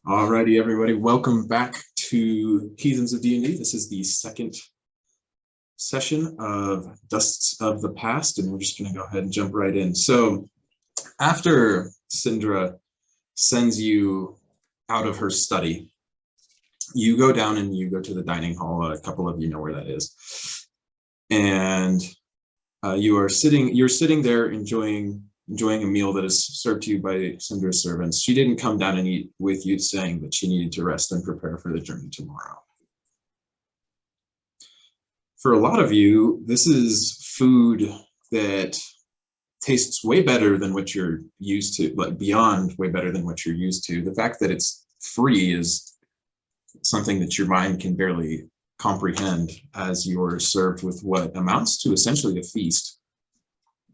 Alrighty, everybody, welcome back to Heathens of D&D. This is the second session of Dusts of the Past, and we're just going to go ahead and jump right in. So after Syndra sends you out of her study, you go down and you go to the dining hall. A couple of you know where that is. And you're sitting there enjoying a meal that is served to you by Syndra's servants. She didn't come down and eat with you, saying that she needed to rest and prepare for the journey tomorrow. For a lot of you, this is food that tastes way better than what you're used to, like beyond way better than what you're used to. The fact that it's free is something that your mind can barely comprehend as you're served with what amounts to essentially a feast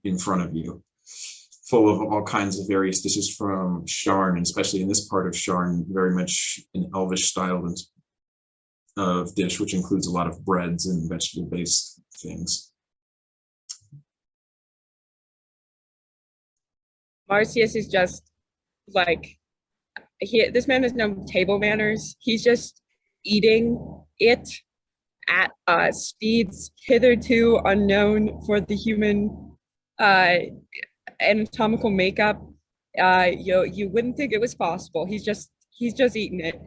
in front of you, full of all kinds of various dishes from Sharn, and especially in this part of Sharn, very much an elvish style of dish, which includes a lot of breads and vegetable-based things. Marsius is just like, this man has no table manners. He's just eating it at speeds hitherto unknown for the human anatomical makeup. You wouldn't think it was possible. He's just eating it.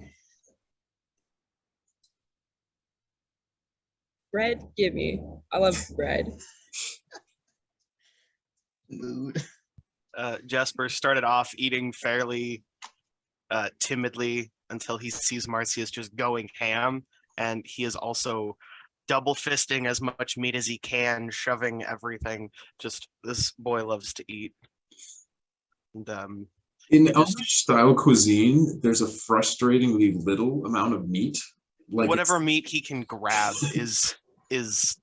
Bread, give me. I love bread. Mood. Jasper started off eating fairly timidly until he sees Marsius just going ham, and he is also double fisting as much meat as he can, shoving everything. Just, this boy loves to eat. And in elvish style cuisine, there's a frustratingly little amount of meat. Like whatever meat he can grab is there's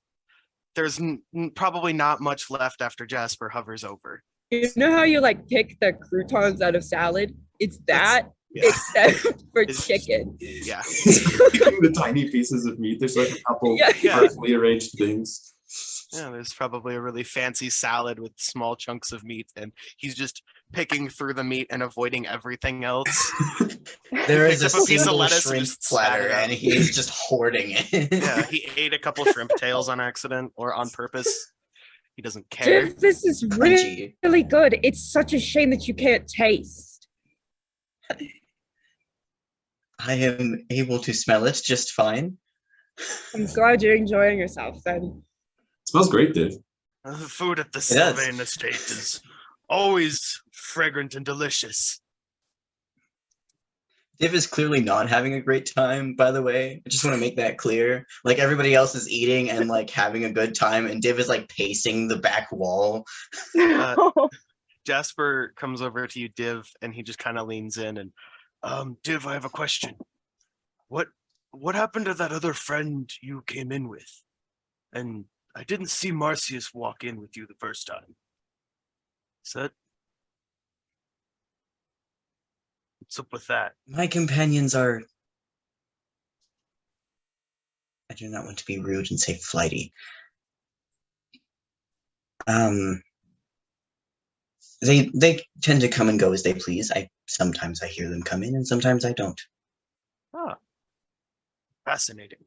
probably not much left after Jasper hovers over. You know how you like pick the croutons out of salad? It's that, yeah. Except for chicken. Yeah. Eating the tiny pieces of meat. There's like a couple carefully arranged things. Yeah, there's probably a really fancy salad with small chunks of meat, and he's just picking through the meat and avoiding everything else. There is a piece of single lettuce shrimp and platter, and he is just hoarding it. Yeah, he ate a couple shrimp tails on accident or on purpose. He doesn't care. Dude, this is really, really good. It's such a shame that you can't taste. I am able to smell it just fine. I'm glad you're enjoying yourself then. It smells great, Dave. The food at the Sylvain estate is always fragrant and delicious. Div is clearly not having a great time, by the way. I just want to make that clear. Like, everybody else is eating and like having a good time, and Div is like pacing the back wall. Jasper comes over to you, Div, and he just kind of leans in and, Div, I have a question. What happened to that other friend you came in with? And I didn't see Marsius walk in with you the first time. What's up with that? My companions are... I do not want to be rude and say flighty. They tend to come and go as they please. Sometimes I hear them come in, and sometimes I don't. Ah, fascinating.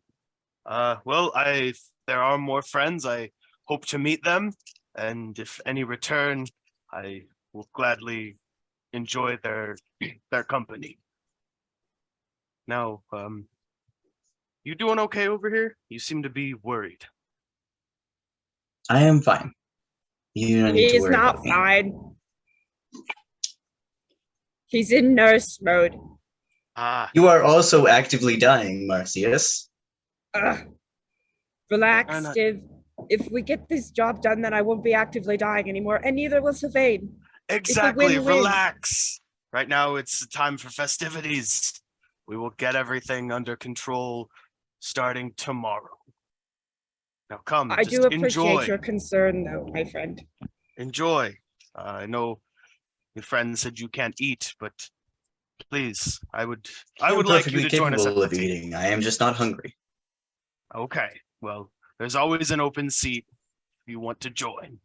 Well, there are more friends. I hope to meet them, and if any return, I will gladly enjoy their company. Now, you doing okay over here? You seem to be worried. I am fine. You do not need to worry about me. He's not fine. He's in nurse mode. You are also actively dying, Marsius. Relax, Div. If we get this job done, then I won't be actively dying anymore, and neither will Sylvain. Exactly, relax. Right now it's time for festivities. We will get everything under control starting tomorrow. Now come, I do appreciate your concern, though, my friend. Enjoy. I know your friend said you can't eat, but please, I would like you to join us at the eating. I am just not hungry. Okay, well, there's always an open seat if you want to join.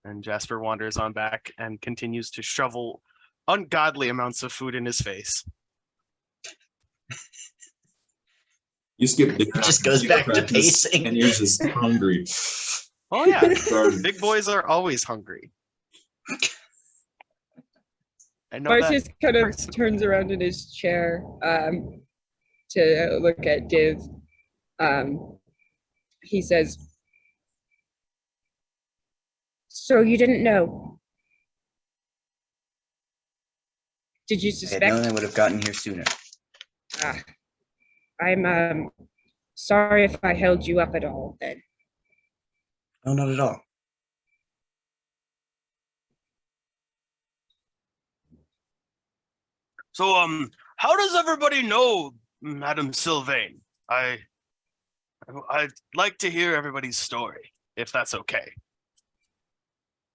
And Jasper wanders on back and continues to shovel ungodly amounts of food in his face. You skip dinner. It just after goes zebra back to practice, pacing. and you're just hungry. Oh yeah, Starving. big boys are always hungry. I know that. Marsius kind of turns around in his chair to look at Div. He says, "So you didn't know? Did you If I had suspect?" known, I would have gotten here sooner. Ah, I'm sorry if I held you up at all then. No, not at all. So, how does everybody know Madame Sylvain? I'd like to hear everybody's story, if that's okay.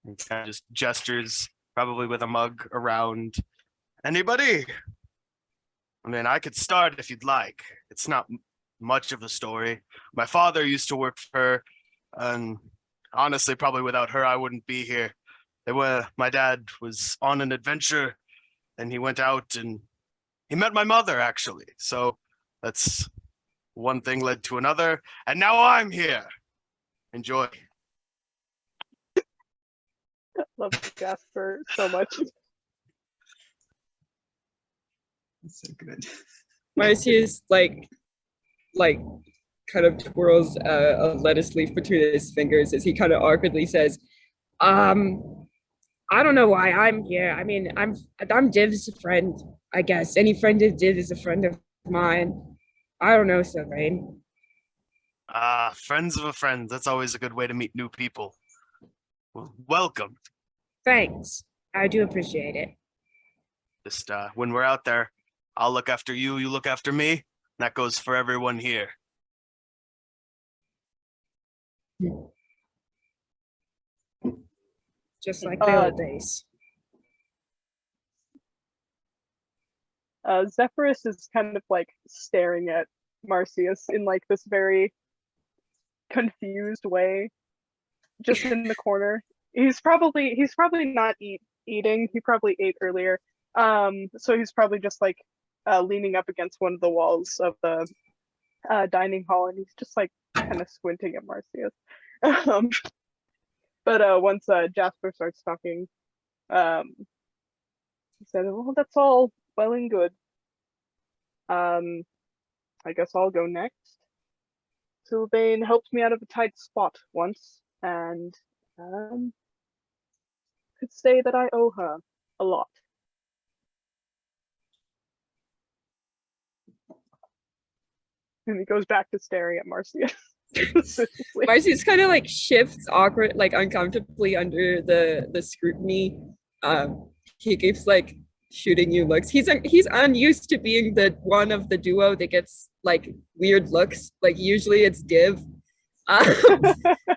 He kind of just gestures, probably with a mug around. Anybody? I mean, I could start if you'd like. It's not much of a story. My father used to work for her, and honestly, probably without her, I wouldn't be here. My dad was on an adventure, and he went out and he met my mother, actually. So that's one thing led to another, and now I'm here. Enjoy. Love Jasper so much. That's so good. Marsius kind of twirls a lettuce leaf between his fingers as he kind of awkwardly says, I don't know why I'm here. I mean, I'm Div's friend, I guess. Any friend of Div is a friend of mine. I don't know, Sylvain. Friends of a friend. That's always a good way to meet new people. Well, welcome. Thanks. I do appreciate it. Just when we're out there, I'll look after you, you look after me. That goes for everyone here. Just like the old days. Zephyrus is kind of like staring at Marsius in like this very confused way, just in the corner. He's probably not eating. He probably ate earlier. So he's probably just like leaning up against one of the walls of the dining hall, and he's just like kind of squinting at Marsius. But once Jasper starts talking, he said, "Well, that's all well and good. I guess I'll go next. Sylvain helped me out of a tight spot once, and could say that I owe her a lot." And he goes back to staring at Marcius. Marsius kind of like shifts awkward, like uncomfortably under the scrutiny. He keeps like shooting you looks. He's unused to being the one of the duo that gets like weird looks. Like usually it's Div.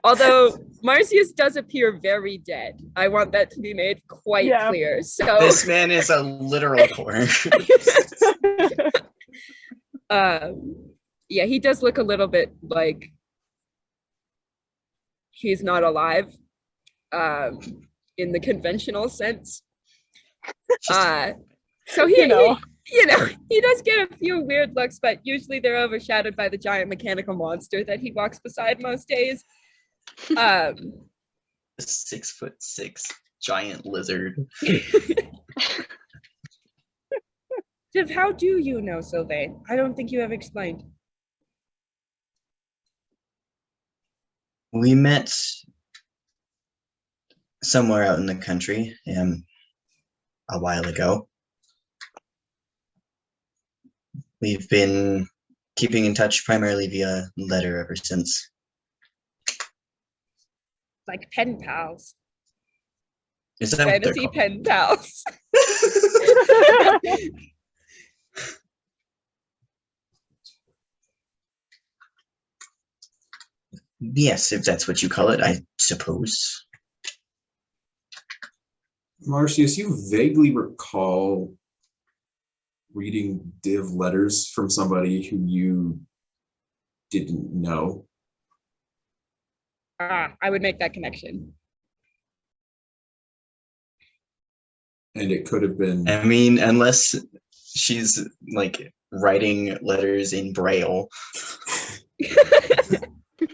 Although Marsius does appear very dead. I want that to be made quite clear. So this man is a literal corner. Yeah, he does look a little bit like he's not alive, in the conventional sense. So he does get a few weird looks, but usually they're overshadowed by the giant mechanical monster that he walks beside most days. 6'6" giant lizard. Div, how do you know Sylvain? I don't think you have explained. We met somewhere out in the country a while ago. We've been keeping in touch primarily via letter ever since. Like pen pals. Is that what they're Fantasy called? pen pals. Yes, if that's what you call it, I suppose. Marcius, you vaguely recall reading Div letters from somebody who you didn't know. I would make that connection. And it could have been... I mean, unless she's like writing letters in Braille.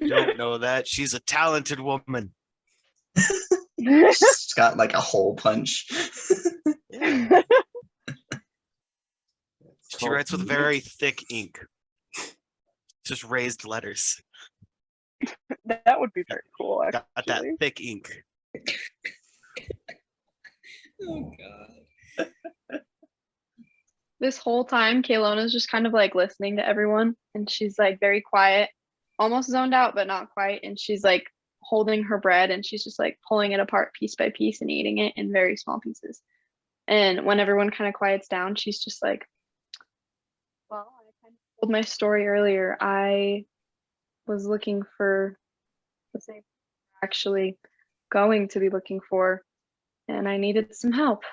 Don't know that. She's a talented woman. She's got like a hole punch. She writes with very thick ink. Just raised letters. That would be very cool, Got that actually. thick ink. Oh god. This whole time, Kaylona's just kind of like listening to everyone, and she's like very quiet, almost zoned out, but not quite. And she's like holding her bread, and she's just like pulling it apart piece by piece and eating it in very small pieces. And when everyone kind of quiets down, she's just like, well, I kind of told my story earlier. I was looking for the same thing I'm actually going to be looking for, and I needed some help.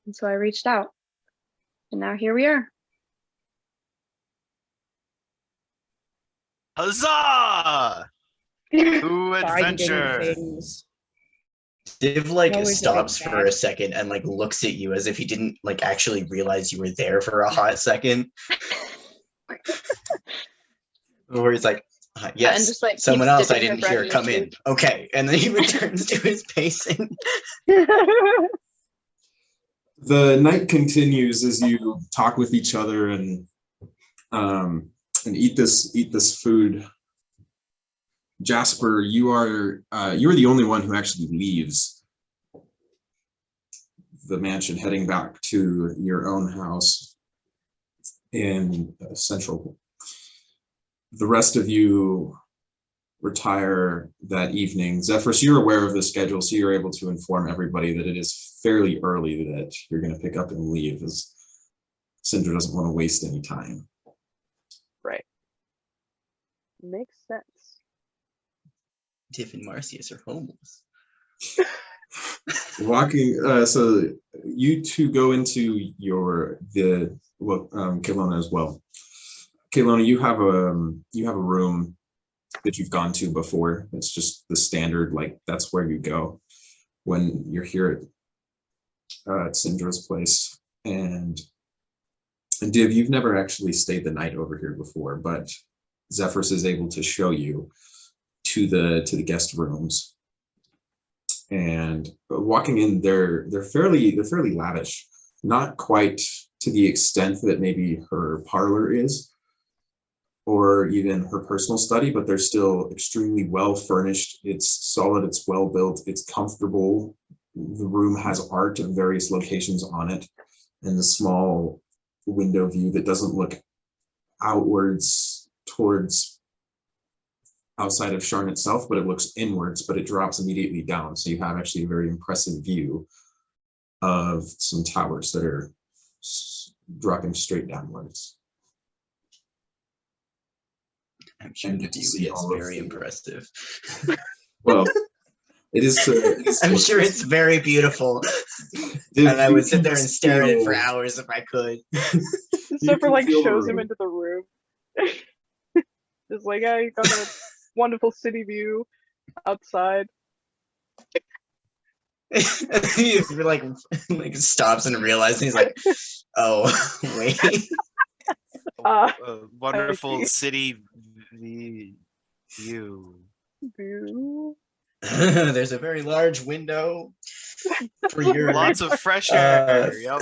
And so I reached out. And now here we are. Huzzah! New Finding adventure. things. Div like Always a big stops for bag. a second and like looks at you as if he didn't like actually realize you were there for a hot second. Or he's like, yes, and just, like, someone keeps else I dipping her didn't bread hear in come her in. food. Okay, and then he returns to his pacing. The night continues as you talk with each other and eat this food. Jasper, you are the only one who actually leaves the mansion, heading back to your own house in Central. The rest of you retire that evening. Zephyrus, you're aware of the schedule, so you're able to inform everybody that it is fairly early that you're going to pick up and leave, as Cinder doesn't want to waste any time. Right. Makes sense. Div and Marsius are homeless. Walking, so you two go into Caylona as well. Caylona, you have a room that you've gone to before. It's just the standard, like that's where you go when you're here at Cinder's place. And Div, you've never actually stayed the night over here before, but Zephyrus is able to show you to the guest rooms. And walking in, they're fairly lavish, not quite to the extent that maybe her parlor is, or even her personal study, but they're still extremely well furnished. It's solid, it's well built, it's comfortable. The room has art in various locations on it, and a small window view that doesn't look outwards towards outside of Sharn itself, but it looks inwards, but it drops immediately down. So you have actually a very impressive view of some towers that are dropping straight downwards. I'm sure And the get to view see is all of very the- impressive. Well, it is I'm sure it's very beautiful. Div, And I you would sit can there and stare at it for feel- hours if I could. Zephyr can like feel the shows him room. into the room. Just like, yeah, you got a wonderful city view outside. He like stops and realizes he's like, oh wait. Uh, A wonderful see. city view. View. There's a very large window for your Lots of fresh air. Yep.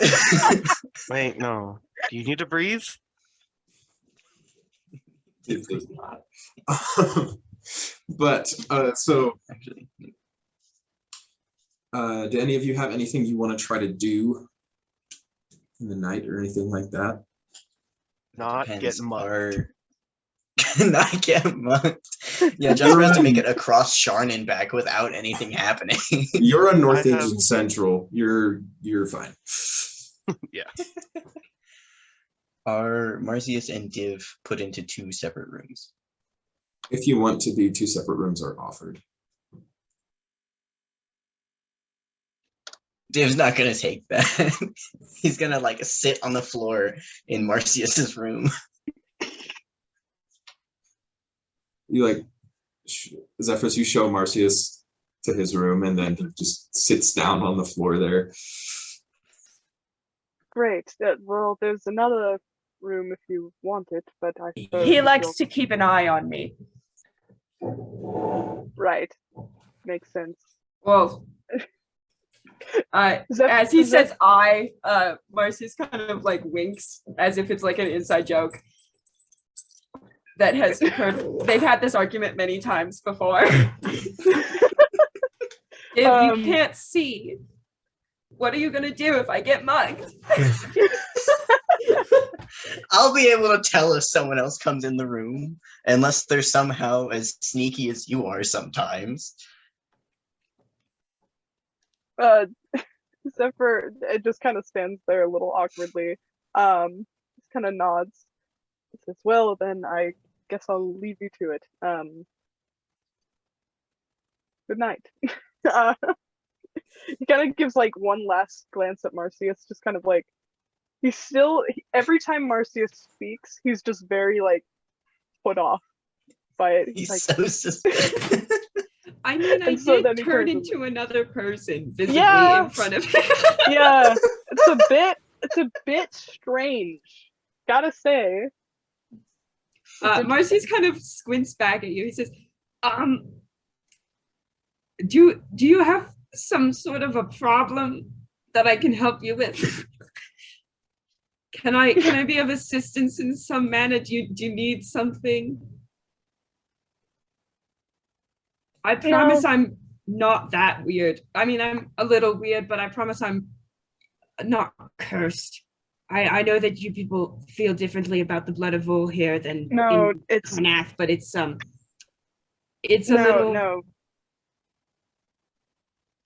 Wait, no. Do you need to breathe? It does not. But so actually. do any of you have anything you want to try to do in the night or anything like that? Not Depends. get mugged. Are not get mugged. Yeah, Jasper has to make it across Sharn and back without anything happening. You're on North I Edge have- and Central. You're fine. Yeah. Are Marsius and Div put into 2 separate rooms? If you want to be, 2 separate rooms are offered. Div's not gonna take that. He's gonna like sit on the floor in Marsius's room. You like Zephyrus, you show Marsius to his room, and then he just sits down on the floor there. Great. Well, there's another room if you want it, but I suppose He if likes you'll- to keep an eye on me. Right. Makes sense. Well, Zeph- as he Zeph- says I, Marsius kind of like winks as if it's like an inside joke that has occurred. They've had this argument many times before. If you can't see, what are you gonna do if I get mugged? I'll be able to tell if someone else comes in the room, unless they're somehow as sneaky as you are sometimes. Zephyr it just kind of stands there a little awkwardly. Just kind of nods. Says, "Well, then I guess I'll leave you to it. Good night." He kind of gives like one last glance at Marsius, just kind of like every time Marsius speaks, he's just very like put off by it. He's like, so suspicious. I mean, I And so then did he turn turns into another person visibly Yeah. in front of him. yeah, it's a bit strange, gotta say. Marcy's kind of squints back at you. He says, do you have some sort of a problem that I can help you with? Can I be of assistance in some manner? Do you need something? I promise I'm not that weird. I mean, I'm a little weird, but I promise I'm not cursed. I know that you people feel differently about the blood of Vol here than No, in it's Karnath, but it's a no, little.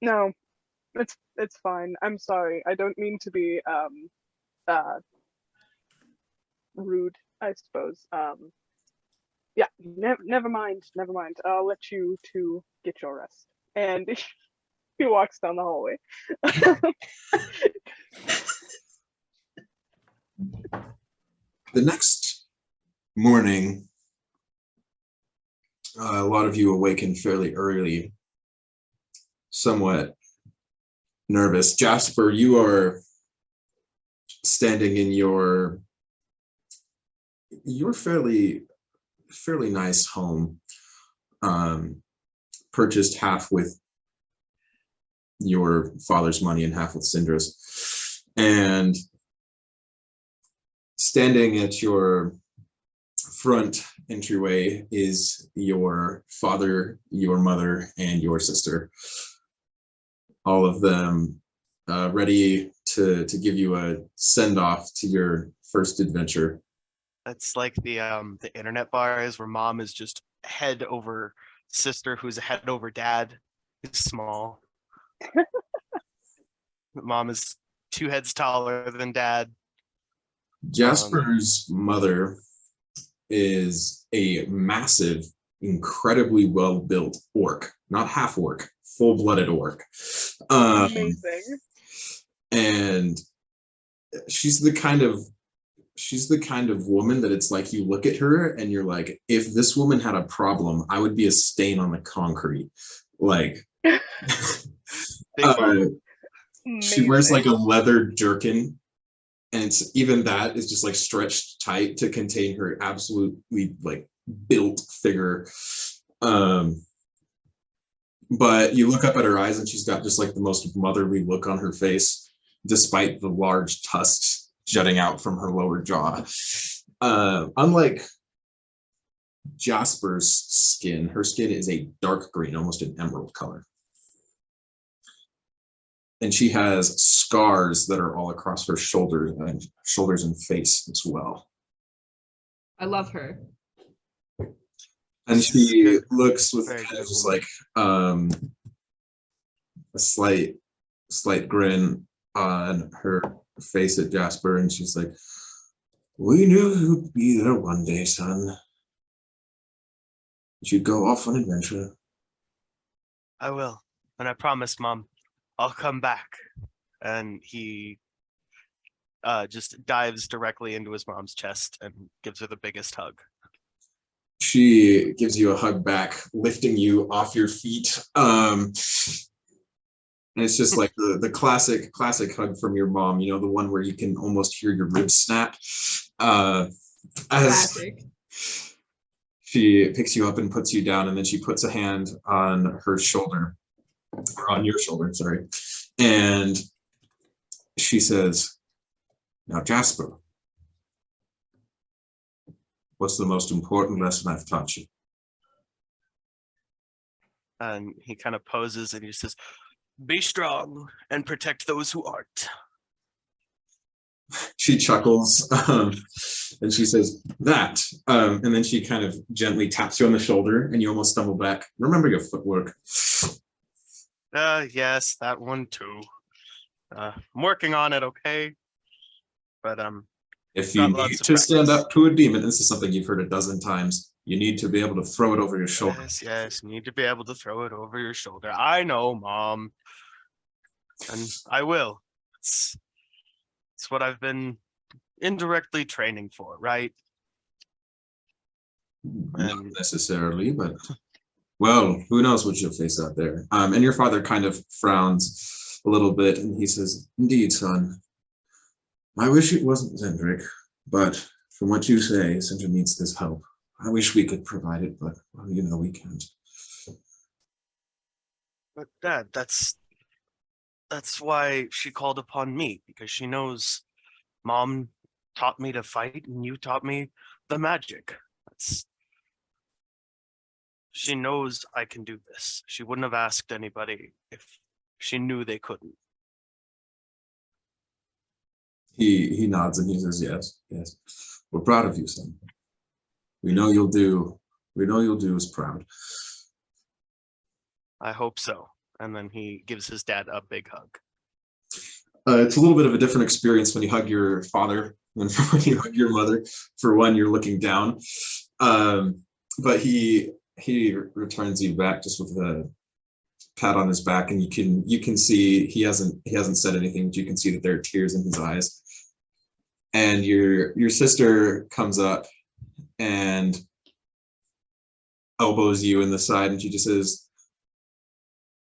no, it's fine. I'm sorry. I don't mean to be rude, I suppose. Yeah, never mind. I'll let you two get your rest. And he walks down the hallway. The next morning, a lot of you awaken fairly early, somewhat nervous. Jasper, you are standing in your fairly nice home, purchased half with your father's money and half with Syndra's, and standing at your front entryway is your father, your mother, and your sister. All of them ready to give you a send-off to your first adventure. That's like the internet bars where mom is just head over sister, who's a head over dad, who's small. Mom is 2 heads taller than dad. Jasper's mother is a massive, incredibly well-built orc, not half orc, full-blooded orc. Amazing. And she's the kind of woman that it's like you look at her and you're like, if this woman had a problem, I would be a stain on the concrete. Like, she wears like a leather jerkin, and it's even that is just like stretched tight to contain her absolutely like built figure. But you look up at her eyes and she's got just like the most motherly look on her face, despite the large tusks jutting out from her lower jaw. Unlike Jasper's skin, her skin is a dark green, almost an emerald color. And she has scars that are all across her shoulders and face as well. I love her. And she looks with Very kind of good just woman. like a slight grin on her face at Jasper, and she's like, "We knew you'd be there one day, son. You'd go off on adventure." I will, and I promise, Mom, I'll come back. And he just dives directly into his mom's chest and gives her the biggest hug. She gives you a hug back, lifting you off your feet. And it's just like the classic hug from your mom, you know, the one where you can almost hear your ribs snap. As Classic. she picks you up and puts you down, and then she puts a hand on her shoulder, or on your shoulder, sorry. And she says, now, Jasper, what's the most important lesson I've taught you? And he kind of poses and he says, be strong and protect those who aren't. She chuckles, and she says, that. And then she kind of gently taps you on the shoulder, and you almost stumble back. Remember your footwork. Yes, that one too. I'm working on it, okay? But If you got need lots of to stand practice. up to a demon, this is something you've heard a dozen times. You need to be able to throw it over your shoulder. Yes, you need to be able to throw it over your shoulder. I know, Mom. And I will. It's what I've been indirectly training for, right? Not necessarily, but well, who knows what you'll face out there. And your father kind of frowns a little bit, and he says, indeed, son. I wish it wasn't Zendrick, but from what you say, Zendrick needs this help. I wish we could provide it, but well, you know we can't. But Dad, that's why she called upon me, because she knows Mom taught me to fight and you taught me the magic. She knows I can do this. She wouldn't have asked anybody if she knew they couldn't. He nods and he says, yes. We're proud of you, son. We know you'll do us proud. I hope so. And then he gives his dad a big hug. It's a little bit of a different experience when you hug your father than when you hug your mother. For one, you're looking down. But he returns you back just with a pat on his back, and you can see he hasn't said anything, but you can see that there are tears in his eyes. And your sister comes up and elbows you in the side, and she just says,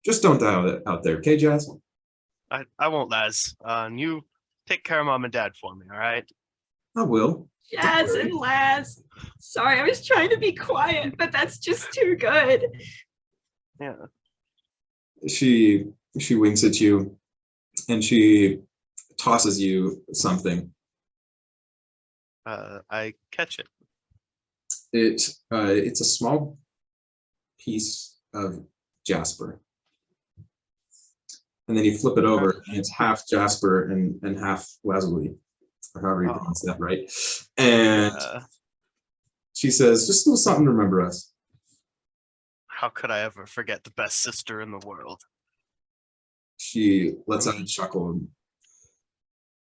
just don't die out there, okay, Jazz? I won't, Laz. You take care of Mom and Dad for me, all right? I will. Jazz and Laz. Sorry, I was trying to be quiet, but that's just too good. Yeah. She winks at you, and she tosses you something. I catch it. It's a small piece of Jasper. And then you flip it over, and it's half Jasper and half lazuli, or however you pronounce that, right? And she says, just a little something to remember us. How could I ever forget the best sister in the world? She lets out a chuckle and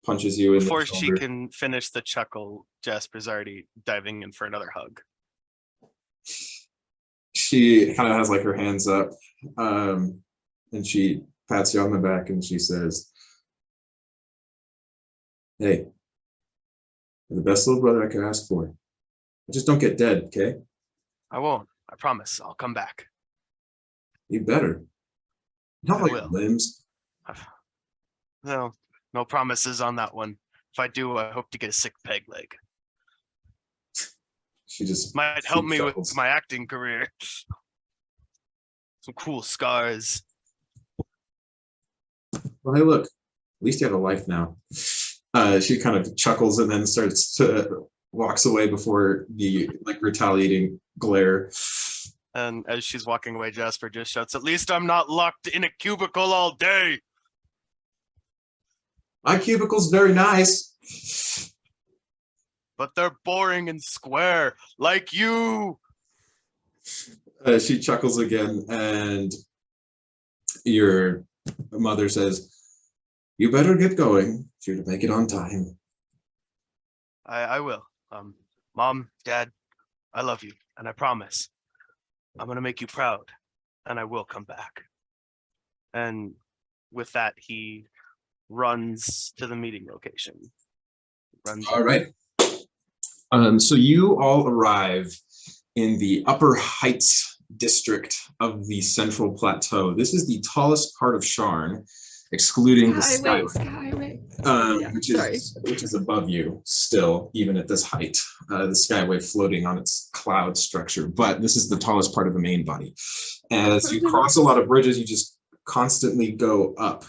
punches you in the Before shoulder. she can finish the chuckle, Jasper's already diving in for another hug. She kind of has like her hands up, and she pats you on the back, and she says, hey, you're the best little brother I could ask for. Just don't get dead, okay? I won't. I promise. I'll come back. You better. Not I like will. limbs. No promises on that one. If I do, I hope to get a sick peg leg. She just Might help me chuckles. with my acting career. Some cool scars. Well, hey, look. At least you have a life now. She kind of chuckles and then starts to walks away before the retaliating glare. And as she's walking away, Jasper just shouts, at least I'm not locked in a cubicle all day. My cubicle's very nice. But they're boring and square, like you. She chuckles again, and your mother says, you better get going if you're to make it on time. I will. Mom, Dad, I love you, and I promise I'm going to make you proud, and I will come back. And with that, he runs to the meeting location. All right. So you all arrive in the Upper Heights district of the Central Plateau. This is the tallest part of Sharn. excluding the Skyway. Yeah, which is above you still, even at this height. The skyway floating on its cloud structure, but this is the tallest part of the main body. As you cross a lot of bridges, you just constantly go up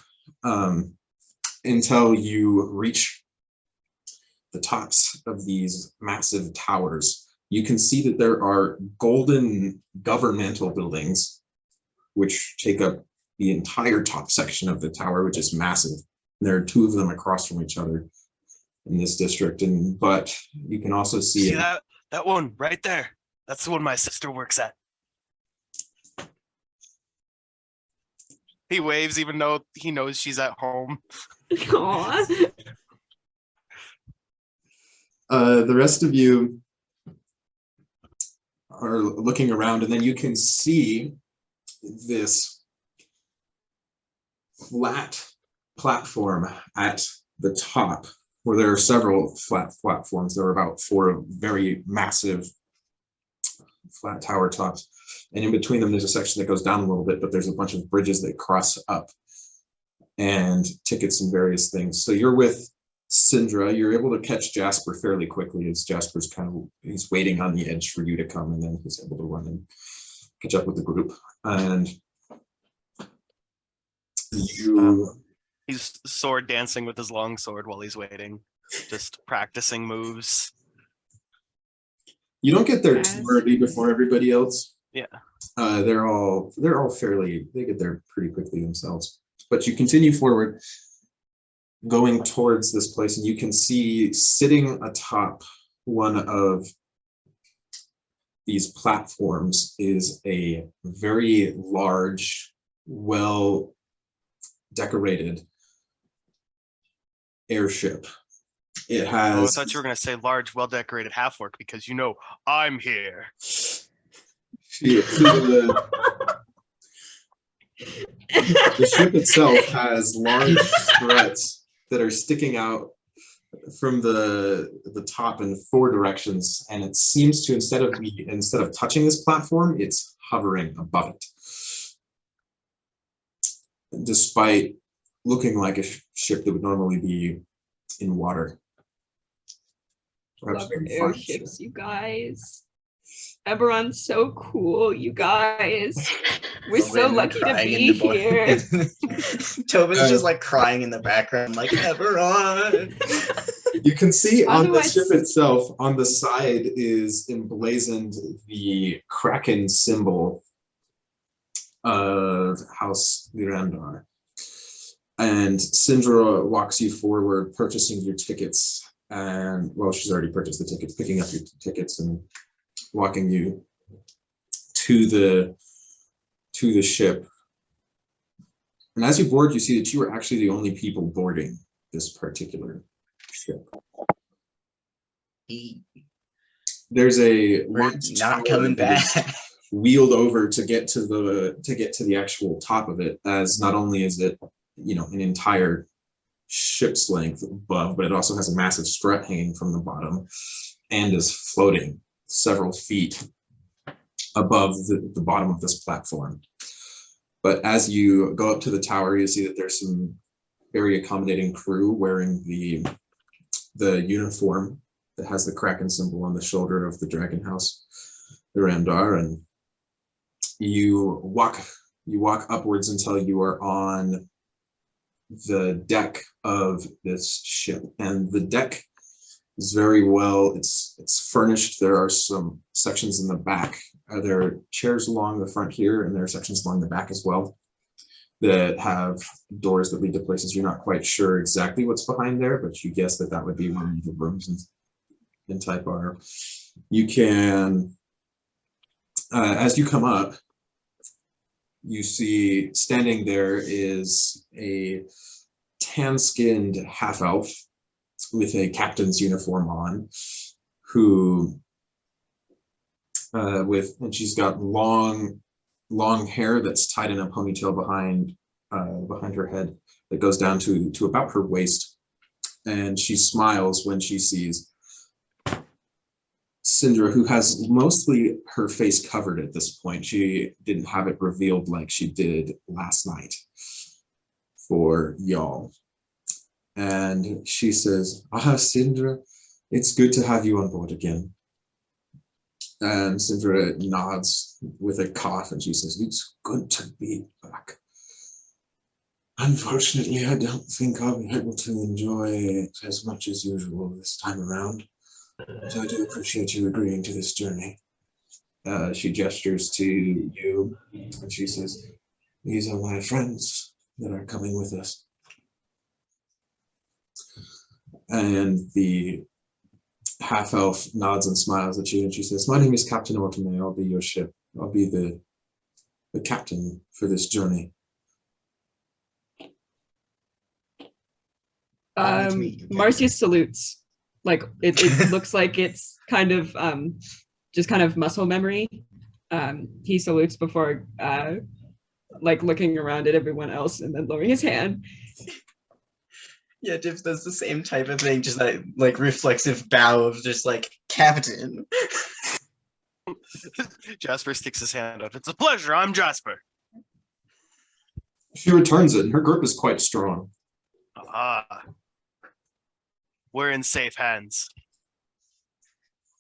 until you reach the tops of these massive towers. You can see that there are golden governmental buildings, which take up the entire top section of the tower, which is massive. And there are two of them across from each other in this district. But you can also see that one right there. That's the one my sister works at. He waves even though he knows she's at home. Aww. The rest of you are looking around, and then you can see this flat platform at the top, where there are several flat platforms. There are about 4 very massive flat tower tops, and in between them there's a section that goes down a little bit, but there's a bunch of bridges that cross up and tickets and various things. So you're with Syndra. You're able to catch Jasper fairly quickly, as Jasper's he's waiting on the edge for you to come, and then he's able to run and catch up with the group. And he's sword dancing with his long sword while he's waiting, just practicing moves. You don't get there too early before everybody else. Yeah. They're all they get there pretty quickly themselves. But you continue forward, going towards this place, and you can see sitting atop one of these platforms is a very large, well decorated airship. It has. Oh, I thought you were going to say large, well-decorated half-orc, because I'm here. The ship itself has large struts that are sticking out from the top in 4 directions, and it seems to instead of touching this platform, it's hovering above it, despite looking like a ship that would normally be in water. Love airships, you guys. Eberron's so cool, you guys. We're so lucky to be here. Tobin's just like crying in the background, like Eberron. You can see on the ship itself, on the side is emblazoned the Kraken symbol of House Mirasandra. And Syndra walks you forward, purchasing your tickets. And well, she's already purchased the tickets, picking up your tickets and walking you to the ship. And as you board, you see that you are actually the only people boarding this particular ship. There's a not coming back. Wheeled over to get to the actual top of it, as not only is it an entire ship's length above, but it also has a massive strut hanging from the bottom and is floating several feet above the bottom of this platform. But as you go up to the tower, you see that there's some very accommodating crew wearing the uniform that has the Kraken symbol on the shoulder of the Dragon House, the Ramdar, and you walk upwards until you are on the deck of this ship. And the deck is very well, it's furnished. There are some sections in the back. There are chairs along the front here, and there are sections along the back as well that have doors that lead to places you're not quite sure exactly what's behind there, but you guess that would be one of the rooms in type R. You can, as you come up, you see standing there is a tan-skinned half-elf with a captain's uniform on, and she's got long hair that's tied in a ponytail behind her head that goes down to about her waist, and she smiles when she sees Syndra, who has mostly her face covered at this point. She didn't have it revealed like she did last night. for y'all. And she says, Sindra, it's good to have you on board again. And Sindra nods with a cough and she says, it's good to be back. Unfortunately, I don't think I'll be able to enjoy it as much as usual this time around. But I do appreciate you agreeing to this journey. She gestures to you and she says, these are my friends that are coming with us. And the half-elf nods and smiles at you and she says, my name is Captain Ortome. I'll be your ship. I'll be the captain for this journey. Marsius salutes. Like it looks like it's kind of just kind of muscle memory. He salutes before like looking around at everyone else and then lowering his hand. Yeah, Div does the same type of thing, just that like reflexive bow of just like Captain. Jasper sticks his hand out. It's a pleasure. I'm Jasper. She returns it and her grip is quite strong. We're in safe hands.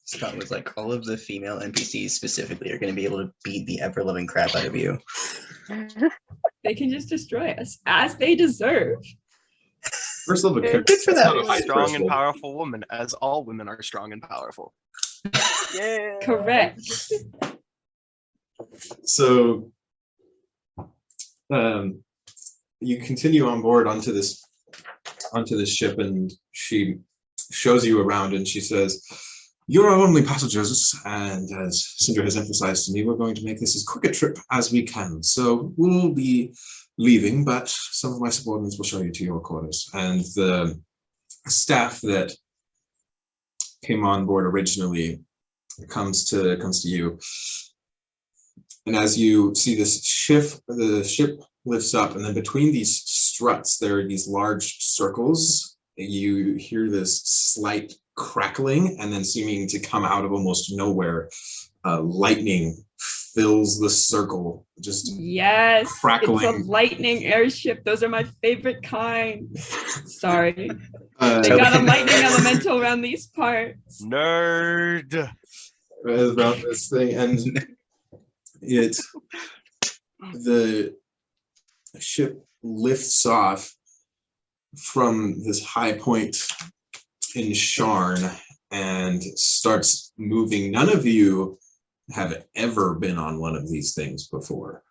Scott was like, all of the female NPCs specifically are going to be able to beat the ever-loving crap out of you. They can just destroy us as they deserve. First level Good character. for that. That's not a high Strong and threshold. powerful woman, as all women are strong and powerful. Yeah. Correct. So you continue on board onto this ship and she shows you around and she says, you're our only passengers, and as Sindra has emphasized to me, we're going to make this as quick a trip as we can. So we'll be leaving, but some of my subordinates will show you to your quarters. And the staff that came on board originally comes to you. And as you see this the ship lifts up, and then between these struts, there are these large circles. You hear this slight crackling, and then seeming to come out of almost nowhere, lightning fills the circle, just Yes, crackling. it's a lightning airship. Those are my favorite kind. Sorry. Uh, They got a lightning elemental around these parts. Nerd. about this thing, and the ship lifts off from this high point in Sharn and starts moving. None of you have ever been on one of these things before.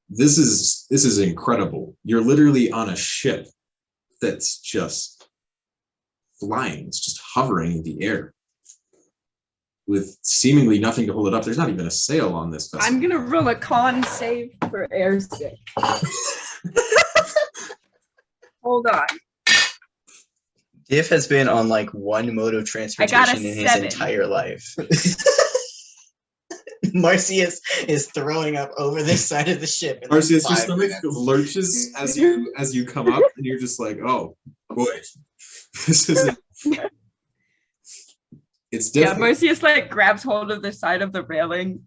This is incredible. You're literally on a ship that's just flying. It's just hovering in the air with seemingly nothing to hold it up. There's not even a sail on this vessel. I'm gonna roll a con save for airsick. Hold on. Div has been on like one mode of transportation in his 7. entire life. Marsius is throwing up over this side of the ship. in like Marsius, your 5 stomach minutes. lurches as you come up, and you're just like, oh boy, this is it's Yeah, different. Marcius like grabs hold of the side of the railing.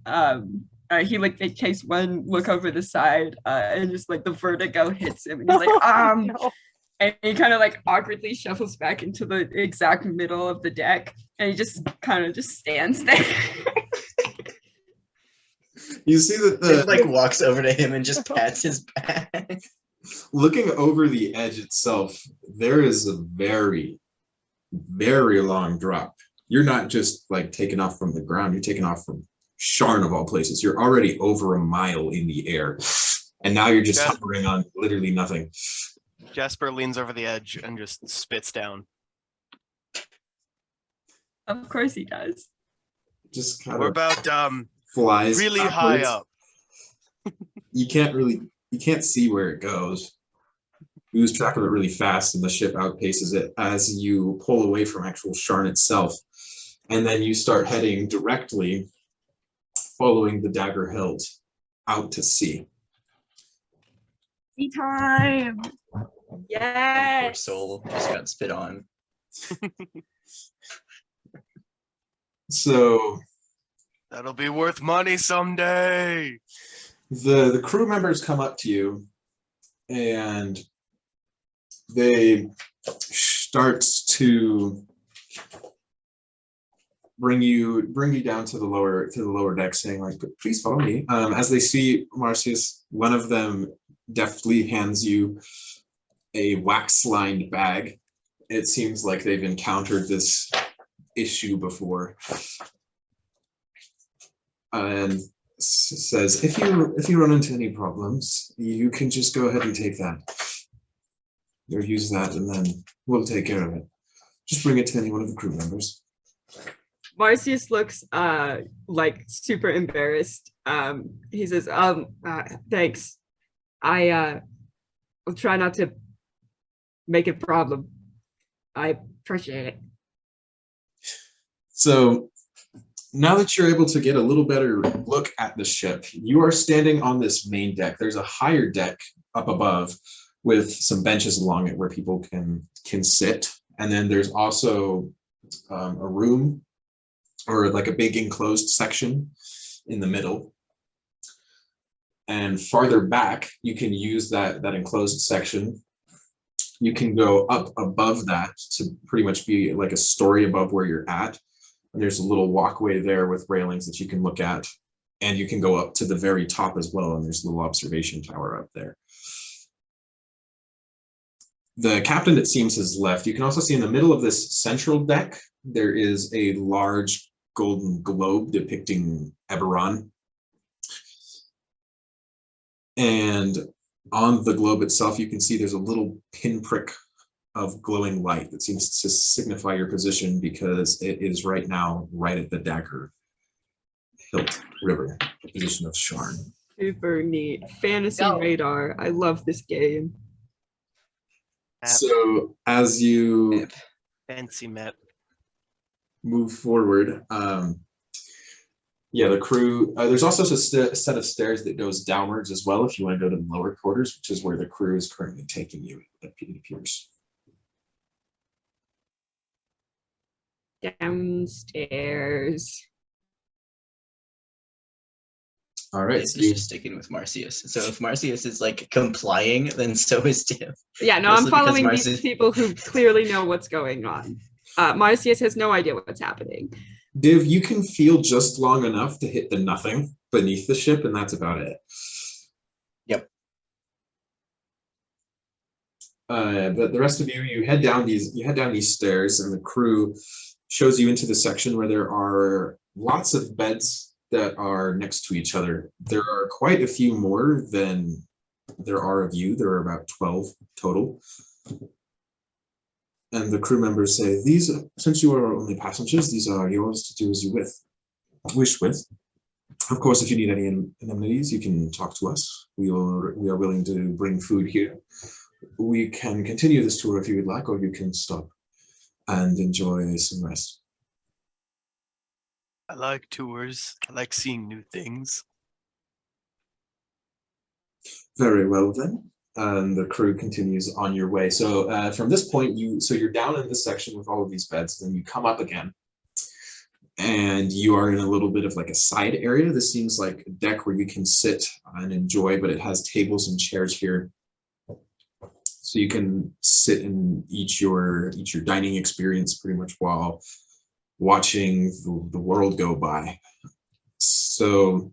He like takes one look over the side, and just like the vertigo hits him, and he's like, No. and he kind of like awkwardly shuffles back into the exact middle of the deck, and he just kind of just stands there. You see that Div the like walks over to him and just pats his back. looking over the edge itself, there is a very, very long drop. You're not just like taking off from the ground, you're taking off from Sharn of all places. You're already over a mile in the air. And now you're just Yeah. hovering on literally nothing. Jasper leans over the edge and just spits down. Of course he does. Just kind We're of about flies really backwards. high up. You can't see where it goes. You lose track of it really fast, and the ship outpaces it as you pull away from actual Sharn itself. And then you start heading directly, following the dagger hilt, out to sea. Sea time. Poor Yes. soul just got spit on. So That'll be worth money someday. the crew members come up to you, and they start to bring you down to the lower deck, saying like, please follow me. As they see Marsius, one of them deftly hands you a wax-lined bag. It seems like they've encountered this issue before, and says, if you run into any problems, you can just go ahead and take that, or use that, and then we'll take care of it. Just bring it to any one of the crew members. Marsius looks like super embarrassed. He says, thanks. I'll try not to make it a problem. I appreciate it. So now that you're able to get a little better look at the ship, you are standing on this main deck. There's a higher deck up above with some benches along it where people can sit. And then there's also a room, or like a big enclosed section in the middle. And farther back, you can use that enclosed section. You can go up above that to pretty much be like a story above where you're at. And there's a little walkway there with railings that you can look at. And you can go up to the very top as well. And there's a little observation tower up there. The captain, it seems, has left. You can also see in the middle of this central deck, there is a large golden globe depicting Eberron. And on the globe itself, you can see there's a little pinprick of glowing light that seems to signify your position, because it is right now right at the Dagger Hilt River, the position of Sharn. Super neat. Fantasy radar. I love this game. So as you Fancy map. move forward, yeah, the crew, there's also a set of stairs that goes downwards as well if you want to go to the lower quarters, which is where the crew is currently taking you, it appears. Downstairs. All right, It's so just sticking with Marsius. So if Marsius is like complying, then so is Div. Yeah, no, I'm Mostly because following these Marsius- people who clearly know what's going on. Marsius has no idea what's happening. Div, you can feel just long enough to hit the nothing beneath the ship, and that's about it. Yep. But the rest of you, you head down these stairs, and the crew shows you into the section where there are lots of beds that are next to each other. There are quite a few more than there are of you. There are about 12 total. And the crew members say, since you are only passengers, these are yours to do as you wish with. Of course, if you need any amenities, you can talk to us. We are willing to bring food here. We can continue this tour if you would like, or you can stop and enjoy some rest. I like tours. I like seeing new things. Very well then. And the crew continues on your way. So from this point, you're down in this section with all of these beds, then you come up again. And you are in a little bit of like a side area. This seems like a deck where you can sit and enjoy, but it has tables and chairs here. So you can sit and eat your dining experience pretty much while watching the world go by. So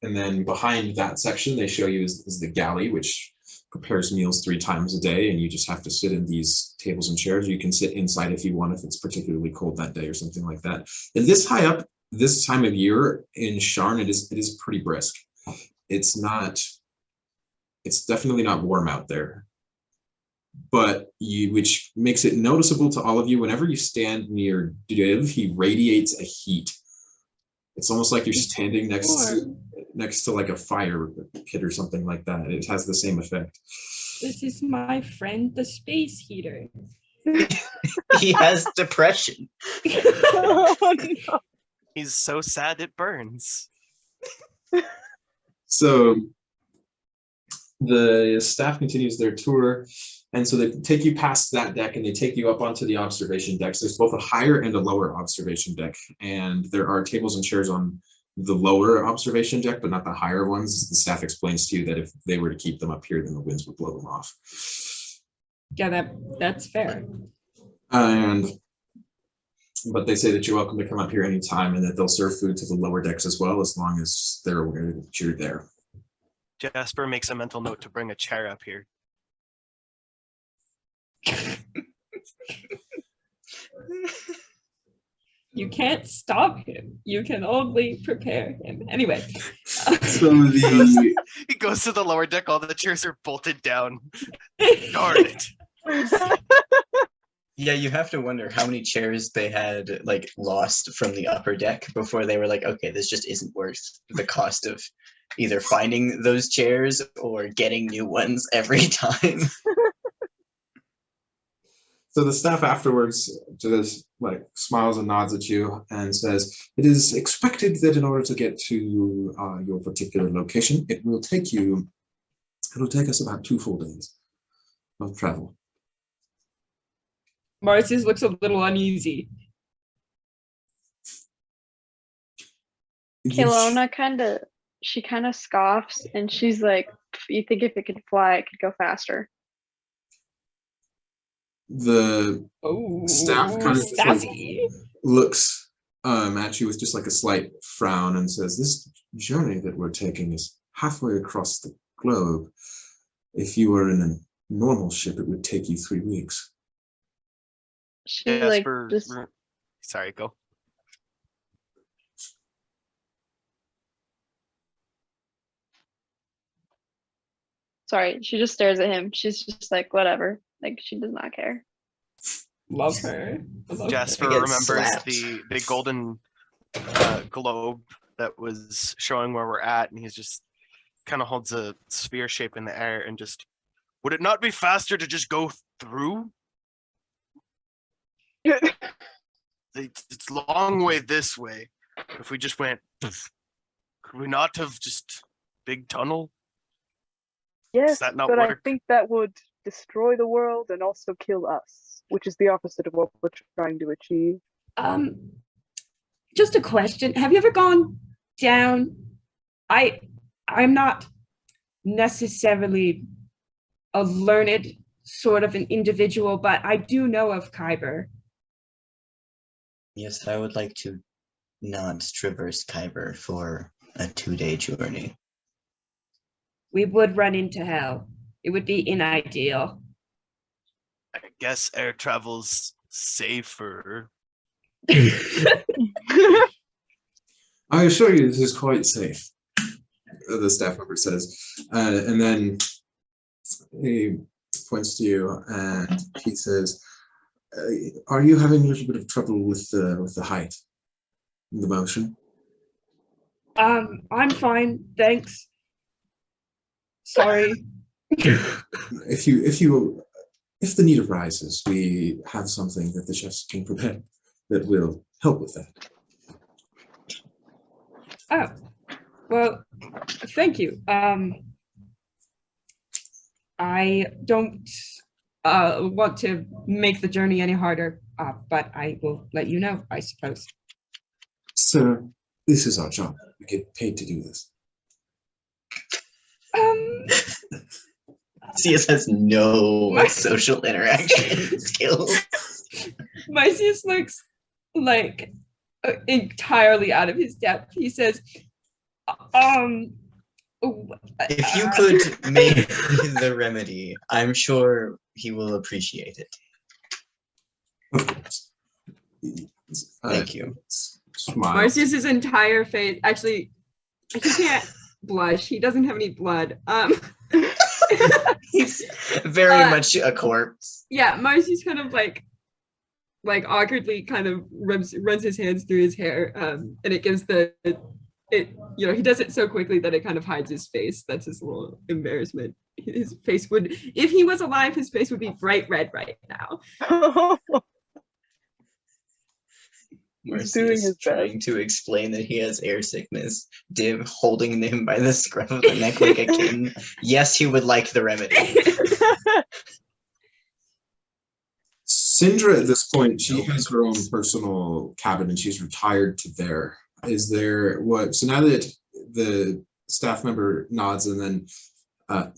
and then behind that section, they show you is the galley, which prepares meals 3 times a day, and you just have to sit in these tables and chairs. You can sit inside if you want, if it's particularly cold that day or something like that. And this high up, this time of year in Sharn, it is pretty brisk. It's definitely not warm out there, but which makes it noticeable to all of you. Whenever you stand near Div, he radiates a heat. It's almost like you're standing next to like a fire pit or something like that. It has the same effect. This is my friend, the space heater. He has depression. Oh, no. He's so sad it burns. So the staff continues their tour, and so they take you past that deck and they take you up onto the observation decks. There's both a higher and a lower observation deck, and there are tables and chairs on the lower observation deck, but not the higher ones. The staff explains to you that if they were to keep them up here, then the winds would blow them off. Yeah, that's fair. But they say that you're welcome to come up here anytime, and that they'll serve food to the lower decks as well, as long as they're aware that you're there. Jasper makes a mental note to bring a chair up here. You can't stop him. You can only prepare him. Anyway. So the He goes to the lower deck, all the chairs are bolted down. Darn it. Yeah, you have to wonder how many chairs they had like lost from the upper deck before they were like, okay, this just isn't worth the cost of either finding those chairs or getting new ones every time. So the staff afterwards just like smiles and nods at you and says, it is expected that in order to get to your particular location, it'll take us about 2 full days of travel. Marsius looks a little uneasy. Caylona kind of scoffs and she's like, you think if it could fly, it could go faster. The staff kind of sassy. looks at you with just like a slight frown and says, this journey that we're taking is halfway across the globe. If you were in a normal ship, it would take you 3 weeks. She like Jasper, just sorry, go. sorry, she just stares at him. She's just like, whatever. Like she does not care. Love her. I love Jasper I get remembers slapped. the golden globe that was showing where we're at, and he's just kind of holds a sphere shape in the air and just, would it not be faster to just go through? It's a long way this way. If we just went, could we not have just big tunnel? Yes, that not but I work? think that would destroy the world and also kill us, which is the opposite of what we're trying to achieve. Just a question. Have you ever gone down? I'm not necessarily a learned sort of an individual, but I do know of Kyber. Yes, I would like to not traverse Kyber for a 2-day journey. We would run into hell. It would be unideal. I guess air travel's safer. I assure you this is quite safe, the staff member says. And then he points to you and he says, are you having a little bit of trouble with the height, the motion? I'm fine, thanks. Sorry. If the need arises, we have something that the chefs can prepare that will help with that. Oh, well, thank you. I don't want to make the journey any harder, but I will let you know, I suppose. Sir, this is our job. We get paid to do this. CS has no social interaction skills. Marsius looks like entirely out of his depth. He says, If you could make the remedy, I'm sure he will appreciate it. Of course. Thank you. Smile. Marsius's entire face, actually, he can't blush. He doesn't have any blood. He's very much a corpse. Yeah, Marsius kind of like awkwardly kind of runs his hands through his hair, and it gives he does it so quickly that it kind of hides his face. That's his little embarrassment. His face would, if he was alive, his face would be bright red right now. He's doing Marcius his trying to explain that he has air sickness. Div holding him by the scruff of the neck like a kitten. Yes, he would like the remedy. Sindra, at this point, she has her own personal cabin and she's retired to there. is there what? So now that the staff member nods, and then at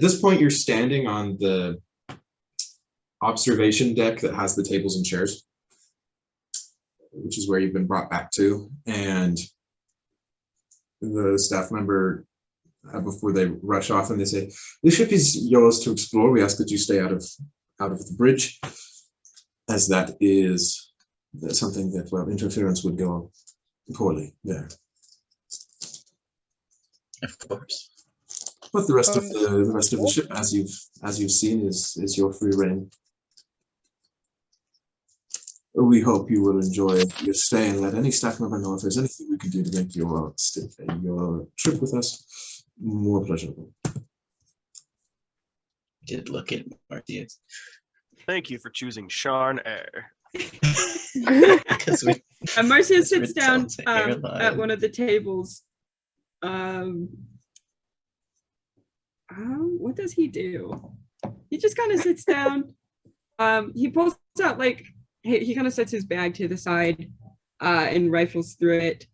this point you're standing on the observation deck that has the tables and chairs, which is where you've been brought back to, and the staff member, before they rush off, and they say, "The ship is yours to explore. We ask that you stay out of the bridge, as that is something that, well, interference would go poorly there." Of course. But the rest of the ship, as you've seen, is your free reign. We hope you will enjoy your stay, and let any staff member know if there's anything we can do to make your trip with us more pleasurable. Did look at Marsius. Thank you for choosing Sharn Air. Because we And Marsius sits down Results airline. at one of the tables. What does he do? He just kind of sits down. He pulls out, like, he kind of sets his bag to the side and rifles through it.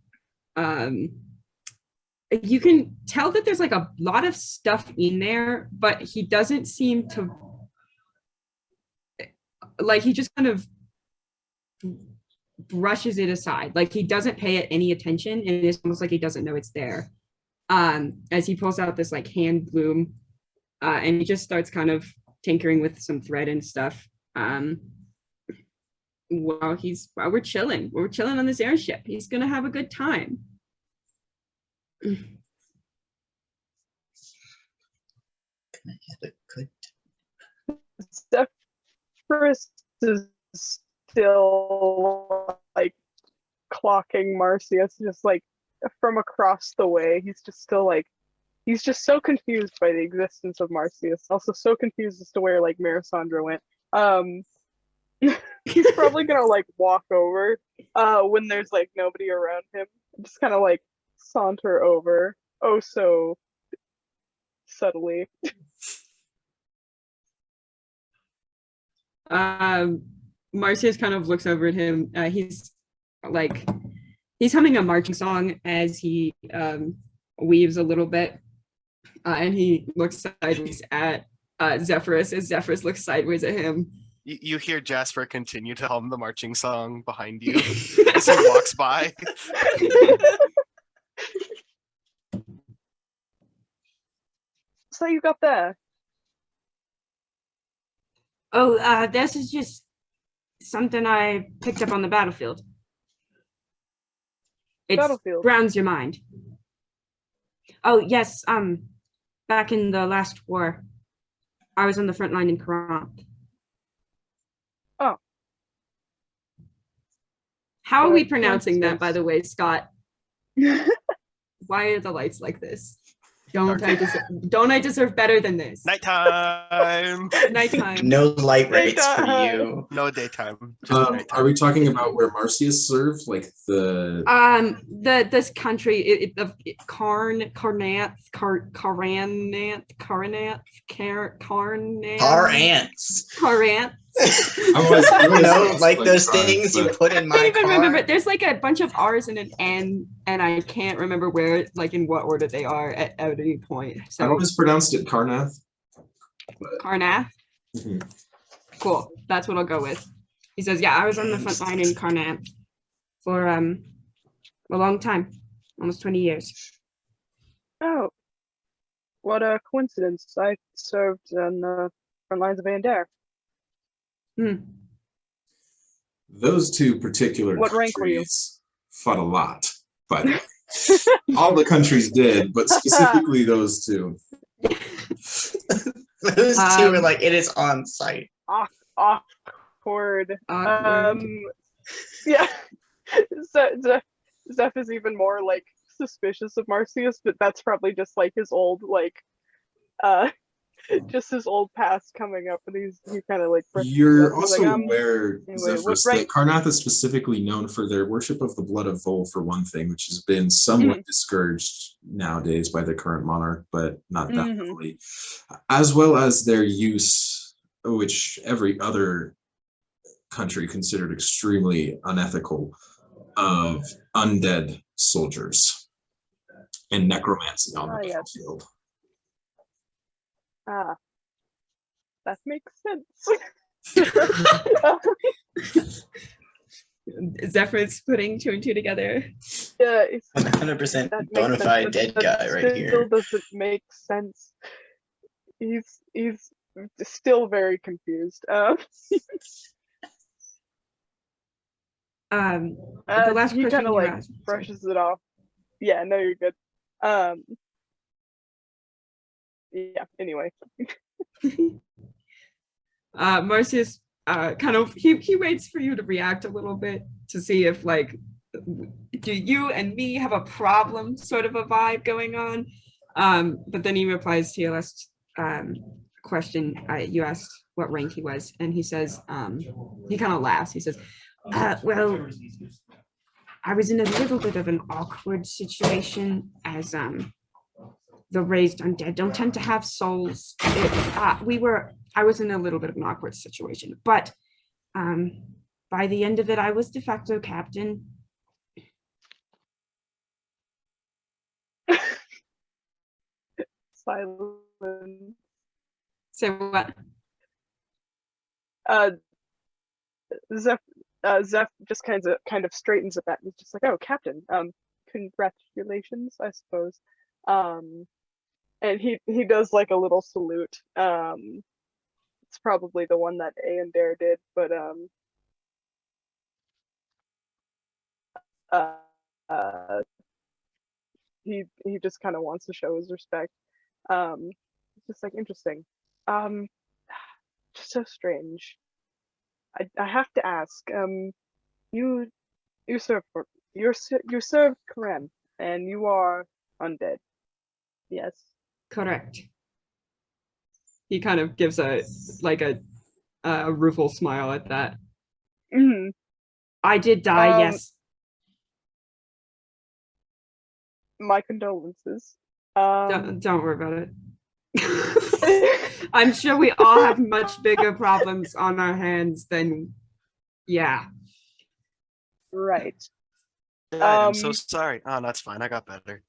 You can tell that there's like a lot of stuff in there, but he doesn't seem to, like, he just kind of brushes it aside. Like, he doesn't pay it any attention, and it's almost like he doesn't know it's there. As he pulls out this like hand loom, and he just starts kind of tinkering with some thread and stuff. While we're chilling on this airship. He's gonna have a good time. Gonna have a good. Zephyrus is still like clocking Marsius, just like from across the way. He's just still like, he's just so confused by the existence of Marsius. Also so confused as to where like Mirasandra went. He's probably gonna like walk over when there's like nobody around him. Just kind of like saunter over, oh so subtly. Marsius kind of looks over at him. He's humming a marching song as he weaves a little bit, and he looks sideways at Zephyrus as Zephyrus looks sideways at him. You hear Jasper continue to hum the marching song behind you as he walks by. So you got there? Oh, this is just something I picked up on the battlefield. It Battlefield. grounds your mind. Oh yes, back in the last war, I was on the front line in Carré. Oh. How are we Good pronouncing that, by coincidence. the way, Scott? Why are the lights like this? Don't I deserve better than this? Nighttime. Nighttime. No light rates for Nighttime. you. No daytime. Just nighttime. Are we talking about where Marsius served, like the? This country, Carnat. Our ants. I You know, like those cars, things you but- put in I my can't even car. remember. There's like a bunch of R's and an N, and I can't remember where, like, in what order they are at any point. I've So always pronounced it Carnath. Carnath. Mhm. Cool. That's what I'll go with. He says, "Yeah, I was on the front line in Carnath for a long time, almost 20 years." Oh, what a coincidence! I served on the front lines of Vandare. Those two particular What rank were you? countries fought a lot, but all the countries did, but specifically those two. Those two are like, it is on site. Awkward. Awkward. Yeah. Zeph is even more like suspicious of Marsius, but that's probably just like his old like just his old past coming up, and he kind of like You're he's also like, aware, anyway, Zephyrus, what that rank- Carnath is specifically known for their worship of the blood of Vol, for one thing, which has been somewhat discouraged nowadays by the current monarch, but not that Mhm. heavily, as well as their use, which every other country considered extremely unethical, of undead soldiers and necromancy on the Yes. battlefield. Ah, that makes sense. Zephyrus putting two and two together. Yeah, it's 100% that makes bona sense, fide but dead that guy right still here. doesn't make sense. He's still very confused. The last he question kind of you like asked. brushes it off. Yeah, no, you're good. Yeah. Anyway, Marsius kind of he waits for you to react a little bit to see if like do you and me have a problem sort of a vibe going on. But then he replies to your last question. You asked what rank he was, and he says he kind of laughs. He says, well, I was in a little bit of an awkward situation as the raised undead don't tend to have souls. I was in a little bit of an awkward situation, but by the end of it, I was de facto captain. silence. Say what? Zeph just kind of straightens at that. He's just like, "Oh, Captain. Congratulations, I suppose." And he does like a little salute. It's probably the one that A and Dare did, but he just kind of wants to show his respect. It's just like interesting. Just so strange. I have to ask. You serve Carré, and you are undead. Yes. Correct. He kind of gives a rueful smile at that. Mm-hmm. I did die, yes. My condolences. Don't worry about it. I'm sure we all have much bigger problems on our hands than, yeah. Right. I'm so sorry. Oh, that's fine. I got better.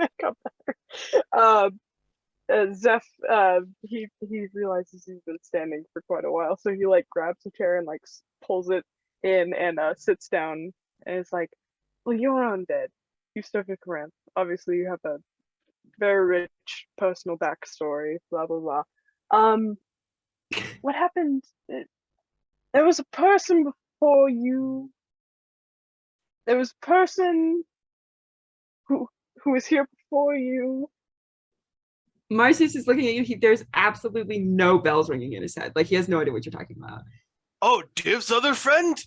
I got better. Zeph, he realizes he's been standing for quite a while, so he like grabs a chair and like pulls it in and sits down, and it's like, well, you're undead. You serve your Carré. Obviously, you have a very rich personal backstory. Blah blah blah. What happened? There was a person before you. There was a person who was here before you. Marsius is looking at you. There's absolutely no bells ringing in his head. Like he has no idea what you're talking about. Oh, Div's other friend?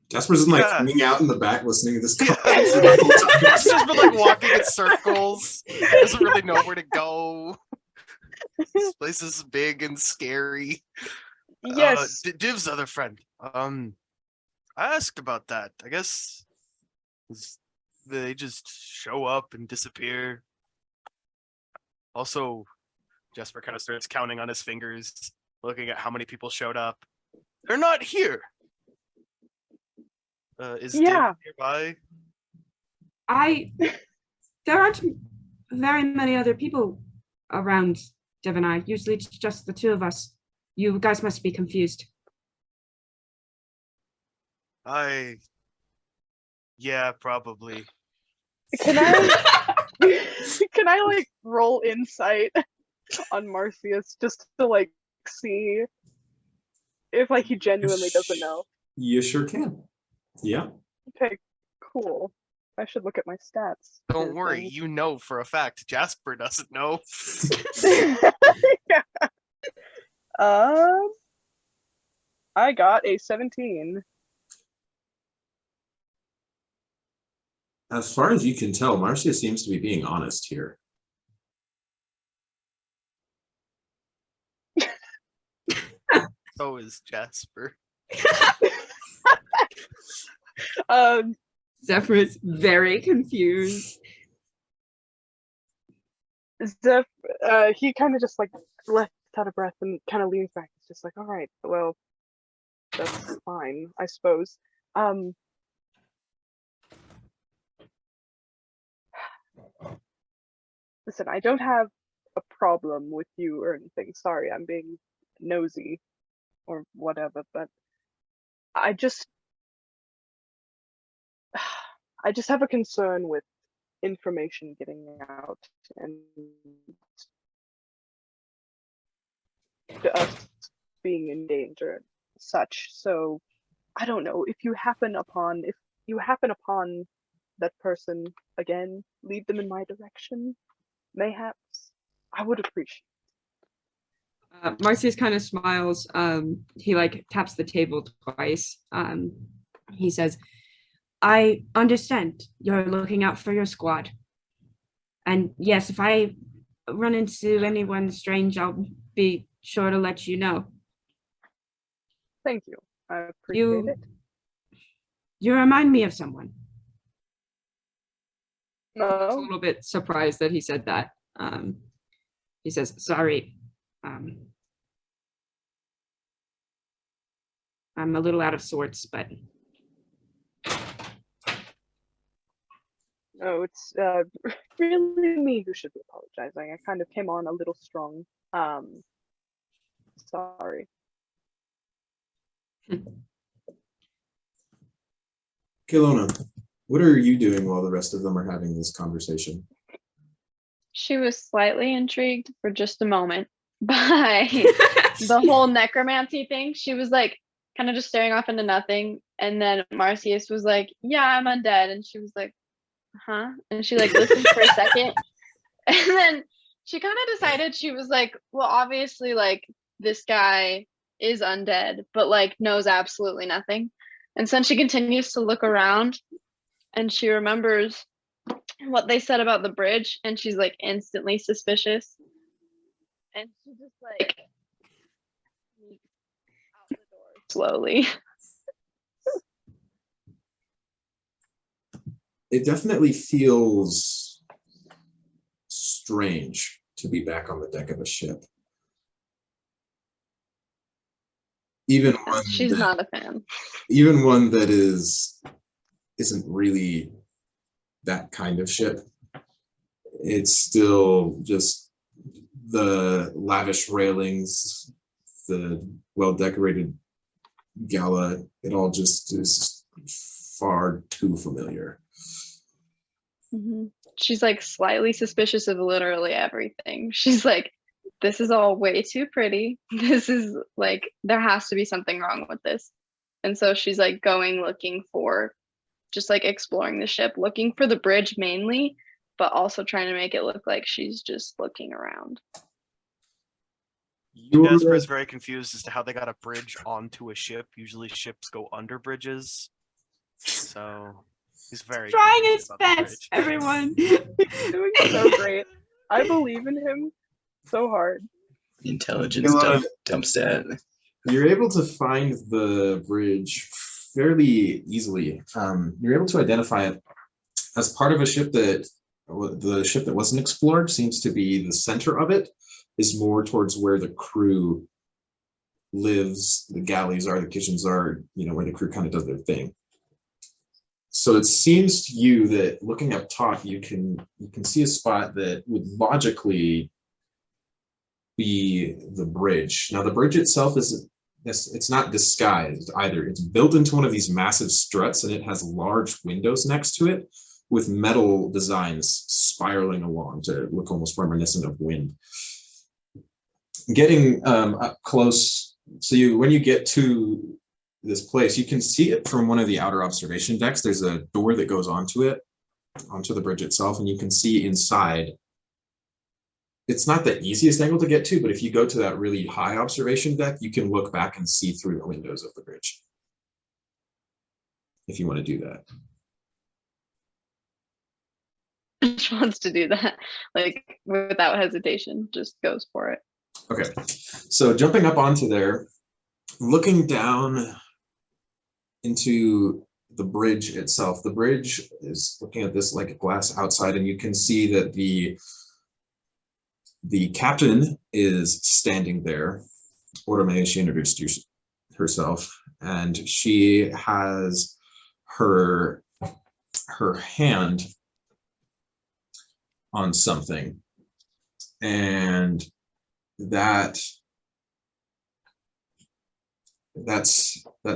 Jasper's been like Yeah. hanging out in the back listening to this Yeah. conversation the whole time. He's just been like walking in circles. Doesn't really know where to go. This place is big and scary. Yes. Div's other friend. I asked about that. I guess they just show up and disappear. Also, Jasper kind of starts counting on his fingers, looking at how many people showed up. They're not here. Is Div nearby? There aren't very many other people around Divinite. Usually it's just the two of us. You guys must be confused. Yeah, probably. Can I like roll insight on Marsius just to like see if like he genuinely doesn't know? You sure can. Yeah. Okay, cool. I should look at my stats. Don't worry, you know for a fact Jasper doesn't know. Yeah. I got a 17. As far as you can tell, Marcia seems to be being honest here. So is Jasper. Zephyrus very confused. Zeph, he kind of just like lets out a breath and kind of leans back. It's just like, all right, well, that's fine, I suppose. Listen, I don't have a problem with you or anything. Sorry, I'm being nosy or whatever, but I just have a concern with information getting out and us being in danger and such. So I don't know, if you happen upon that person again, lead them in my direction, mayhaps. I would appreciate. Marcius kind of smiles. He like taps the table twice. He says, I understand you're looking out for your squad. And yes, if I run into anyone strange, I'll be sure to let you know. Thank you. I appreciate it. You remind me of someone. No. I was a little bit surprised that he said that. He says, sorry. I'm a little out of sorts, but no, it's really me who should be apologizing. I kind of came on a little strong. Sorry. Caylona, what are you doing while the rest of them are having this conversation? She was slightly intrigued for just a moment by the whole necromancy thing. She was like kind of just staring off into nothing. And then Marcius was like, yeah, I'm undead. And she was like, huh? And she like listened for a second. And then she kind of decided, she was like, well, obviously like this guy is undead, but like knows absolutely nothing. And so she continues to look around and she remembers what they said about the bridge, and she's like instantly suspicious. And she just like sneaks out the door slowly. It definitely feels strange to be back on the deck of a ship. Even one She's not a fan. Even one that isn't really that kind of ship. It's still just the lavish railings, the well-decorated gala, it all just is far too familiar. Mm-hmm. She's like slightly suspicious of literally everything. She's like, this is all way too pretty. This is like, there has to be something wrong with this. And so she's like going looking for, just like exploring the ship, looking for the bridge mainly, but also trying to make it look like she's just looking around. Jasper is very confused as to how they got a bridge onto a ship. Usually ships go under bridges. So he's very trying his confused about the best, bridge. everyone. He's doing so great. I believe in him so hard. Intelligence dump stat. You're able to find the bridge fairly easily. You're able to identify it as part of a ship that the ship that wasn't explored seems to be the center of it is more towards where the crew lives, the galleys are, the kitchens are, you know, where the crew kind of does their thing. So it seems to you that looking up top, you can see a spot that would logically be the bridge. Now the bridge itself it's not disguised either. It's built into one of these massive struts and it has large windows next to it with metal designs spiraling along to look almost reminiscent of wind. Getting up close, so when you get to this place, you can see it from one of the outer observation decks. There's a door that goes onto the bridge itself, and you can see inside. It's not the easiest angle to get to, but if you go to that really high observation deck, you can look back and see through the windows of the bridge. If you want to do that. She wants to do that, like without hesitation, just goes for it. Okay, so jumping up onto there, looking down into the bridge itself. The bridge is looking at this like a glass outside, and you can see that the captain is standing there. Orome, she introduced herself, and she has her hand on something, and that's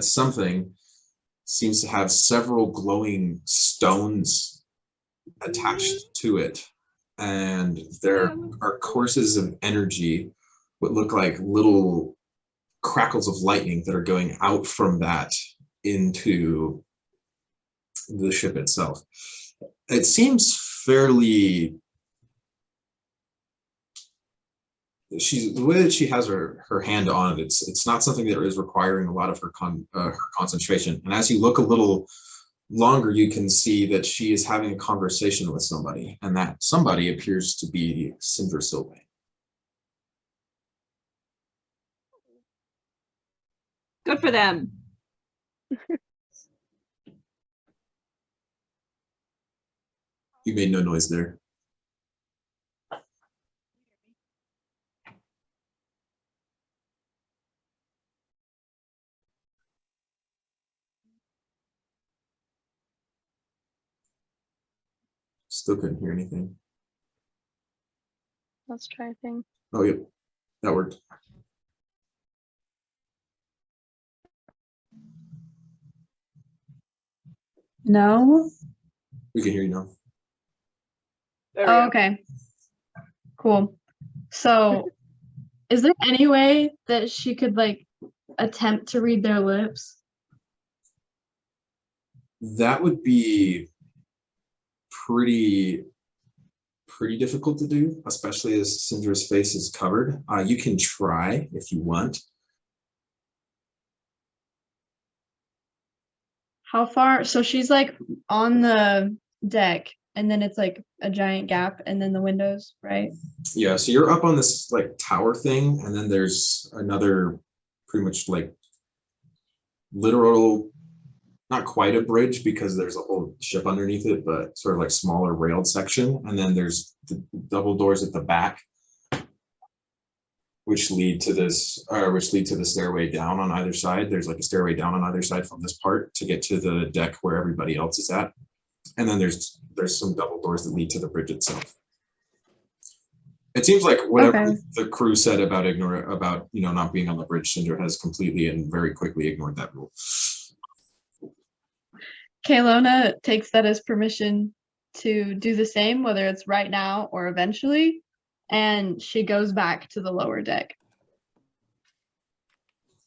something seems to have several glowing stones attached to it, and there are courses of energy, what look like little crackles of lightning that are going out from that into the ship itself. It seems fairly, the way that she has her hand on it, it's not something that is requiring a lot of her concentration. And as you look a little longer, you can see that she is having a conversation with somebody, and that somebody appears to be Cinder Sylvain. Good for them. You made no noise there. Still couldn't hear anything. Let's try a thing. Oh, yep, that worked. No? We can hear you now. There we Oh, go. okay. Cool. So, is there any way that she could like attempt to read their lips? That would be pretty difficult to do, especially as Cinder's face is covered. You can try if you want. How far? So she's like on the deck, and then it's like a giant gap, and then the windows, right? Yeah, so you're up on this like tower thing, and then there's another pretty much like literal, not quite a bridge because there's a whole ship underneath it, but sort of like smaller railed section. And then there's the double doors at the back, which lead to the stairway down on either side. There's like a stairway down on either side from this part to get to the deck where everybody else is at. And then there's some double doors that lead to the bridge itself. It seems like whatever the crew said about not being on the bridge, Cinder has completely and very quickly ignored that rule. Caylona takes that as permission to do the same, whether it's right now or eventually, and she goes back to the lower deck.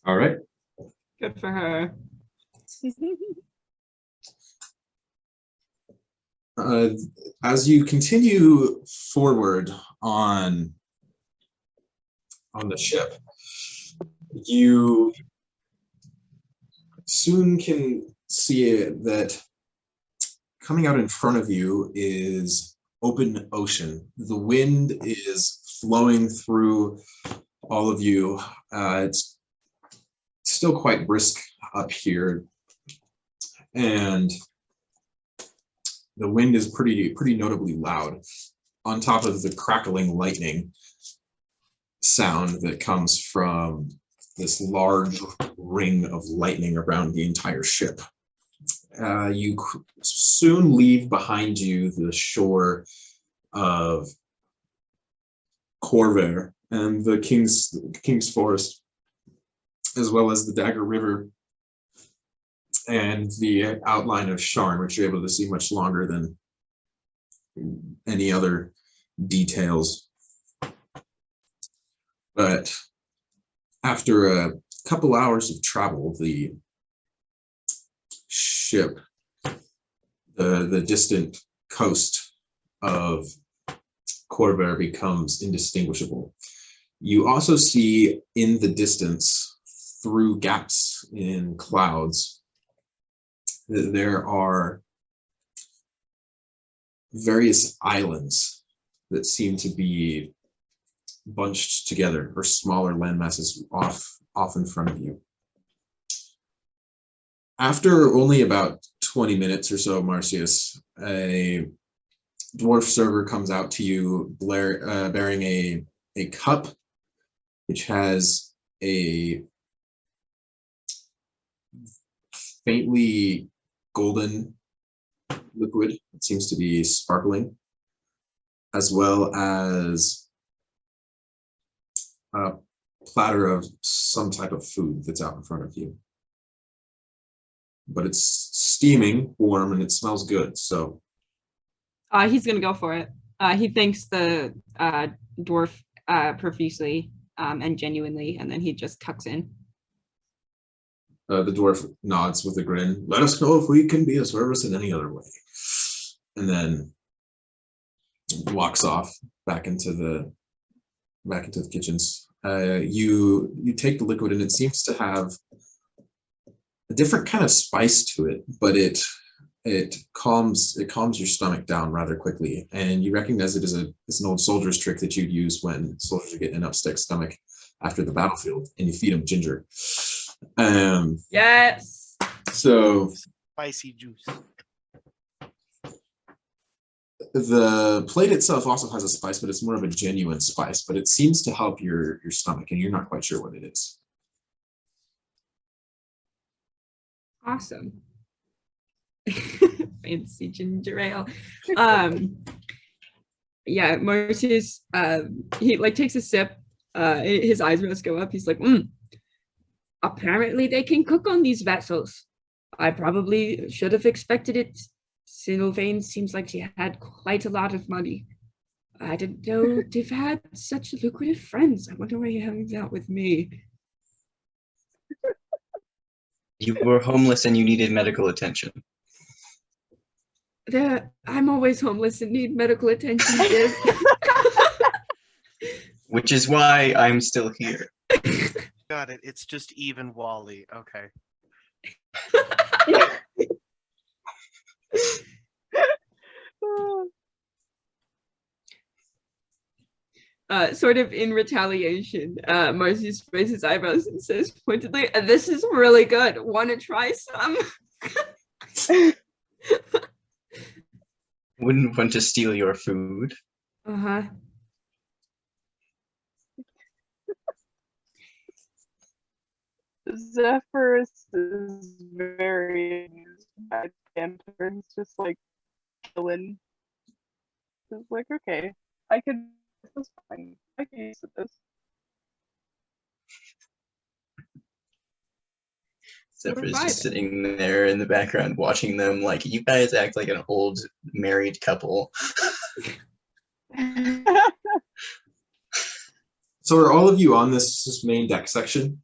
All right. Good for her. As you continue forward on the ship, you soon can see that coming out in front of you is open ocean. The wind is flowing through all of you. It's still quite brisk up here, and the wind is pretty notably loud, on top of the crackling lightning sound that comes from this large ring of lightning around the entire ship. You soon leave behind you the shore of Carré and the King's Forest, as well as the Dagger River and the outline of Sharn, which you're able to see much longer than any other details. But after a couple hours of travel, the ship, the distant coast of Carré becomes indistinguishable. You also see in the distance, through gaps in clouds, that there are various islands that seem to be bunched together, or smaller landmasses off in front of you. After only about 20 minutes or so, Marsius, a dwarf server comes out to you bearing a cup which has a faintly golden liquid. It seems to be sparkling, as well as a platter of some type of food that's out in front of you. But it's steaming, warm, and it smells good. So He's gonna go for it. He thanks the dwarf profusely and genuinely, and then he just tucks in. the dwarf nods with a grin. Let us know if we can be of service in any other way. And then walks off back into the kitchens. You take the liquid, and it seems to have a different kind of spice to it, but it calms your stomach down rather quickly, and you recognize it as it's an old soldier's trick that you'd use when soldiers are getting an upset stomach after the battlefield, and you feed them ginger. Yes. So Spicy juice. the plate itself also has a spice, but it's more of a genuine spice, but it seems to help your stomach, and you're not quite sure what it is. Awesome. Fancy ginger ale. Yeah, Marsius, he like takes a sip. His eyebrows go up. He's like, apparently they can cook on these vessels. I probably should have expected it. Sylvain seems like she had quite a lot of money. I didn't know they've had such lucrative friends. I wonder why he hangs out with me. You were homeless and you needed medical attention. I'm always homeless and need medical attention, Div. Which is why I'm still here. Got it. It's just even Wally. Okay. Sort of in retaliation, Marsius raises his eyebrows and says pointedly, "This is really good. Want to try some?" Wouldn't want to steal your food. Uh-huh. Zephyrus is very amused by banter. He's just like chilling. He's like, okay, this is fine. I can use this. Zephyrus vibing. just sitting there in the background watching them like, you guys act like an old married couple. So are all of you on this main deck section?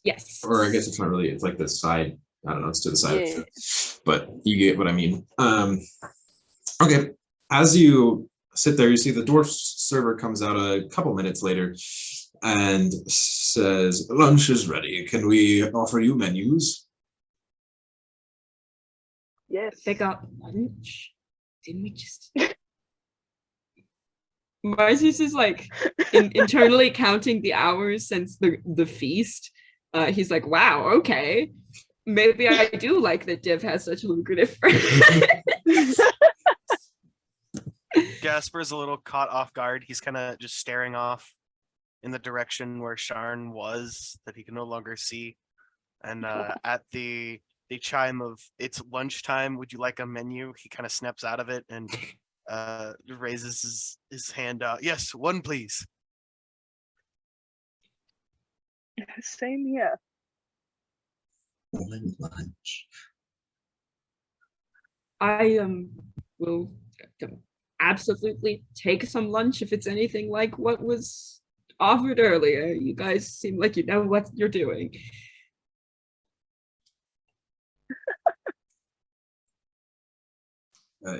Yes. Or I guess it's not really, it's like the side, I don't know, it's to the side of Yeah. it, but you get what I mean. Okay, as you sit there, you see the dwarf server comes out a couple minutes later and says, lunch is ready. Can we offer you menus? Yes. Pick up lunch. Didn't we just... Marsius is like internally counting the hours since the feast. He's like, wow, okay. Maybe I do like that Div has such lucrative friends. Jasper's a little caught off guard. He's kind of just staring off in the direction where Sharn was that he can no longer see. And at the chime of it's lunchtime, would you like a menu? He kind of snaps out of it and raises his hand out. Yes, one please. Same here. One lunch. I will absolutely take some lunch if it's anything like what was offered earlier. You guys seem like you know what you're doing.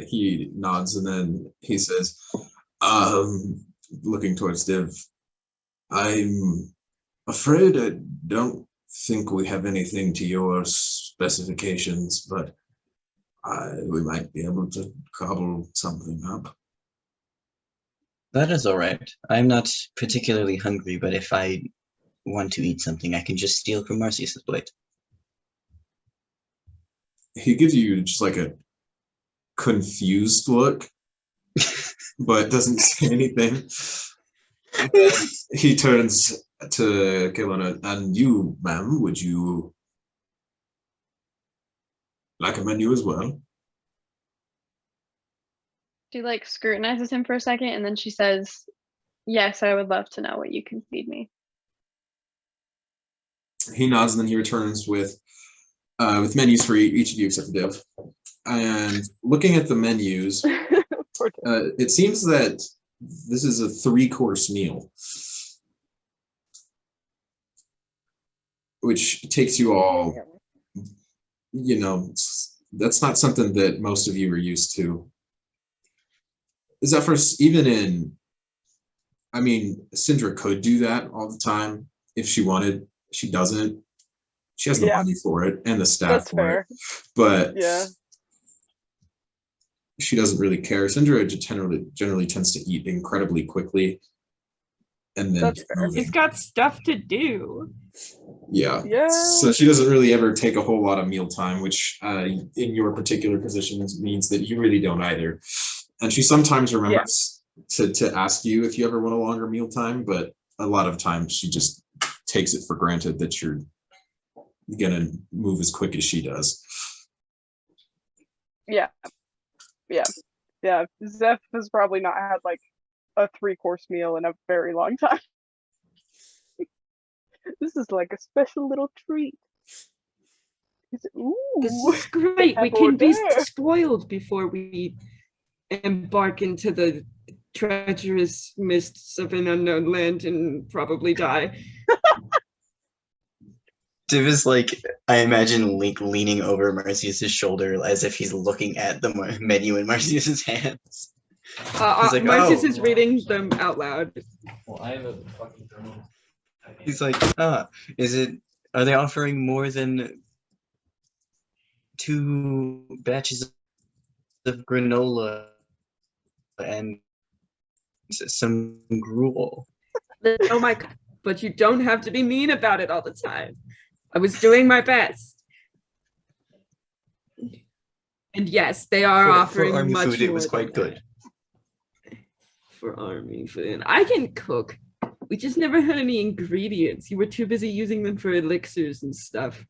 He nods and then he says, looking towards Div, I'm afraid I don't think we have anything to your specifications, but we might be able to cobble something up. That is all right. I'm not particularly hungry, but if I want to eat something, I can just steal from Marsius's plate. He gives you just like a confused look, but doesn't say anything. He turns to Caylona, and you, ma'am, would you like a menu as well. She like scrutinizes him for a second and then she says, "Yes, I would love to know what you can feed me." He nods and then he returns with menus for each of you except for Div. And looking at the menus, it seems that this is a 3-course meal, which takes you all, you know, that's not something that most of you are used to. Zephyrus, I mean, Syndra could do that all the time if she wanted. She doesn't. She has the money for it and the staff for it. But yeah, she doesn't really care. Syndra generally tends to eat incredibly quickly. And then He's got stuff to do. Yeah. Yeah. So she doesn't really ever take a whole lot of meal time, which in your particular position means that you really don't either. And she sometimes remembers to ask you if you ever want a longer meal time, but a lot of times she just takes it for granted that you're gonna move as quick as she does. Yeah. Zeph has probably not had like a 3-course meal in a very long time. This is like a special little treat. Ooh, This is great. We can be spoiled before we embark into the treacherous mists of an unknown land and probably die. Div is like, I imagine Link leaning over Marsius' shoulder as if he's looking at the menu in Marsius' hands. Like, Marsius is reading them out loud. Well, I have a fucking thermal. He's like, are they offering more than 2 batches of granola and some gruel? Oh my God, but you don't have to be mean about it all the time. I was doing my best. And yes, they are offering for army much food, it more was than quite good. that. For army food. I can cook. We just never had any ingredients. You were too busy using them for elixirs and stuff.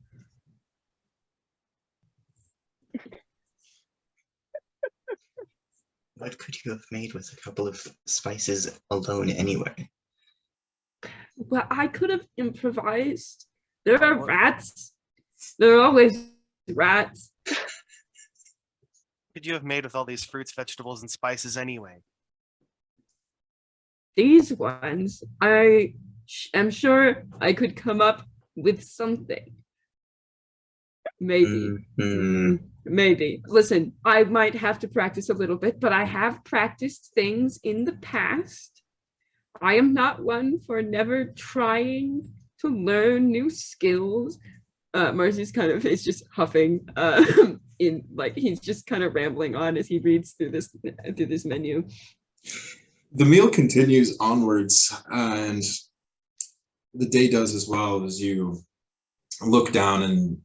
What could you have made with a couple of spices alone anyway? Well, I could have improvised. There are rats. There are always rats. Could you have made with all these fruits, vegetables, and spices anyway? These ones, I am sure I could come up with something. Maybe. Maybe. Listen, I might have to practice a little bit, but I have practiced things in the past. I am not one for never trying to learn new skills. Marcy's kind of is just huffing in like he's just kind of rambling on as he reads through this menu. The meal continues onwards, and the day does as well as you look down and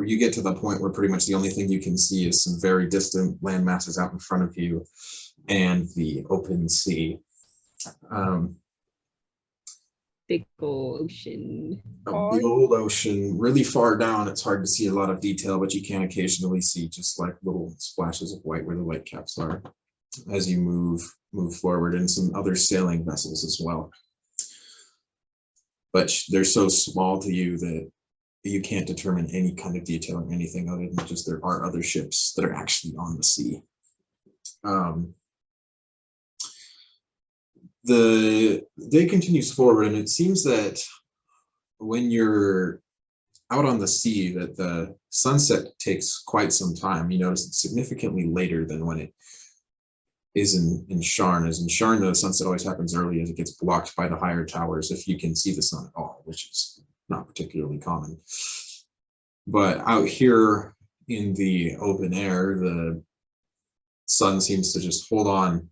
you get to the point where pretty much the only thing you can see is some very distant land masses out in front of you and the open sea. Big old ocean. A big old ocean, really far down. It's hard to see a lot of detail, but you can occasionally see just like little splashes of white where the white caps are as you move forward, and some other sailing vessels as well. But they're so small to you that you can't determine any kind of detail or anything other than just there are other ships that are actually on the sea. The day continues forward, and it seems that when you're out on the sea that the sunset takes quite some time. You notice it's significantly later than when it is in Sharn. As in Sharn, the sunset always happens early as it gets blocked by the higher towers if you can see the sun at all, which is not particularly common. But out here in the open air, the sun seems to just hold on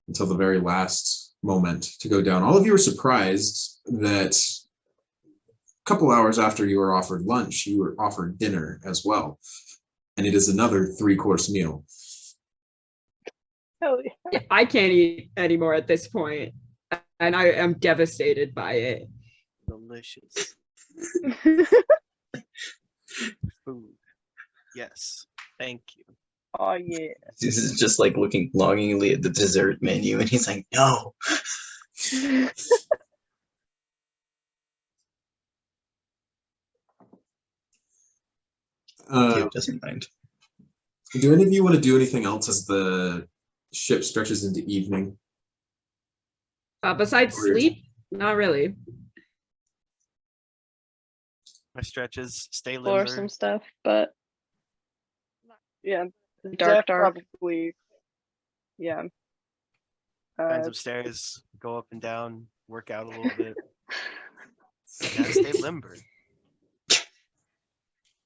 until the very last moment to go down. All of you are surprised that a couple hours after you were offered lunch, you were offered dinner as well. And it is another 3-course meal. Hell yeah. I can't eat anymore at this point, and I am devastated by it. Delicious. Food. Yes. Thank you. Oh yeah. This is just like looking longingly at the dessert menu, and he's like, "No." Theo doesn't mind. Do any of you want to do anything else as the ship stretches into evening? Besides Or- sleep, not really. My stretches, stay Explore limber. some stuff, but Yeah. dark, Zeph dark. probably. Yeah. Kinds of stairs, go up and down, work out a little bit. Gotta stay limber.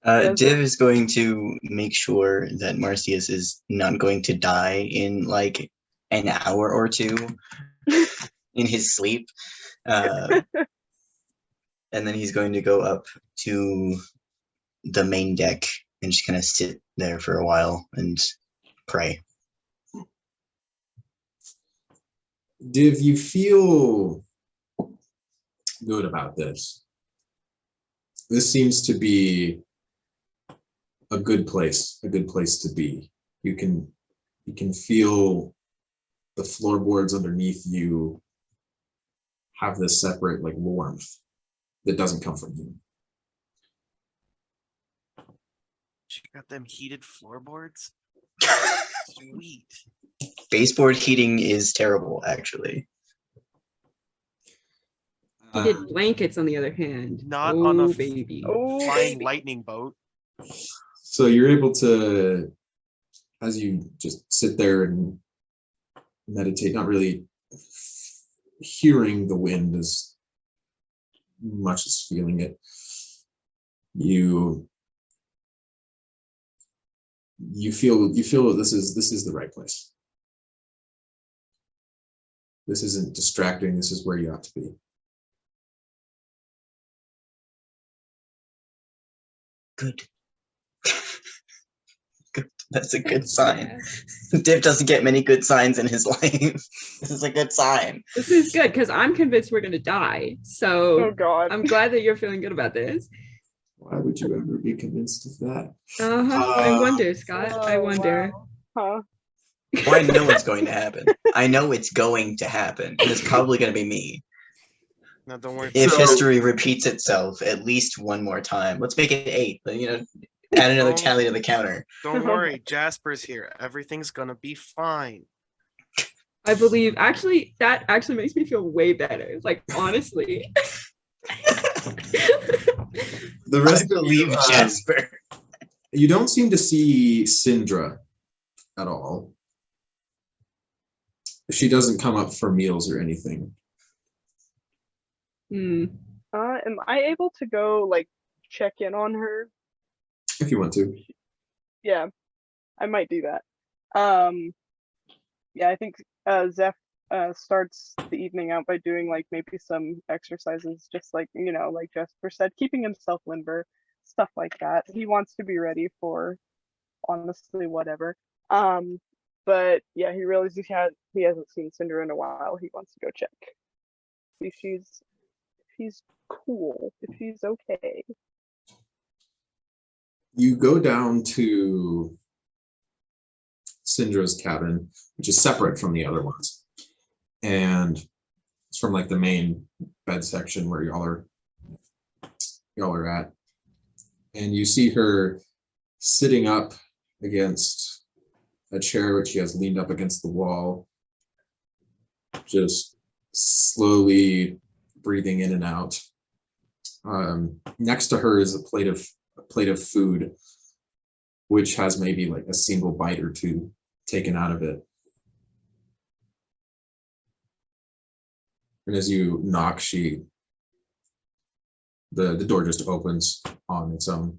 Div is going to make sure that Marsius is not going to die in like an hour or two in his sleep. And then he's going to go up to the main deck and just kind of sit there for a while and pray. Div, you feel good about this. This seems to be a good place to be. You can feel the floorboards underneath you have this separate like warmth that doesn't come from you. She got them heated floorboards. Sweet. Baseboard heating is terrible, actually. Heated blankets, on the other hand. Not oh, on a baby. Oh, Flying baby. lightning boat. So you're able to, as you just sit there and meditate, not really hearing the wind as much as feeling it, you feel that this is the right place. This isn't distracting. This is where you ought to be. Good. Good. That's a good sign. Div doesn't get many good signs in his life. This is a good sign. This is good because I'm convinced we're gonna die. So Oh God. I'm glad that you're feeling good about this. Why would you ever be convinced of that? I wonder, Scott. I Oh, wonder. wow. Huh? Well, I know it's going to happen. I know it's going to happen, and it's probably going to be me. No, don't worry. If So- history repeats itself at least one more time, let's make it 8. But, add another tally to the counter. Don't worry. Jasper's here. Everything's gonna be fine. I believe that actually makes me feel way better. Like honestly. The I rest of believe you, Jasper. you don't seem to see Syndra at all. She doesn't come up for meals or anything. Am Am I able to go like check in on her? If you want to. Yeah, I might do that. Yeah, I think Zeph starts the evening out by doing like maybe some exercises, just like like Jasper said, keeping himself limber, stuff like that. He wants to be ready for honestly whatever. But yeah, he realizes he hasn't seen Cinder in a while. He wants to go check. See if she's cool, if she's okay. You go down to Syndra's cabin, which is separate from the other ones. And it's from like the main bed section where y'all are at. And you see her sitting up against a chair which she has leaned up against the wall, just slowly breathing in and out. Next to her is a plate of food, which has maybe like a single bite or two taken out of it. And as you knock, the door just opens on its own.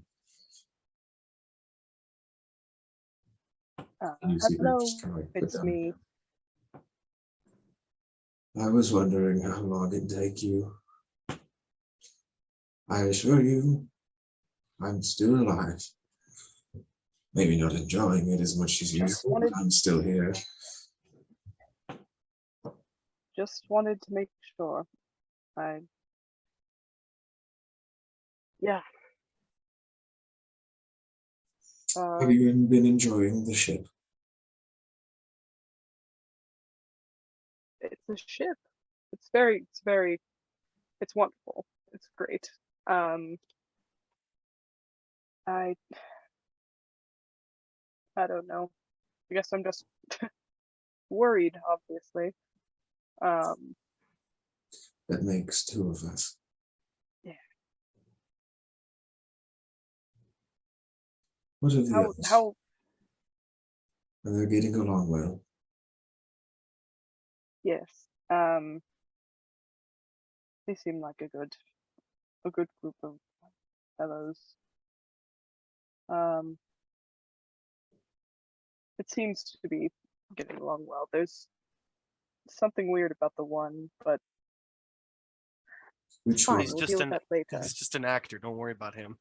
And you see her Hello, just kind of like put it's down. me. I was wondering how long it'd take you. I assure you, I'm still alive. Maybe not enjoying it as much as usual, but I'm still here. Just wanted to make sure. Yeah. Have you been enjoying the ship? It's a ship. It's wonderful. It's great. I don't know. I guess I'm just worried, obviously. That makes two of us. Yeah. What are the others? How Are they getting along well? yes. They seem like a good group of fellows. It seems to be getting along well. There's something weird about the one, but Which fine, one? He's we'll just deal an with that later. he's just an actor. Don't worry about him.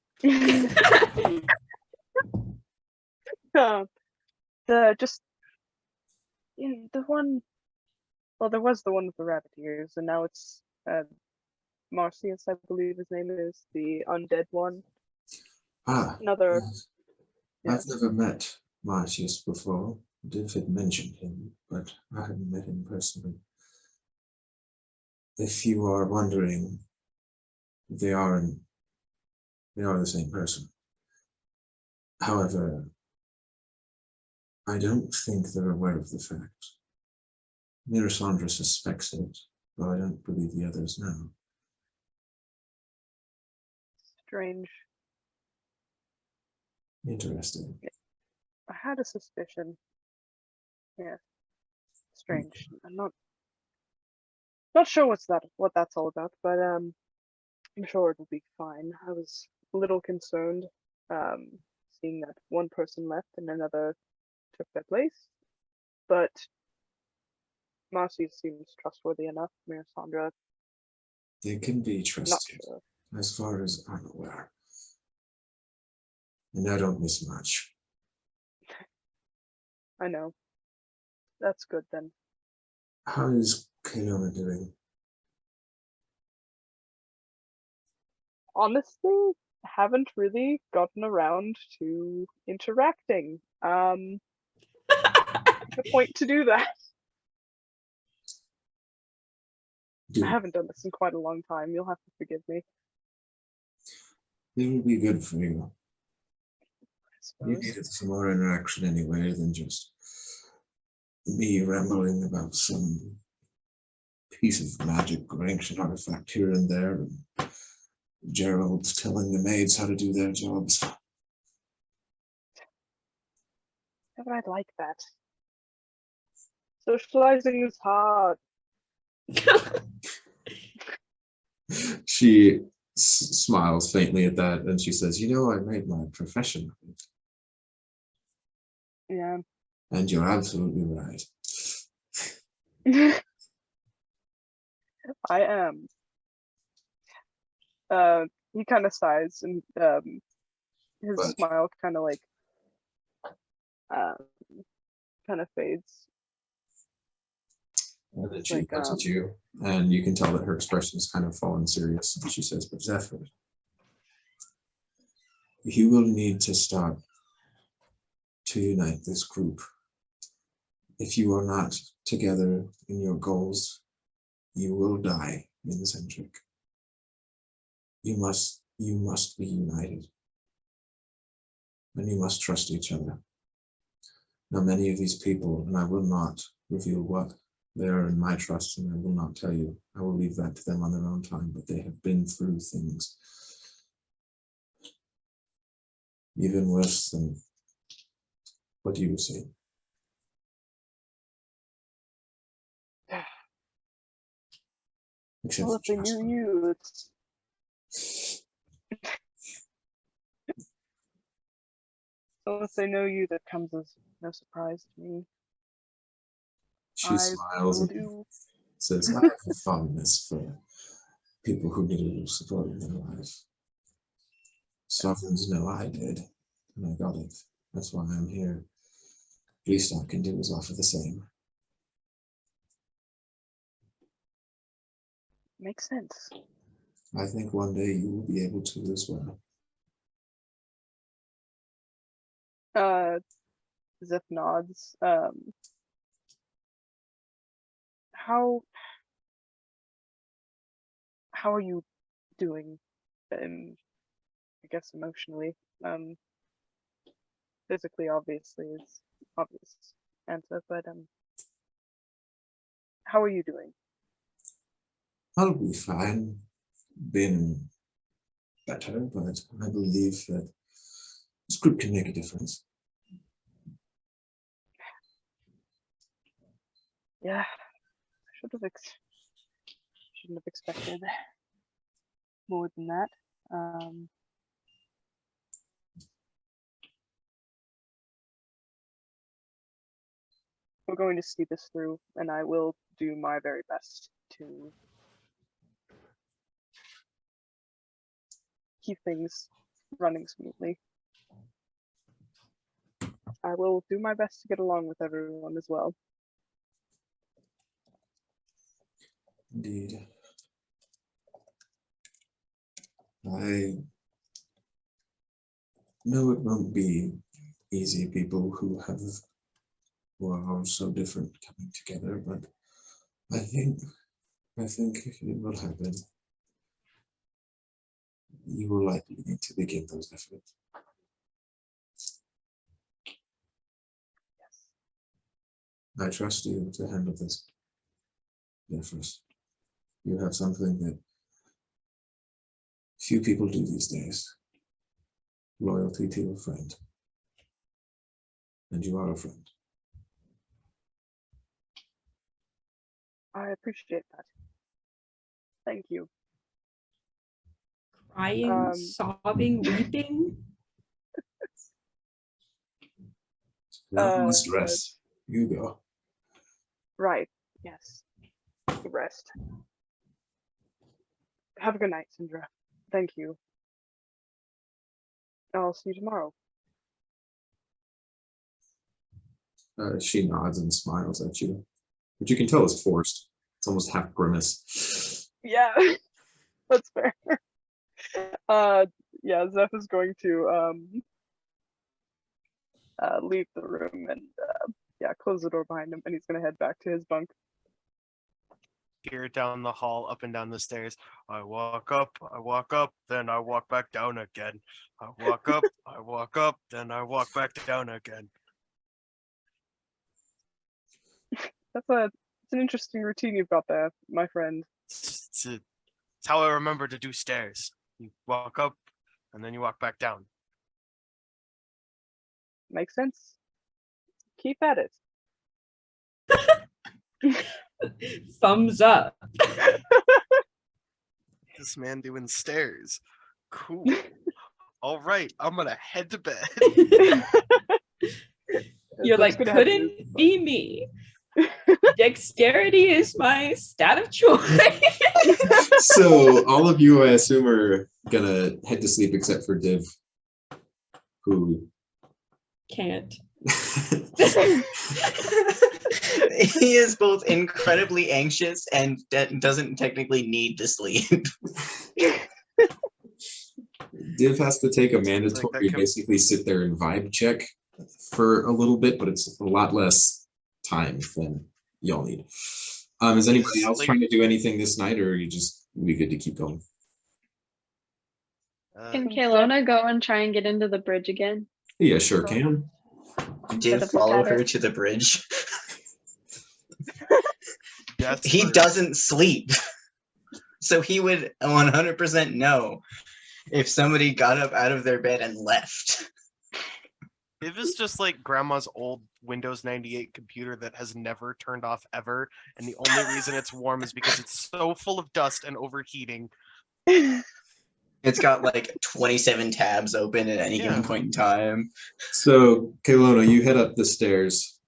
The just the one. Well, there was the one with the rabbit ears, and now it's Marsius, I believe his name is, the undead one. Ah, Another. yes. Yeah. I've never met Marsius before. David mentioned him, but I haven't met him personally. If you are wondering, they are the same person. However, I don't think they're aware of the fact. Mirasandra suspects it, but I don't believe the others know. Strange. Interesting. I had a suspicion. Yeah. Strange. I'm not sure what that's all about, but I'm sure it'll be fine. I was a little concerned, seeing that one person left and another took their place. But Marcy seems trustworthy enough. Mirasandra, They can be not trusted, sure. as far as I'm aware. And I don't miss much. I know. That's good then. How is Caylona doing? Honestly, haven't really gotten around to interacting. The point to do that. I haven't done this in quite a long time. You'll have to forgive me. It will be good for you. You Suppose. needed some more interaction anyway than just me rambling about some piece of magic or ancient artifact here and there, and Gerald telling the maids how to do their jobs. Yeah, but I'd like that. Socializing is hard. She smiles faintly at that, and she says, "You know, I made my profession of it." Yeah. And you're absolutely right. I am. He kind of sighs, and his But- smile kind of like kind of fades. And then she Like, looks at you, and you can tell that her expression is kind of fallen serious. And she says, "But Zephyr, you will need to start to unite this group. If you are not together in your goals, you will die in Centric. You must be united. And you must trust each other. Now, many of these people, and I will not reveal what they are in my trust, and I will not tell you. I will leave that to them on their own time, but they have been through things even worse than what you were saying. Except well, for if they Jasper. knew you, it's well, if they know you, that comes as no surprise to me. She smiles will and do. says, "I have a fondness for people who need a little support in their life. Sovereigns know I did, and I got it. That's why I'm here. Least I can do is offer the same." Makes sense. I think one day you will be able to as well. Zeph nods. How are you doing? I guess emotionally. Physically, obviously, is obvious answer, but how are you doing? I'll be fine. Been better, but I believe that this group can make a difference. Yeah, I shouldn't have expected more than that. We're going to see this through, and I will do my very best to keep things running smoothly. I will do my best to get along with everyone as well. Indeed. I know it won't be easy, people who are all so different coming together, but I think it will happen. You will likely need to begin those efforts. Yes. I trust you to handle this. Zephyrus, you have something that few people do these days. Loyalty to a friend. And you are a friend. I appreciate that. Thank you. Crying, sobbing, weeping. Let's rest. You go. Right. Yes. Rest. Have a good night, Sindra. Thank you. I'll see you tomorrow. She nods and smiles at you, which you can tell is forced. It's almost half grimace. Yeah, that's fair. Yeah, Zeph is going to leave the room and yeah, close the door behind him, and he's gonna head back to his bunk. Gear down the hall, up and down the stairs. I walk up, then I walk back down again. I walk up, then I walk back down again. It's an interesting routine you've got there, my friend. It's how I remember to do stairs. You walk up, and then you walk back down. Makes sense. Keep at it. Thumbs up. This man doing stairs. Cool. All right, I'm gonna head to bed. You're like, couldn't be me. Dexterity is my stat of choice. So all of you, I assume, are gonna head to sleep except for Div, who Can't. He is both incredibly anxious and doesn't technically need to sleep. Div has to take a mandatory, basically sit there and vibe check for a little bit, but it's a lot less time than y'all need. Is anybody else trying to do anything this night, or are you just we good to keep going? Can Caylona go and try and get into the bridge again? Yeah, sure can. Div follow her to the bridge. Jasper. He doesn't sleep. So he would 100% know if somebody got up out of their bed and left. If it's just like grandma's old Windows 98 computer that has never turned off ever, and the only reason it's warm is because it's so full of dust and overheating. It's got like 27 tabs open at any given point in time. So, Caylona, you head up the stairs,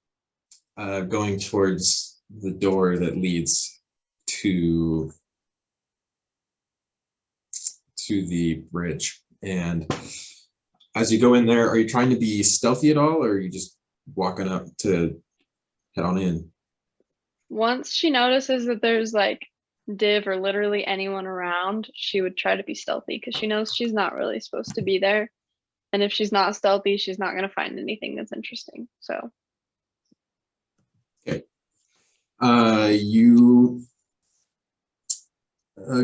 going towards the door that leads to the bridge. And as you go in there, are you trying to be stealthy at all, or are you just walking up to head on in? Once she notices that there's like Div or literally anyone around, she would try to be stealthy because she knows she's not really supposed to be there. And if she's not stealthy, she's not going to find anything that's interesting. So You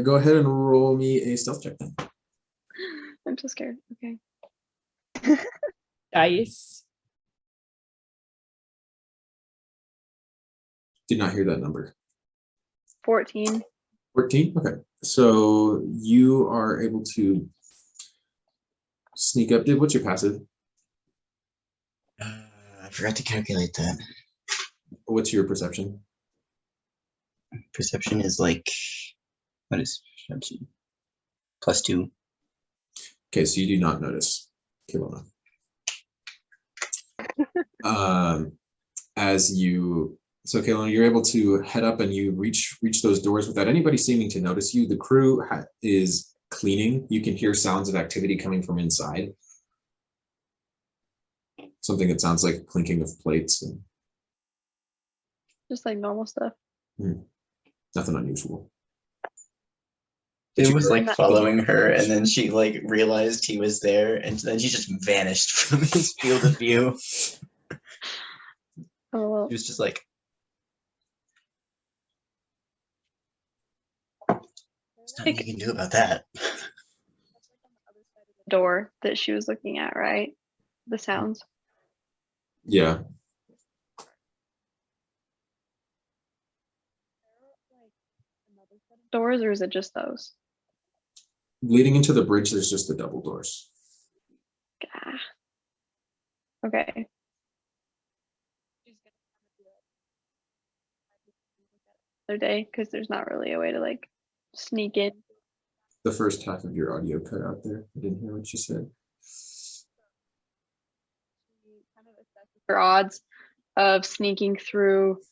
go ahead and roll me a stealth check then. I'm so scared. Okay. Dice. Did not hear that number. 14. 14? Okay. So you are able to sneak up. What's your passive? I forgot to calculate that. What's your perception? Perception is like, what is perception? +2. Okay, so you do not notice Caylona. So Caylona, you're able to head up and you reach those doors without anybody seeming to notice you. The crew is cleaning. You can hear sounds of activity coming from inside. Something that sounds like clinking of plates and Just like normal stuff. nothing unusual. It was go like in that- following her, and then she like realized he was there, and then she just vanished from his field of view. Oh, well. He was just like, "There's nothing you can do about that." Door that she was looking at, right? The sounds. Yeah. Doors, or is it just those? Leading into the bridge, there's just the double doors. Gah. Okay. Other day, because there's not really a way to like sneak in. The first half of your audio cut out there. I didn't hear what you said. Kind of assesses her odds of sneaking through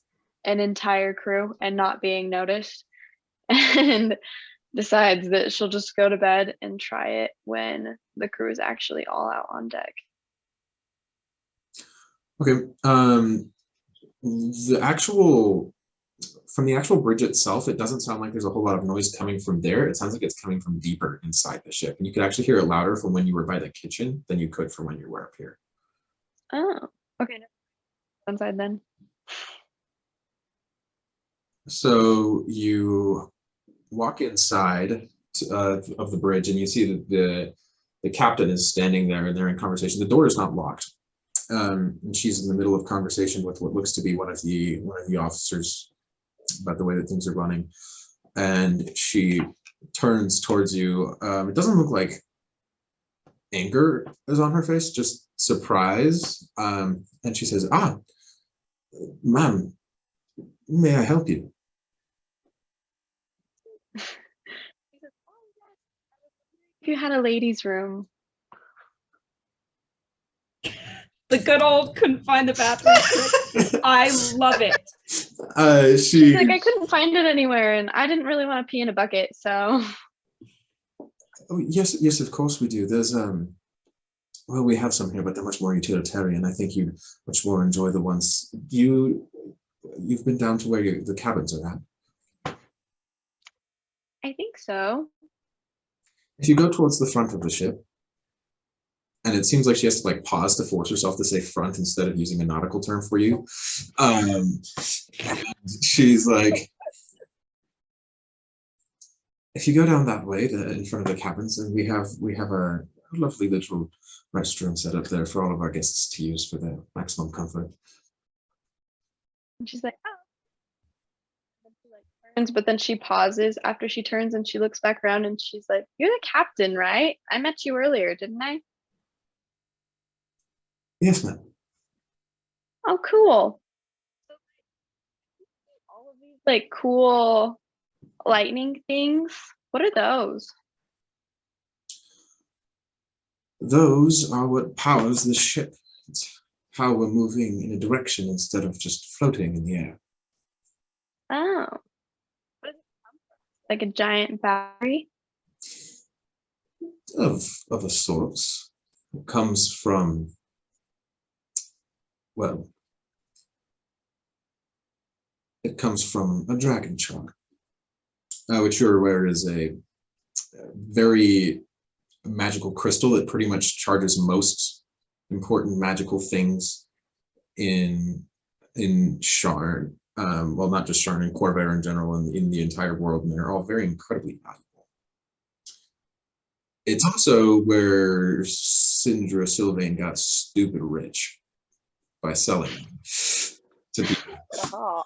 an entire crew and not being noticed, and decides that she'll just go to bed and try it when the crew is actually all out on deck. Okay. From the actual bridge itself, it doesn't sound like there's a whole lot of noise coming from there. It sounds like it's coming from deeper inside the ship. And you could actually hear it louder from when you were by the kitchen than you could from when you were up here. Oh, okay. Inside then. So you walk inside of the bridge and you see that the captain is standing there and they're in conversation. The door is not locked. And she's in the middle of conversation with what looks to be one of the officers about the way that things are running. And she turns towards you. It doesn't look like anger is on her face, just surprise. And she says, ma'am, may I help you? If you had a ladies' room. The good old couldn't find the bathroom trick. I love it. She's like, I couldn't find it anywhere, and I didn't really want to pee in a bucket, so. Oh, yes, of course we do. There's well, we have some here, but they're much more utilitarian. I think you much more enjoy the ones you've been down to where the cabins are at. I think so. If you go towards the front of the ship, and it seems like she has to like pause to force herself to say front instead of using a nautical term for you. She's like, if you go down that way in front of the cabins, and we have a lovely little restroom set up there for all of our guests to use for their maximum comfort. And she's like, oh. And she like turns, but then she pauses after she turns and she looks back around and she's like, you're the captain, right? I met you earlier, didn't I? Yes, ma'am. Oh, cool. All of these like cool lightning things. What are those? Those are what powers the ship. It's how we're moving in a direction instead of just floating in the air. Oh. What does it come from? Like a giant battery? Of a sort. It comes from, well, it comes from a dragon charm, which you're aware is a very magical crystal. It pretty much charges most important magical things in Sharn. Well, not just Sharn, in Corvair in general, and in the entire world, and they're all very incredibly valuable. It's also where Syndra Sylvain got stupid rich by selling them to people. Ah,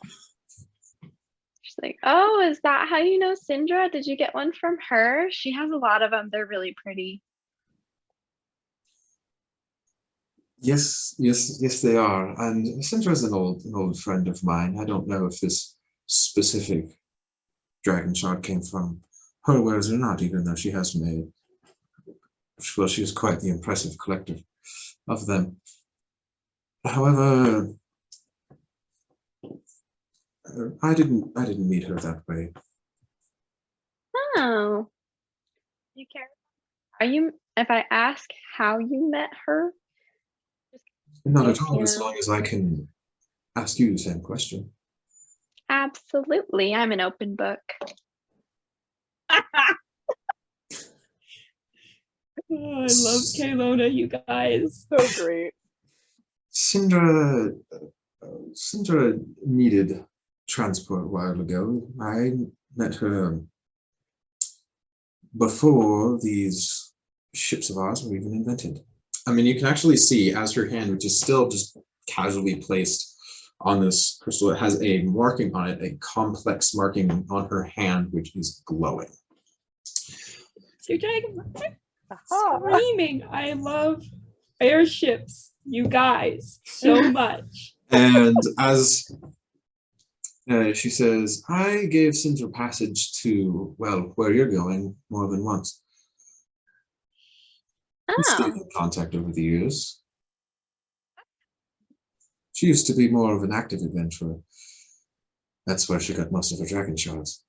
She's like, oh, is that how you know Syndra? Did you get one from her? She has a lot of them. They're really pretty. Yes, they are. And Syndra's an old friend of mine. I don't know if this specific dragon shard came from her wares or not, even though she has made. Well, she was quite the impressive collector of them. However, I didn't meet her that way. Oh. You care? Are you, if I ask how you met her? Not at all, as Yeah. long as I can ask you the same question. Absolutely. I'm an open book. Oh, I love Caylona, you guys. so great. Syndra needed transport a while ago. I met her before these ships of ours were even invented. I mean, you can actually see as her hand, which is still just casually placed on this crystal, it has a marking on it, a complex marking on her hand, which is glowing. It's your dragon. Aha. Screaming. I love airships, you guys, so much. And as she says, I gave Syndra passage to, well, where you're going more than once. We stayed Oh, in contact over the years. She used to be more of an active adventurer. That's where she got most of her dragon shards.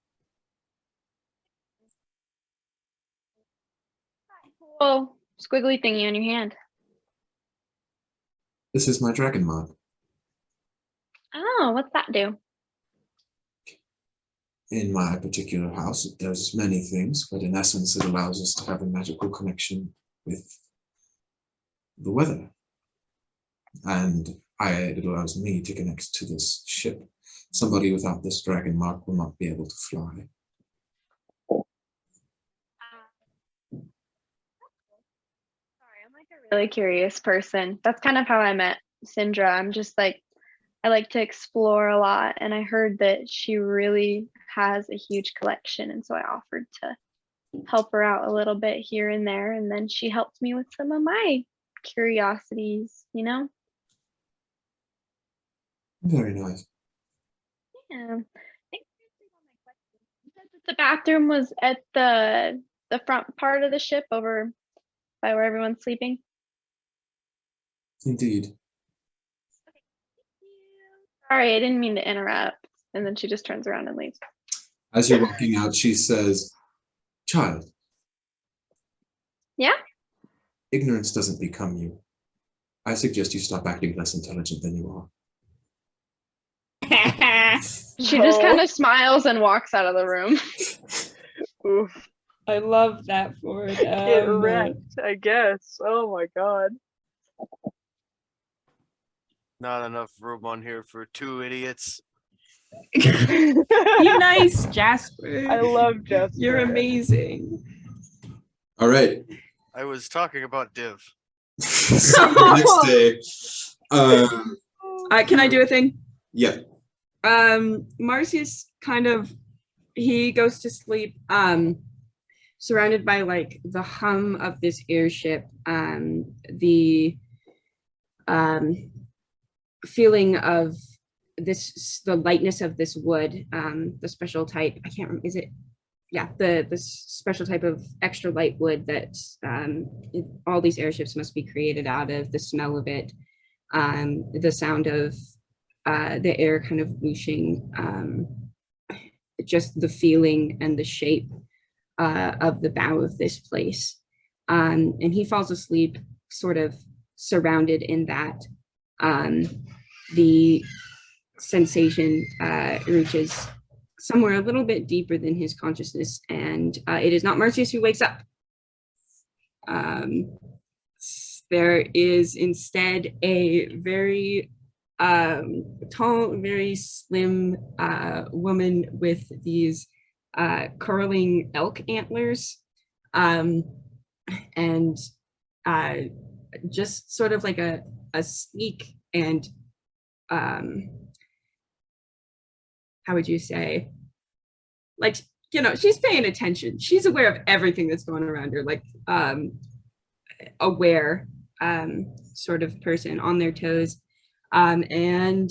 cool. Squiggly thingy on your hand. This is my dragon mark. Oh, what's that do? In my particular house, it does many things, but in essence, it allows us to have a magical connection with the weather. And it allows me to connect to this ship. Somebody without this dragon mark will not be able to fly. Sorry, I'm like a really curious person. That's kind of how I met Syndra. I'm just like, I like to explore a lot, and I heard that she really has a huge collection, and so I offered to help her out a little bit here and there, and then she helped me with some of my curiosities, you know? Very nice. Yeah. I think that's all my questions. You said that the bathroom was at the front part of the ship over by where everyone's sleeping. Indeed. Sorry, I didn't mean to interrupt. And then she just turns around and leaves. As you're walking out, she says, "Child." Yeah? Ignorance doesn't become you. I suggest you stop acting less intelligent than you are. She just Oh. kind of smiles and walks out of the room. Oof. I love that for Get them. wrecked, I guess. Oh my god. Not enough room on here for two idiots. Be nice, Jasper. I love Jasper. You're amazing. All right. I was talking about Div. So the next day, Can I do a thing? yeah. Marsius kind of, he goes to sleep surrounded by like the hum of this airship, the feeling of the lightness of this wood, the special type, I can't remember, is it, yeah, the special type of extra light wood that all these airships must be created out of, the smell of it, the sound of the air kind of whooshing, just the feeling and the shape of the bow of this place. And he falls asleep sort of surrounded in that. The sensation reaches somewhere a little bit deeper than his consciousness, and it is not Marsius who wakes up. There is instead a very tall, very slim woman with these curling elk antlers, and just sort of like a sleek and how would you say, like, you know, she's paying attention. She's aware of everything that's going around her, like aware sort of person on their toes. And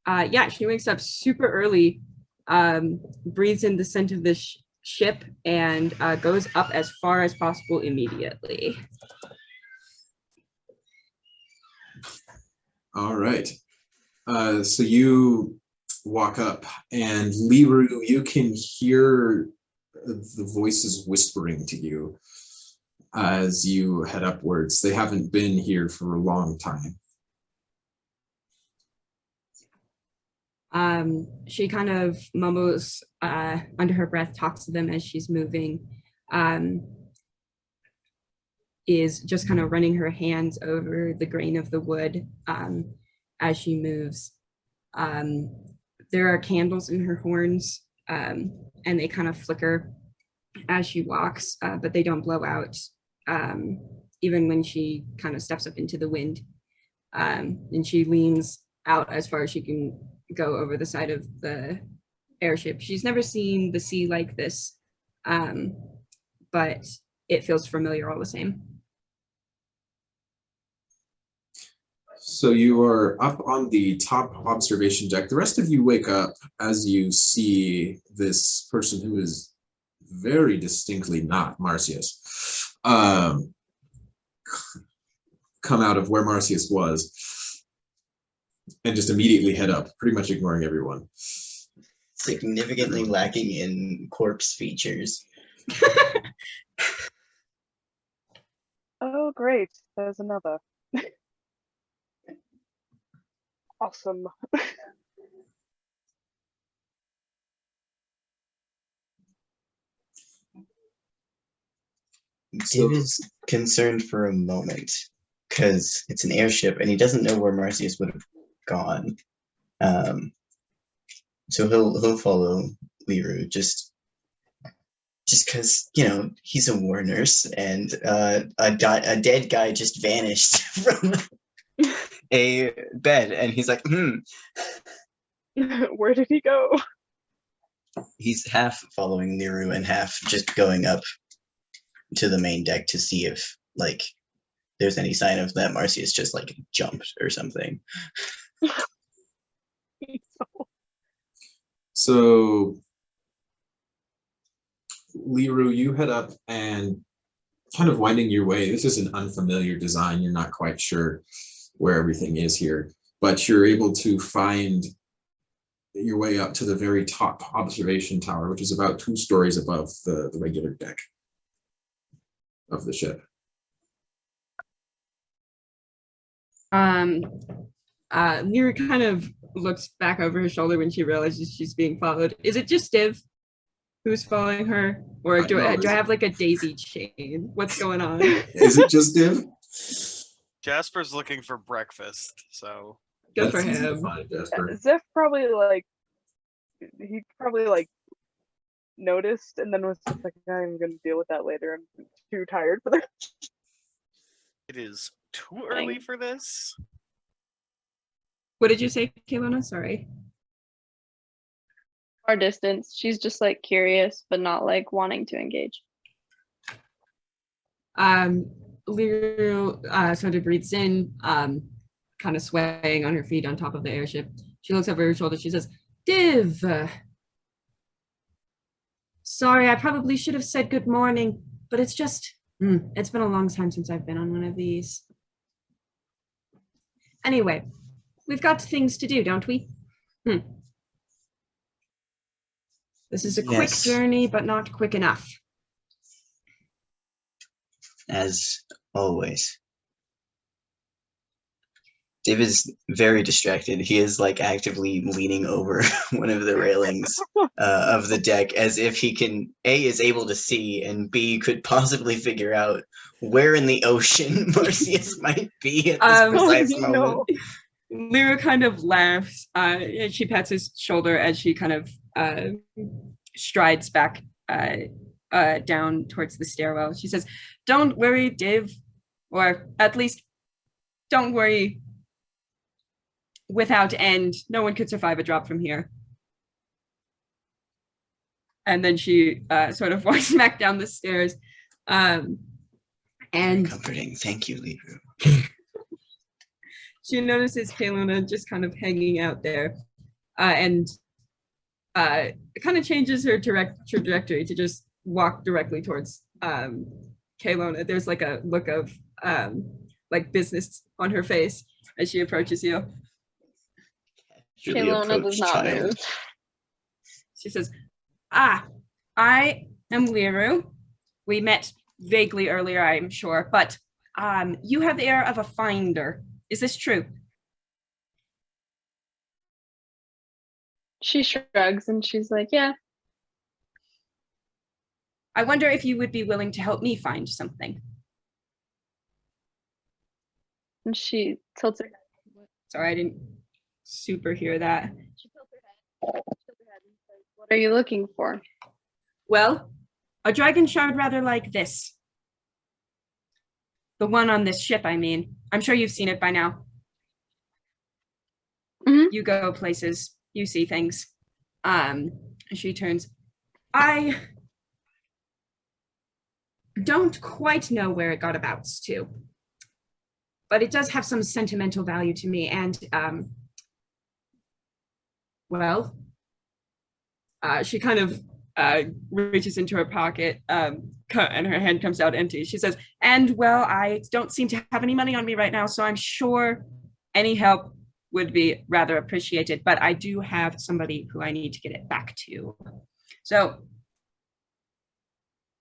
yeah, she wakes up super early, breathes in the scent of this ship, and goes up as far as possible immediately. All right. So you walk up, and Liru, you can hear the voices whispering to you as you head upwards. They haven't been here for a long time. She kind of mumbles under her breath, talks to them as she's moving, is just kind of running her hands over the grain of the wood as she moves. There are candles in her horns, and they kind of flicker as she walks, but they don't blow out, even when she kind of steps up into the wind. And she leans out as far as she can go over the side of the airship. She's never seen the sea like this, but it feels familiar all the same. So you are up on the top observation deck. The rest of you wake up as you see this person who is very distinctly not Marsius come out of where Marsius was and just immediately head up, pretty much ignoring everyone. Significantly lacking in corpse features. Oh, great. There's another. Awesome. Div is concerned for a moment because it's an airship and he doesn't know where Marsius would have gone. So he'll follow Liru just because, you know, he's a war nurse and a dead guy just vanished from a bed and he's like, Where did he go? He's half following Liru and half just going up to the main deck to see if, like, there's any sign of that Marsius just, like, jumped or something. So, Liru, you head up and kind of winding your way. This is an unfamiliar design. You're not quite sure where everything is here, but you're able to find your way up to the very top observation tower, which is about 2 stories above the regular deck of the ship. Liru kind of looks back over her shoulder when she realizes she's being followed. Is it just Div who's following her, or do I have like a daisy chain? What's going on? Is it just Div? Jasper's looking for breakfast, so Good for easy to him. find, Jasper. Zeph probably noticed and then was just like, I'm gonna deal with that later. I'm too tired for that. it is too early for this. What did you say, Caylona? Sorry. Far distance. She's just like curious, but not like wanting to engage. Liru sort of breathes in, kind of swaying on her feet on top of the airship. She looks over her shoulder. She says, Div, sorry, I probably should have said good morning, but it's just, it's been a long time since I've been on one of these. Anyway, we've got things to do, don't we? This is a quick Yes. journey, but not quick enough. As always. Dave is very distracted. He is like actively leaning over one of the railings of the deck as if he can A is able to see and B could possibly figure out where in the ocean Marsius might be at this precise moment. Lyra kind of laughs and she pats his shoulder as she kind of strides back down towards the stairwell. She says, "Don't worry, Dave, or at least don't worry without end. No one could survive a drop from here." And then she sort of walks back down the stairs. And comforting. Thank you, Lyra. She notices Caylona just kind of hanging out there, and kind of changes her trajectory to just walk directly towards Caylona. There's like a look of like business on her face as she approaches you. Caylona does not move. She says, I am Liru. We met vaguely earlier, I'm sure, but you have the air of a finder. Is this true?" She shrugs and she's like, "Yeah." "I wonder if you would be willing to help me find something." And she tilts her head. Sorry, I didn't super hear that. She tilts her head. And says, "What are you looking for?" "Well, a dragon shard rather like this. The one on this ship, I mean. I'm sure you've seen it by now." Mhm. You go places, you see things. And she turns, "I don't quite know where it got about to, but it does have some sentimental value to me, and well," she kind of reaches into her pocket and her hand comes out empty. She says, "And well, I don't seem to have any money on me right now, so I'm sure any help would be rather appreciated, but I do have somebody who I need to get it back to. So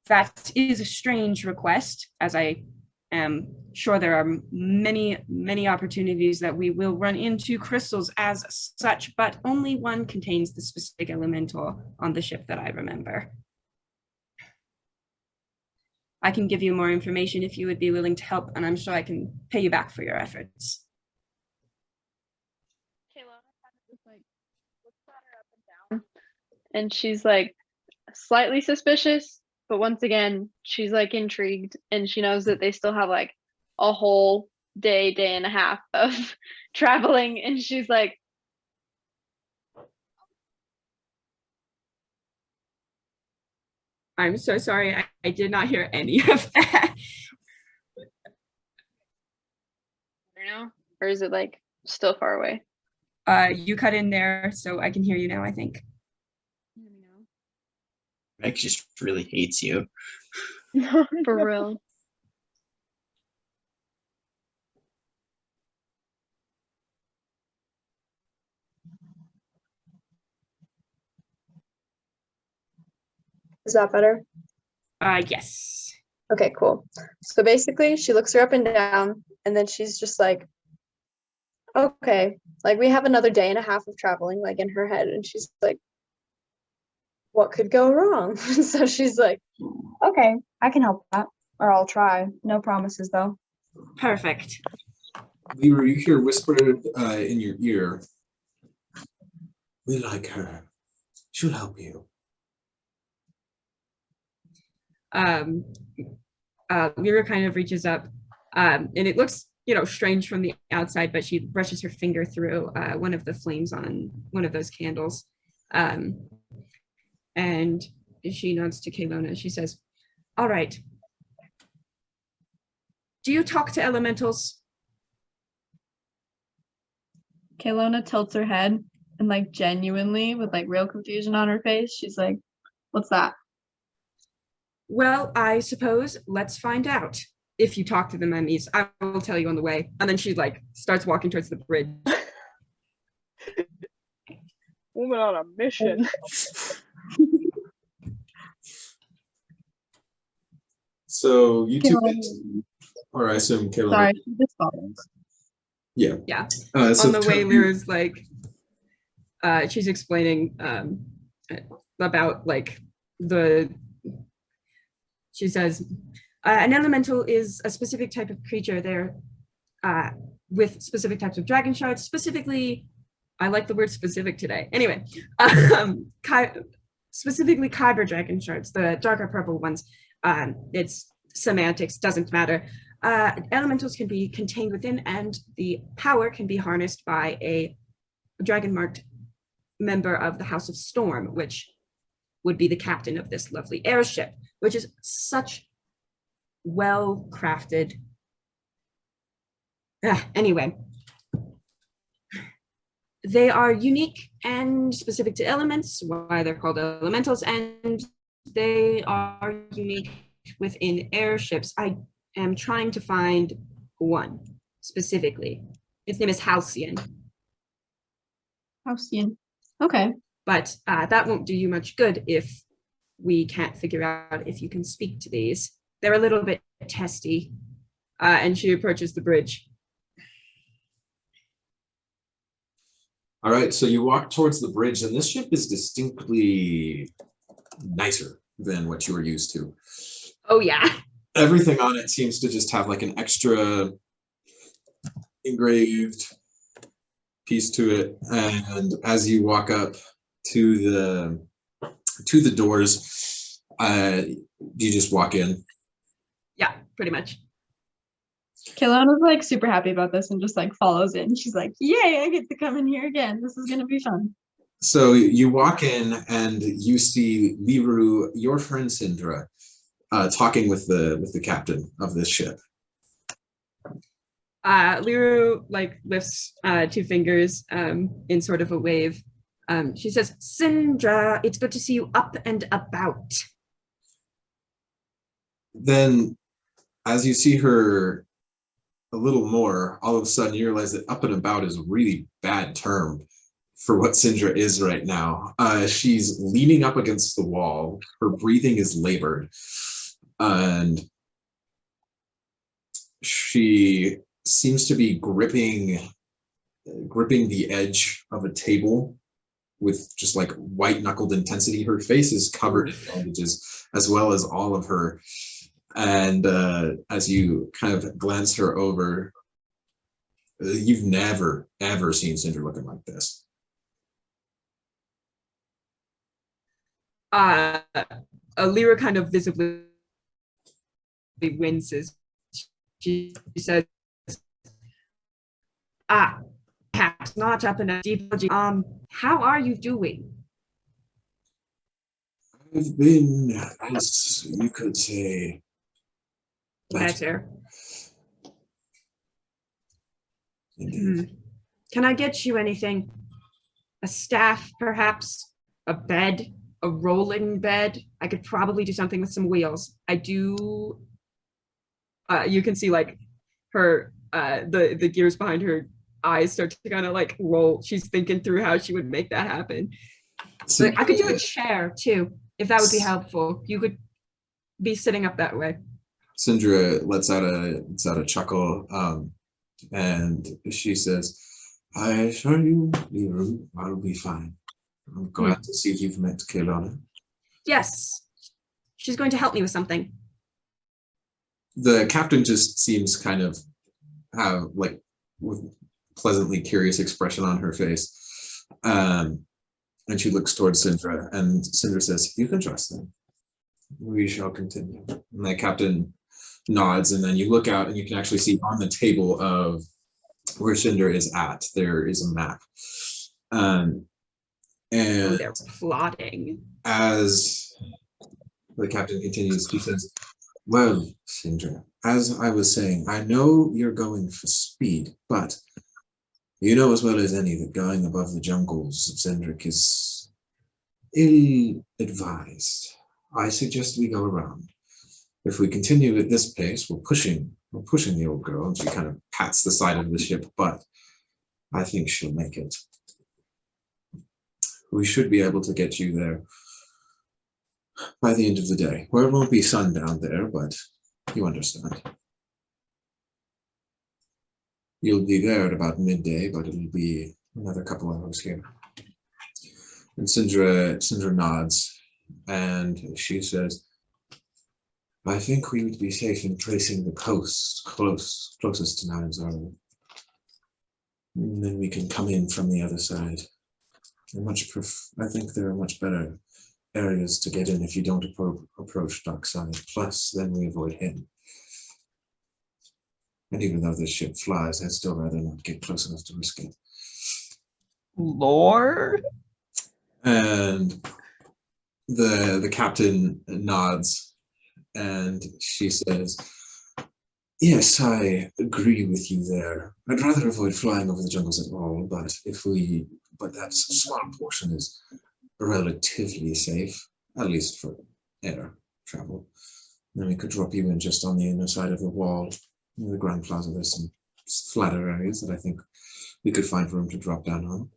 that is a strange request, as I am sure there are many opportunities that we will run into crystals as such, but only one contains the specific elemental on the ship that I remember. I can give you more information if you would be willing to help, and I'm sure I can pay you back for your efforts." Caylona kind of just like looks at her up and down, and she's like slightly suspicious, but once again, she's like intrigued, and she knows that they still have like a whole day and a half of traveling, and she's like, I'm so sorry, I did not hear any of that. you know, or is it like still far away? You cut in there, so I can hear you now, I think. Meg just really hates you. For real. Is that better? Yes. Okay, cool. So basically, she looks her up and down, and then she's just like, okay, like we have another day and a half of traveling, like in her head, and she's like, what could go wrong? So she's like, okay, I can help that, or I'll try. No promises, though. Perfect. Lyra, you hear whispered in your ear, "We like her. She'll help you." Lyra kind of reaches up, and it looks, strange from the outside, but she brushes her finger through one of the flames on one of those candles. And she nods to Caylona. She says, "All right. Do you talk to elementals?" Caylona tilts her head and like genuinely with like real confusion on her face, she's like, what's that? "Well, I suppose let's find out. If you talk to them, that means I will tell you on the way." And then she like starts walking towards the bridge. Woman on a mission. So you two, or I assume Caylona. Sorry, she just follows. Yeah. Yeah. So On the way, Toby- Lyra's like, she's explaining about like she says, an elemental is a specific type of creature. They're with specific types of dragon shards, specifically, I like the word specific today. Anyway, specifically kyber dragon shards, the darker purple ones. It's semantics, doesn't matter. Elementals can be contained within, and the power can be harnessed by a dragon marked member of the House of Storm, which would be the captain of this lovely airship, which is such well crafted. Anyway, they are unique and specific to elements, why they're called elementals, and they are unique within airships. I am trying to find one specifically. Its name is Halcyon. Halcyon. Okay. But that won't do you much good if we can't figure out if you can speak to these. They're a little bit testy. And she approaches the bridge. All right, so you walk towards the bridge, and this ship is distinctly nicer than what you were used to. Oh, yeah. Everything on it seems to just have like an extra engraved piece to it. And as you walk up to the doors, you just walk in. Yeah, pretty much. Kaylona's like super happy about this and just like follows in. She's like, yay, I get to come in here again. This is gonna be fun. So you walk in and you see Liru, your friend Sindra, talking with the captain of this ship. Liru like lifts 2 fingers in sort of a wave. She says, Sindra, it's good to see you up and about. Then as you see her a little more, all of a sudden you realize that up and about is a really bad term for what Sindra is right now. She's leaning up against the wall. Her breathing is labored. And she seems to be gripping the edge of a table with just like white knuckled intensity. Her face is covered in bandages, as well as all of her. And as you kind of glance her over, you've never, ever seen Sindra looking like this. Lyra kind of visibly winces. She says, perhaps not up in a deep. How are you doing? I've been, as you could say, better. Indeed. Can I get you anything? A staff, perhaps? A bed? A rolling bed? I could probably do something with some wheels. I do. You can see like her, the gears behind her eyes start to kind of like roll. She's thinking through how she would make that happen. So I could do a chair too, if that would be helpful. You could be sitting up that way. Sindra lets out a chuckle, and she says, I assure you, Liru, I'll be fine. I'm glad to see you've met Caylona. Yes. She's going to help me with something. The captain just seems kind of have like with pleasantly curious expression on her face. And she looks towards Sindra, and Sindra says, you can trust them. We shall continue. And the captain nods, and then you look out and you can actually see on the table of where Sindra is at, there is a map. And they're plotting. As the captain continues, he says, well, Sindra, as I was saying, I know you're going for speed, but you know as well as any that going above the jungles of Zendrick is ill-advised. I suggest we go around. If we continue at this pace, we're pushing the old girl, and she kind of pats the side of the ship, but I think she'll make it. We should be able to get you there by the end of the day. Well, it won't be sundown there, but you understand. You'll be there at about midday, but it'll be another couple hours here. And Sindra nods, and she says, I think we would be safe in tracing the coast closest to Nyanzaro. And then we can come in from the other side. I think there are much better areas to get in if you don't approach Dockside. Plus, then we avoid him. And even though this ship flies, I'd still rather not get close enough to risk it. Lord? And the captain nods, and she says, yes, I agree with you there. I'd rather avoid flying over the jungles at all, but that small portion is relatively safe, at least for air travel. Then we could drop you in just on the inner side of the wall. In the Grand Plaza, there's some flatter areas that I think we could find room to drop down on.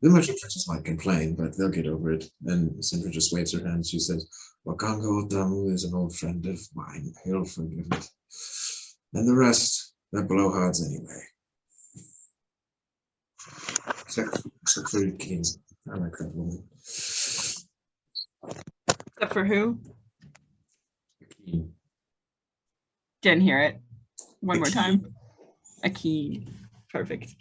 The merchant princes might complain, but they'll get over it. And Sindra just waves her hand. She says, Wakango Damu is an old friend of mine. He'll forgive it. And the rest, they're blowhards anyway. Except for King. I like that woman. Except for who? King. Didn't hear it. One more time. A key. Perfect.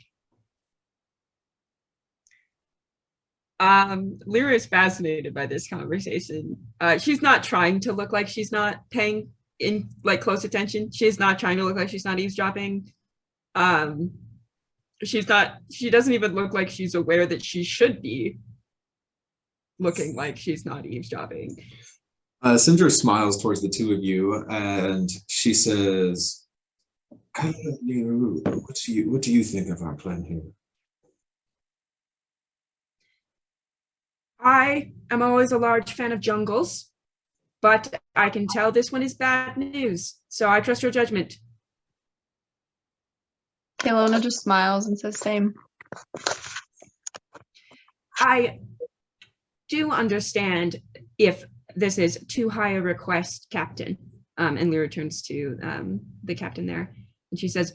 Lyra is fascinated by this conversation. She's not trying to look like she's not paying in close attention. She's not trying to look like she's not eavesdropping. She doesn't even look like she's aware that she should be looking like she's not eavesdropping. Sindra smiles towards the two of you, and she says, what do you think of our plan here? I am always a large fan of jungles, but I can tell this one is bad news, so I trust your judgment. Caylona just smiles and says same. I do understand if this is too high a request, Captain. And Lyra turns to the captain there, and she says,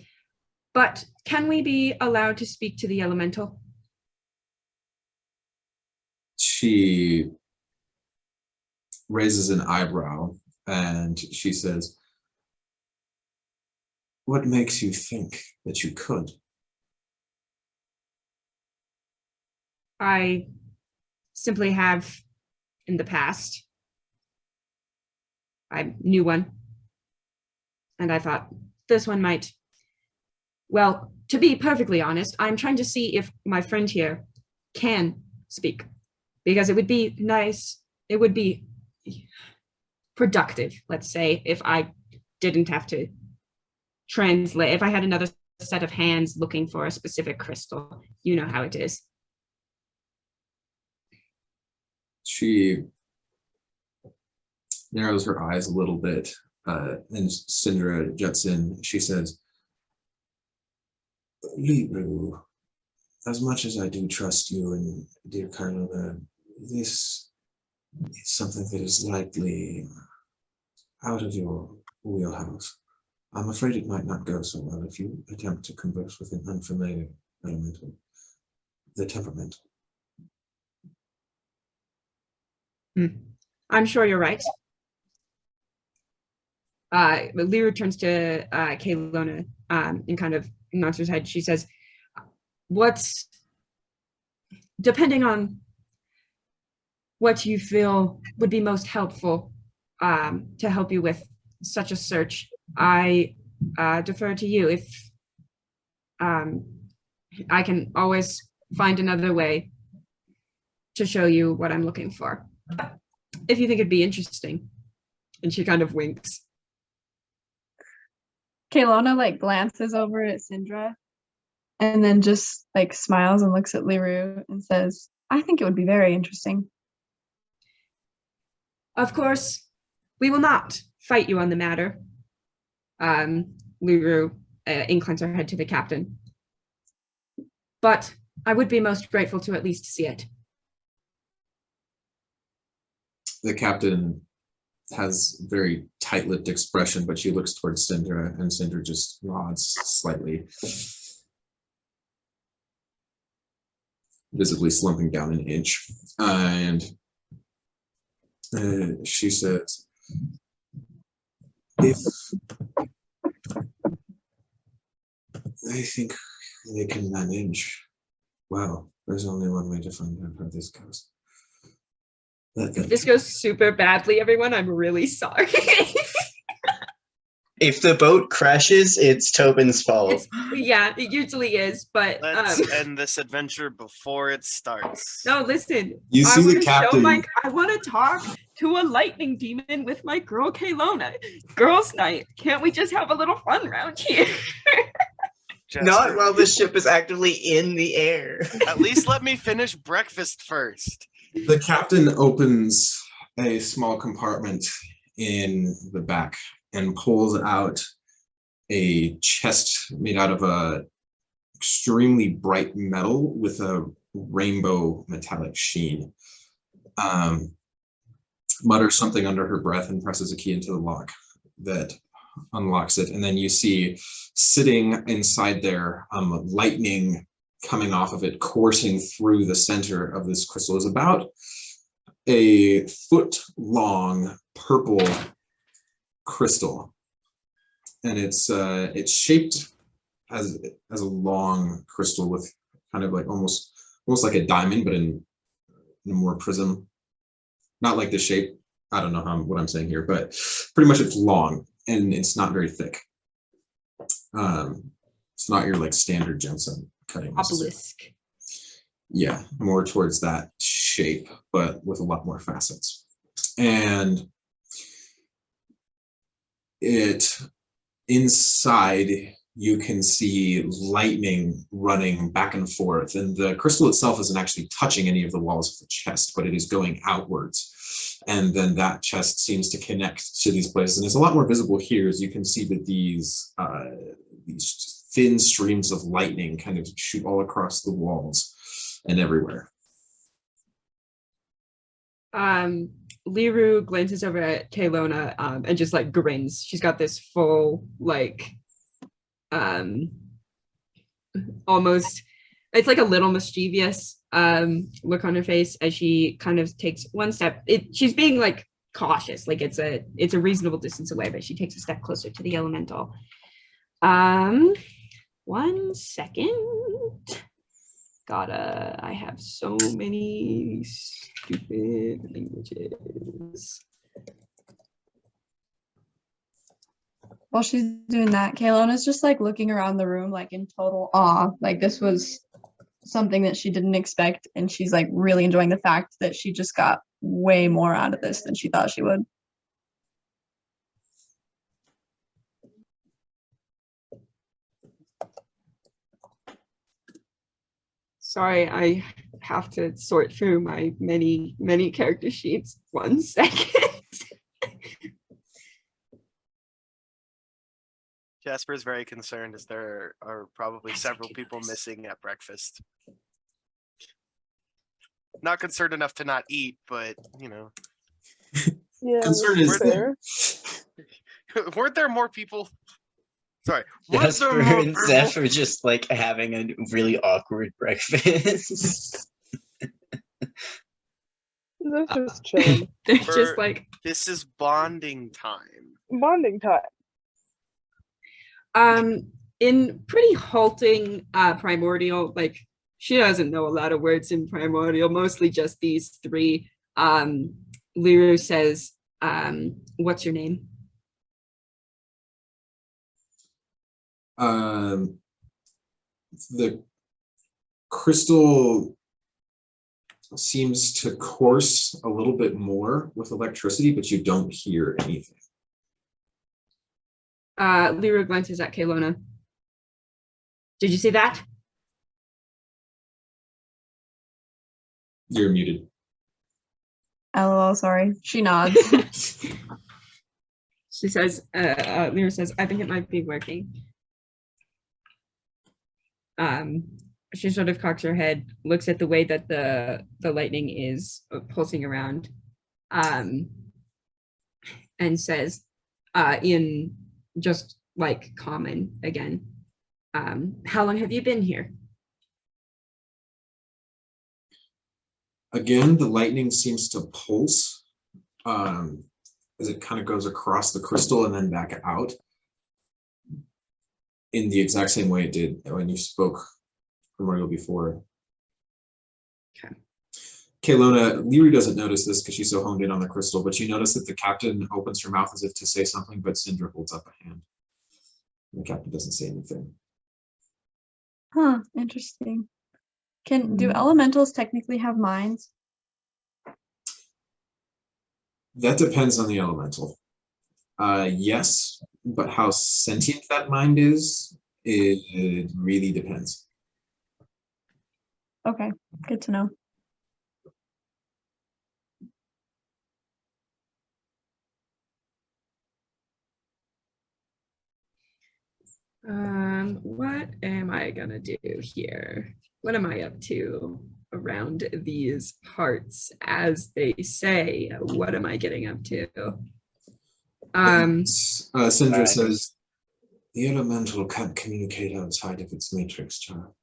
but can we be allowed to speak to the elemental? She raises an eyebrow, and she says, what makes you think that you could? I simply have in the past. I knew one, and I thought this one might. Well, to be perfectly honest, I'm trying to see if my friend here can speak, because it would be nice, it would be productive, let's say, if I didn't have to translate, if I had another set of hands looking for a specific crystal. You know how it is. She narrows her eyes a little bit, and Sindra juts in. She says, Libru, as much as I do trust you and dear Caylona, this is something that is likely out of your wheelhouse. I'm afraid it might not go so well if you attempt to converse with an unfamiliar elemental, the temperamental. I'm sure you're right. Lyra turns to Caylona and kind of nods her head. She says, depending on what you feel would be most helpful to help you with such a search, I defer to you. If I can always find another way to show you what I'm looking for, if you think it'd be interesting. And she kind of winks. Caylona glances over at Sindra and then just smiles and looks at Liru and says, I think it would be very interesting. Of course, we will not fight you on the matter. Liru inclines her head to the captain. But I would be most grateful to at least see it. The captain has very tight-lipped expression, but she looks towards Syndra, and Syndra just nods slightly, visibly slumping down an inch. And she says, if I think they can manage, well, there's only one way to find out how this goes. If this goes super badly, everyone, I'm really sorry. If the boat crashes, it's Tobin's fault. Yeah, it usually is, but Let's end this adventure before it starts. no, listen. You see the captain. I want to talk to a lightning demon with my girl Caylona. Girls' night. Can't we just have a little fun around here? Jasper, Not while the ship is actively in the air. at least let me finish breakfast first. The captain opens a small compartment in the back and pulls out a chest made out of a extremely bright metal with a rainbow metallic sheen. Mutters something under her breath and presses a key into the lock that unlocks it. And then you see sitting inside there, lightning coming off of it, coursing through the center of this crystal, is about a foot-long purple crystal, and it's shaped as a long crystal with kind of like almost like a diamond, but in a more prism. Not like the shape. I don't know what I'm saying here, but pretty much it's long and it's not very thick. It's not your like standard gemstone cutting. Obelisk. Yeah, more towards that shape, but with a lot more facets. And it inside you can see lightning running back and forth, and the crystal itself isn't actually touching any of the walls of the chest, but it is going outwards, and then that chest seems to connect to these places, and it's a lot more visible here as you can see that these thin streams of lightning kind of shoot all across the walls and everywhere. Liru glances over at Caylona and just like grins. She's got this full like almost, it's like a little mischievous look on her face as she kind of takes one step. She's being like cautious, like it's a reasonable distance away, but she takes a step closer to the elemental. 1 second. I have so many stupid languages. While she's doing that, Caylona's just like looking around the room like in total awe. Like this was something that she didn't expect, and she's like really enjoying the fact that she just got way more out of this than she thought she would. Sorry, I have to sort through my many character sheets. 1 second. Jasper is very concerned as there are probably several people missing at breakfast. Not concerned enough to not eat, but you know. Yeah, Concern that's is fair. Weren't there more people? Sorry. Jasper and Zeph are just like having a really awkward breakfast. That's just chilling. They're just like This is bonding time. Bonding time. in pretty halting primordial, like she doesn't know a lot of words in primordial, mostly just these three. Liru says, what's your name? The crystal seems to course a little bit more with electricity, but you don't hear anything. Liru glances at Caylona. Did you see that? You're muted. LOL, sorry. She nods. She says, Liru says, I think it might be working. She sort of cocks her head, looks at the way that the lightning is pulsing around, and says, in just like common again, how long have you been here? Again, the lightning seems to pulse as it kind of goes across the crystal and then back out in the exact same way it did when you spoke primordial before. Okay. Caylona, Liru doesn't notice this because she's so honed in on the crystal, but you notice that the captain opens her mouth as if to say something, but Sindra holds up a hand. The captain doesn't say anything. Huh, interesting. Do elementals technically have minds? That depends on the elemental. Yes, but how sentient that mind is, it really depends. Okay, good to know. What am I gonna do here? What am I up to around these parts, as they say? What am I getting up to? Sindra says, the elemental can't communicate outside of its matrix, child.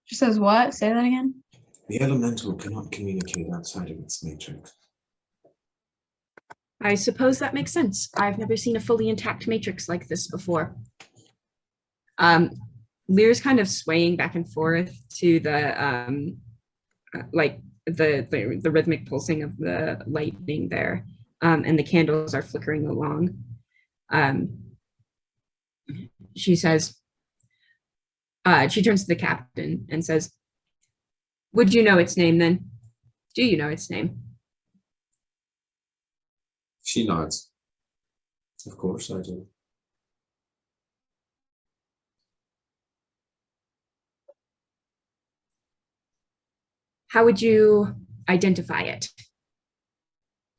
She says what? Say that again. The elemental cannot communicate outside of its matrix. I suppose that makes sense. I've never seen a fully intact matrix like this before. Lear's kind of swaying back and forth to the like the rhythmic pulsing of the lightning there, and the candles are flickering along. She says, she turns to the captain and says, "Would you know its name then? Do you know its name?" She nods. Of course I do. How would you identify it?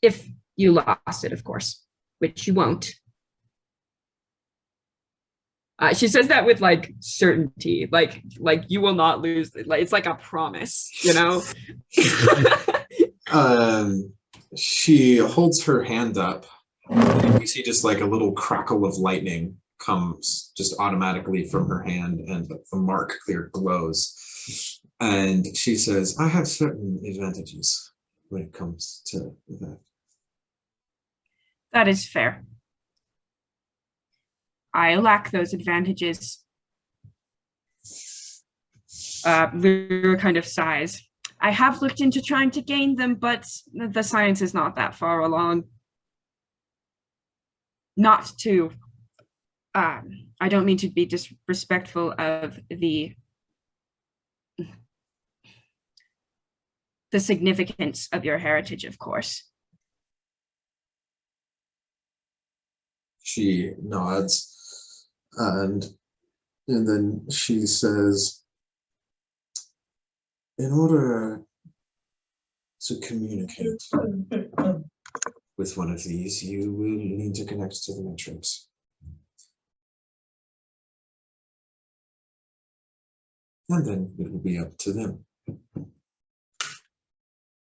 If you lost it, of course, which you won't. She says that with like certainty, like you will not lose it. Like it's like a promise, you know. She holds her hand up. And we see just like a little crackle of lightning comes just automatically from her hand, and the mark clear glows. And she says, I have certain advantages when it comes to that. That is fair. I lack those advantages. Lyra kind of sighs. I have looked into trying to gain them, but the science is not that far along. Not to, I don't mean to be disrespectful of the significance of your heritage, of course. She nods, and then she says, in order to communicate with one of these, you will need to connect to the matrix. And then it will be up to them.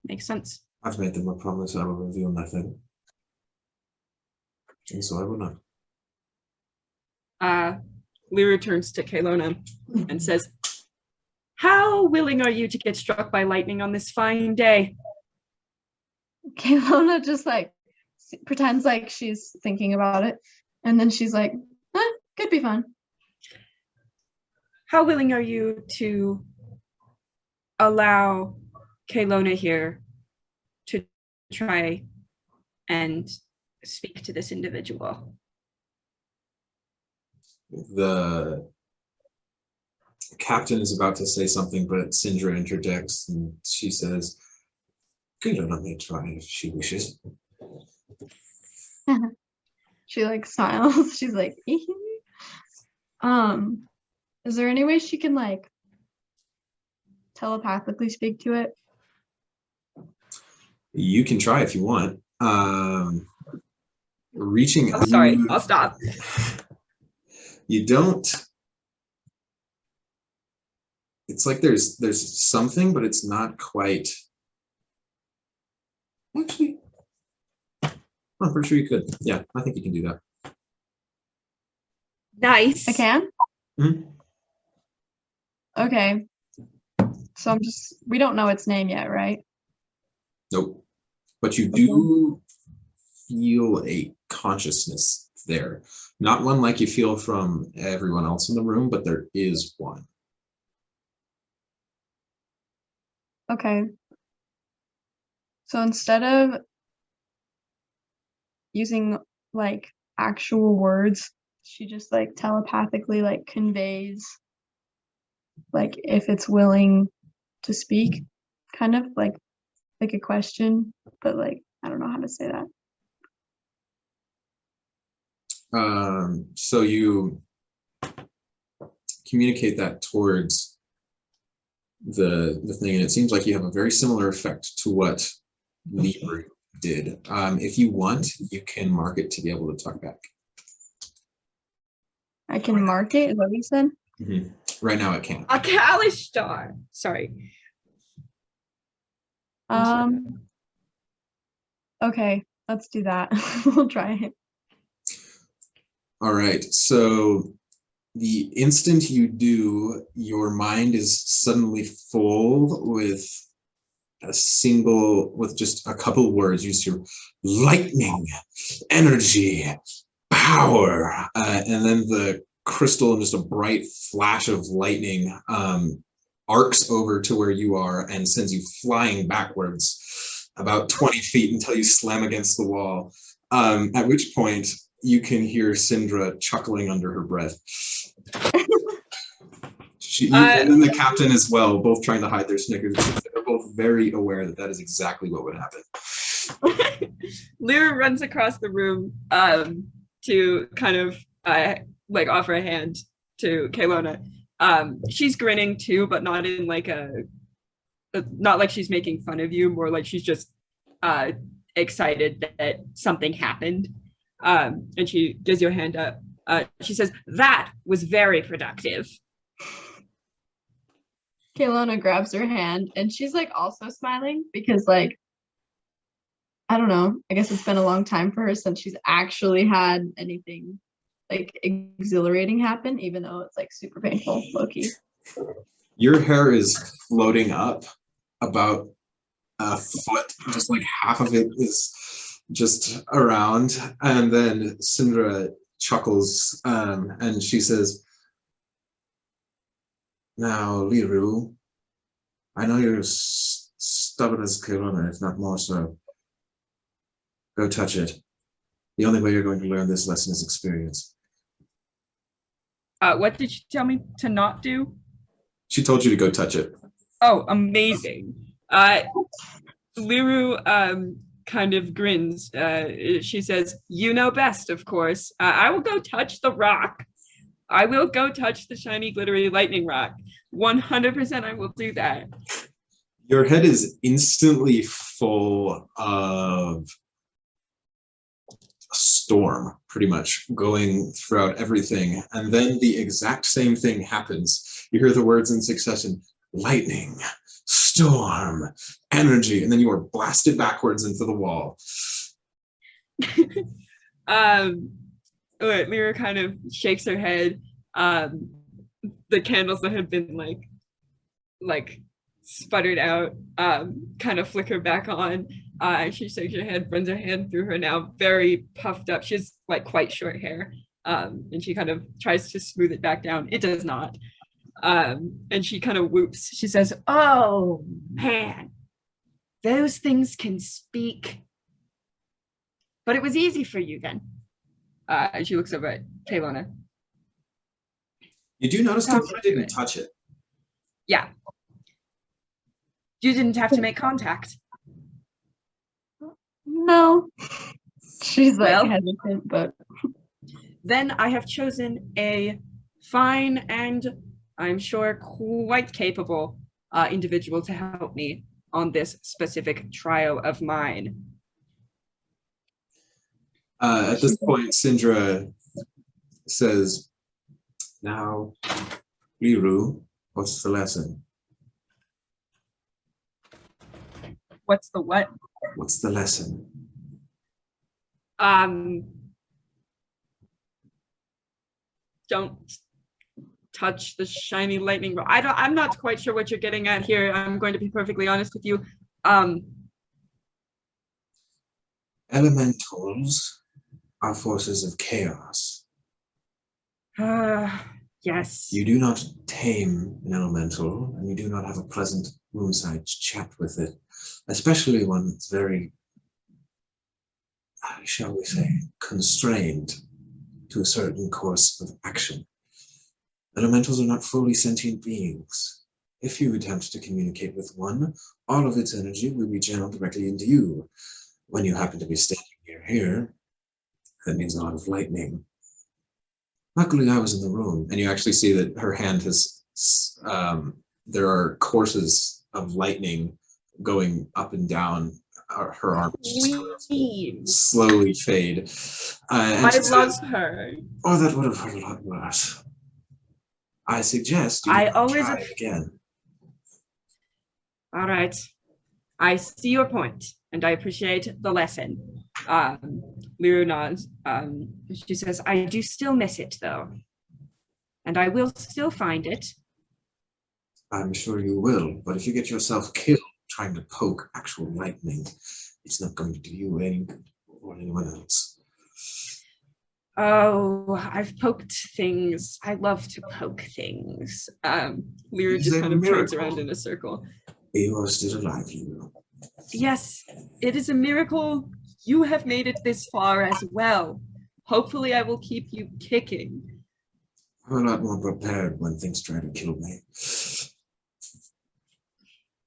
Makes sense. I've made them a promise I will reveal nothing. And so I will not. Lyra turns to Caylona and says, how willing are you to get struck by lightning on this fine day? Caylona just like pretends like she's thinking about it, and then she's like, could be fun. How willing are you to allow Caylona here to try and speak to this individual? The captain is about to say something, but Sindra interjects and she says, Caylona may try if she wishes. She like smiles. She's like, is there any way she can like telepathically speak to it? You can try if you want. Reaching. I'm sorry, I'll stop. You don't. It's like there's something, but it's not quite. Actually, I'm pretty sure you could. Yeah, I think you can do that. Nice. I can? Mhm. Okay. So we don't know its name yet, right? Nope. But you do feel a consciousness there. Not one like you feel from everyone else in the room, but there is one. Okay. So instead of using like actual words, she just like telepathically like conveys like if it's willing to speak, kind of like a question, but like I don't know how to say that. So you communicate that towards the thing, and it seems like you have a very similar effect to what Libra did. If you want, you can mark it to be able to talk back. I can mark it, is that what you said? Right now it can't. A Kalish star. Sorry. Okay, let's do that. We'll try it. All right, so the instant you do, your mind is suddenly full with just a couple words. You see lightning, energy, power, and then the crystal and just a bright flash of lightning arcs over to where you are and sends you flying backwards about 20 feet until you slam against the wall, at which point you can hear Syndra chuckling under her breath. And then the captain as well, both trying to hide their snickers. They're both very aware that that is exactly what would happen. Lyra runs across the room to kind of like offer a hand to Caylona. She's grinning too, but not in like not like she's making fun of you, more like she's just excited that something happened. And she gives you a hand up. She says, "That was very productive." Caylona grabs her hand and she's like also smiling because like I don't know, I guess it's been a long time for her since she's actually had anything like exhilarating happen, even though it's like super painful, low-key. Your hair is floating up about a foot, just like half of it is just around, and then Syndra chuckles and she says, "Now, Liru, I know you're stubborn as Caylona, if not more so. Go touch it. The only way you're going to learn this lesson is experience." What did she tell me to not do? She told you to go touch it. Oh, amazing. Liru kind of grins. She says, "You know best, of course. I will go touch the rock. I will go touch the shiny, glittery lightning rock. 100% I will do that." Your head is instantly full of a storm, pretty much, going throughout everything. And then the exact same thing happens. You hear the words in succession: lightning, storm, energy, and then you are blasted backwards into the wall. Lyra kind of shakes her head. The candles that have been like sputtered out kind of flicker back on. She shakes her head, runs her hand through her now very puffed up. She has like quite short hair, and she kind of tries to smooth it back down. It does not. And she kind of whoops. She says, "Oh man, those things can speak. But it was easy for you then." And she looks over at Caylona. You do notice How that did you you do didn't it? touch it. Yeah. You didn't have to make contact. No. She's like Well, hesitant, but then I have chosen a fine and I'm sure quite capable individual to help me on this specific trial of mine. At this point, Syndra says, "Now, Liru, what's the lesson?" What's the what? What's the lesson? Don't touch the shiny lightning rod. I'm not quite sure what you're getting at here. I'm going to be perfectly honest with you. Elementals are forces of chaos. Yes. You do not tame an elemental, and you do not have a pleasant roomside chat with it, especially one that's very, shall we say, constrained to a certain course of action. Elementals are not fully sentient beings. If you attempt to communicate with one, all of its energy will be channeled directly into you. When you happen to be standing near here, that means a lot of lightning. Luckily, I was in the room, and you actually see that her hand has, there are courses of lightning going up and down her arms, just kind of slowly fade. And I she love says, her. "Oh, that would have hurt a lot worse. I suggest you try again." All right. I see your point, and I appreciate the lesson. Liru nods. She says, I do still miss it, though. And I will still find it. I'm sure you will, but if you get yourself killed trying to poke actual lightning, it's not going to do you any good or anyone else. Oh, I've poked things. I love to poke things. Liru just kind of turns around in a circle. You are still alive, you know. Yes, it is a miracle. You have made it this far as well. Hopefully I will keep you kicking. I'm a lot more prepared when things try to kill me.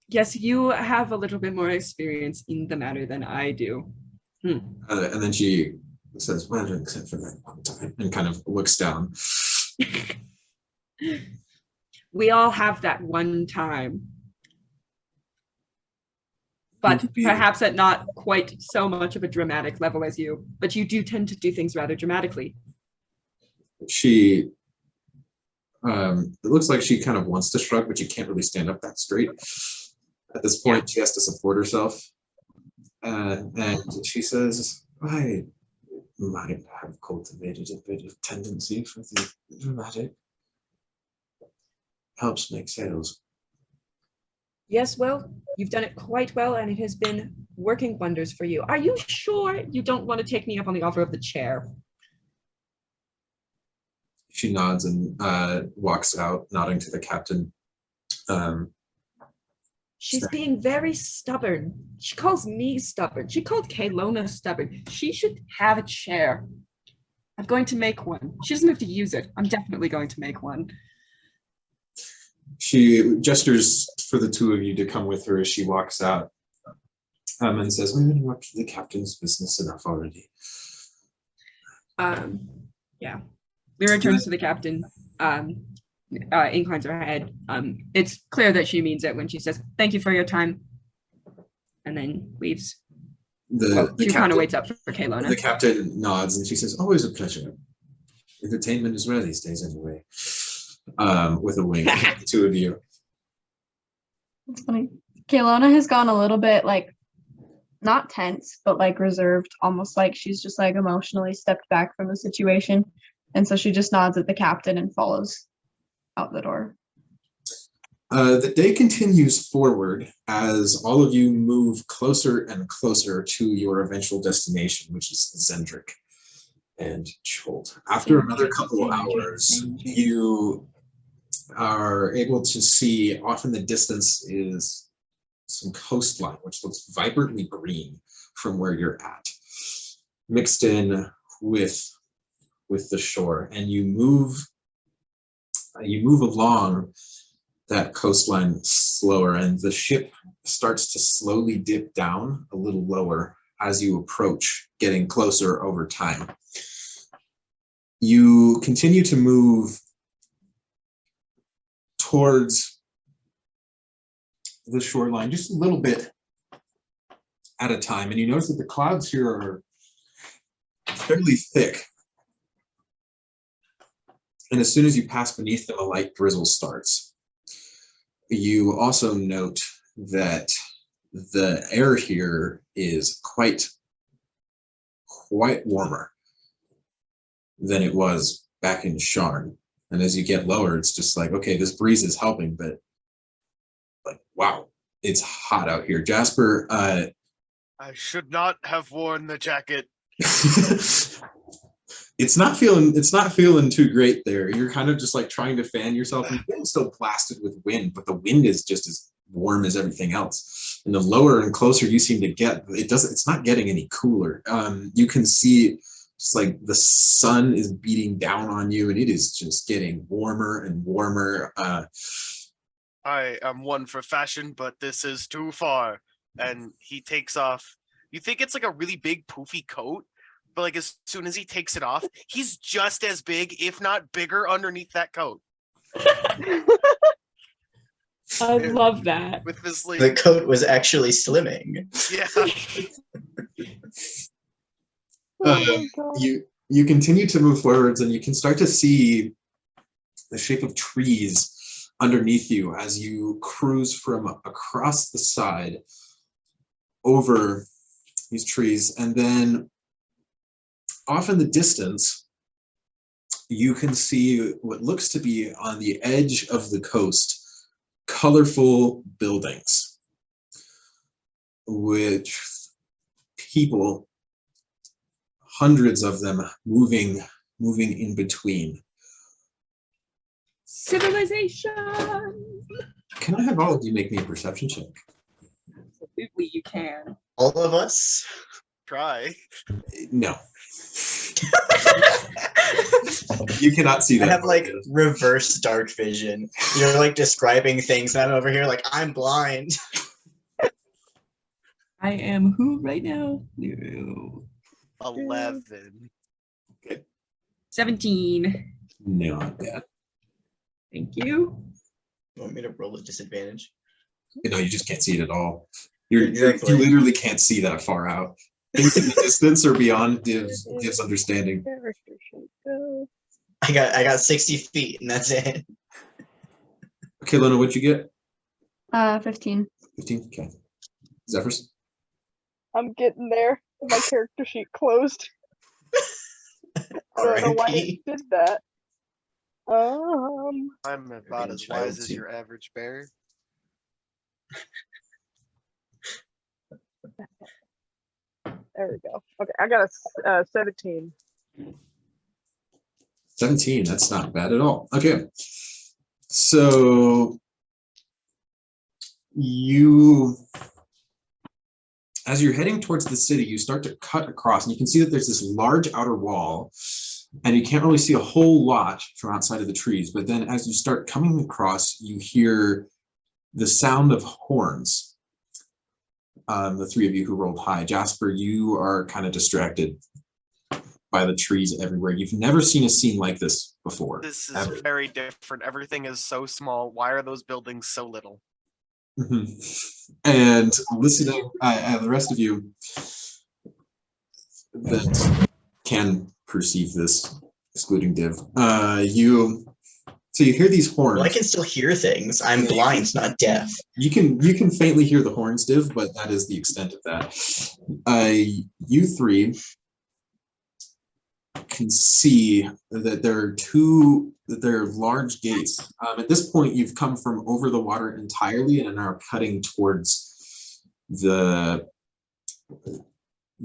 Yes, you have a little bit more experience in the matter than I do. And then she says, well, except for that one time, and kind of looks down. We all have that one time. But perhaps at not quite so much of a dramatic level as you. But you do tend to do things rather dramatically. She, it looks like she kind of wants to shrug, but she can't really stand up that straight. At this point, she has to support herself. And she says, I might have cultivated a bit of tendency for the dramatic. Helps make sales. Yes, well, you've done it quite well, and it has been working wonders for you. Are you sure you don't want to take me up on the offer of the chair? She nods and walks out, nodding to the captain. She's being very stubborn. She calls me stubborn. She called Caylona stubborn. She should have a chair. I'm going to make one. She doesn't have to use it. I'm definitely going to make one. She gestures for the two of you to come with her as she walks out, and says, we've interrupted the captain's business enough already. Yeah. Lyra turns to the captain, inclines her head. It's clear that she means it when she says, thank you for your time, and then leaves. She kind of waits up for Caylona. The captain nods and she says, always a pleasure. Entertainment is rare these days anyway. With a wink, the two of you. It's funny. Caylona has gone a little bit like, not tense, but like reserved, almost like she's just like emotionally stepped back from the situation. And so she just nods at the captain and follows out the door. The day continues forward as all of you move closer and closer to your eventual destination, which is Zendrick and Cholt. After another couple of hours, you are able to see off in the distance is some coastline, which looks vibrantly green from where you're at, mixed in with the shore, and you move along that coastline slower, and the ship starts to slowly dip down a little lower as you approach, getting closer over time. You continue to move towards the shoreline just a little bit at a time, and you notice that the clouds here are fairly thick. And as soon as you pass beneath them, a light drizzle starts. You also note that the air here is quite quite warmer than it was back in Sharn. And as you get lower, it's just like, okay, this breeze is helping, but like, wow, it's hot out here. Jasper, I should not have worn the jacket. it's not feeling too great there. You're kind of just like trying to fan yourself, and you're still blasted with wind, but the wind is just as warm as everything else. And the lower and closer you seem to get, it's not getting any cooler. You can see just like the sun is beating down on you, and it is just getting warmer and warmer. I am one for fashion, but this is too far. And he takes off. You think it's like a really big poofy coat, but like as soon as he takes it off, he's just as big, if not bigger, underneath that coat. I love that. With this like, The coat was actually slimming. yeah. You continue to move forwards, and you can start to see the shape of trees underneath you as you cruise from across the side over these trees. And then off in the distance, you can see what looks to be on the edge of the coast, colorful buildings, which people, hundreds of them moving in between. Civilization. Can I have all of you make me a perception check? Absolutely, you can. All of us? Try. No. You cannot see I that. have like reverse dark vision. You're like describing things, and I'm over here like, I'm blind. I am who right now? No. 11. 17. No, not bad. Thank you. You want me to roll a disadvantage? No, you just can't see it at all. Exactly. You literally can't see that far out. Things in the distance or beyond Div's understanding. I got 60 feet, and that's it. Caylona, what'd you get? 15. 15? Okay. Zephyrus? I'm getting there. My character sheet closed. I don't know why it R.I.P. did that. I'm about as wise as your average bear. There we go. Okay, I got a 17. 17, that's not bad at all. Okay. So as you're heading towards the city, you start to cut across, and you can see that there's this large outer wall, and you can't really see a whole lot from outside of the trees. But then as you start coming across, you hear the sound of horns. The three of you who rolled high. Jasper, you are kind of distracted by the trees everywhere. You've never seen a scene like this before. This is ever. very different. Everything is so small. Why are those buildings so little? And listening, the rest of you that can perceive this, excluding Div, so you hear these horns. Well, I can still hear things. I'm blind, not deaf. You can faintly hear the horns, Div, but that is the extent of that. You three can see that there are large gates. At this point, you've come from over the water entirely and are cutting towards the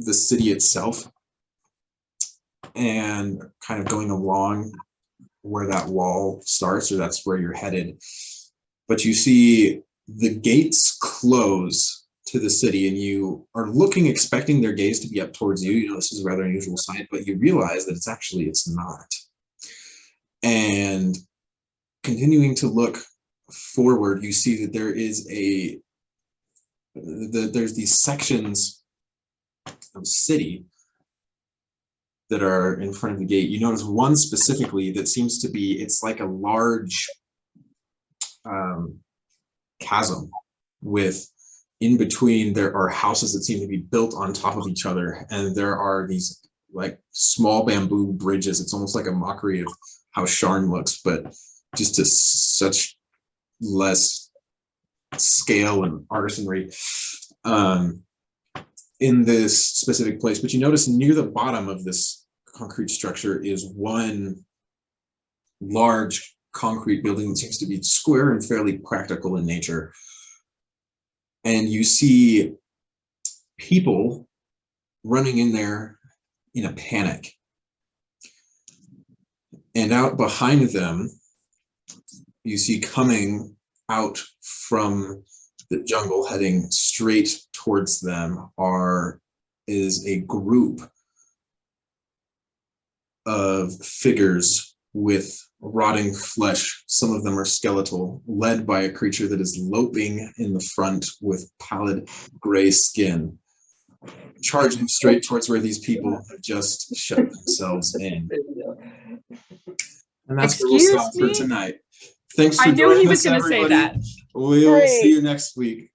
city itself, and kind of going along where that wall starts, or that's where you're headed. But you see the gates close to the city, and you are looking, expecting their gaze to be up towards you. You know, this is a rather unusual sight, but you realize that it's not. And continuing to look forward, you see that there is there's these sections of city that are in front of the gate. You notice one specifically that seems to be, it's like a large chasm with, in between there are houses that seem to be built on top of each other, and there are these like small bamboo bridges. It's almost like a mockery of how Sharn looks, but just to such less scale and artisanry. in this specific place, but you notice near the bottom of this concrete structure is one large concrete building that seems to be square and fairly practical in nature. And you see people running in there in a panic. And out behind them, you see coming out from the jungle, heading straight towards them, is a group of figures with rotting flesh. Some of them are skeletal, led by a creature that is loping in the front with pallid gray skin, charging straight towards where these people have just shut themselves in. And that's where we'll stop for tonight. Thanks for I knew joining he was us, going to say everybody. that. We'll Great. see you next week.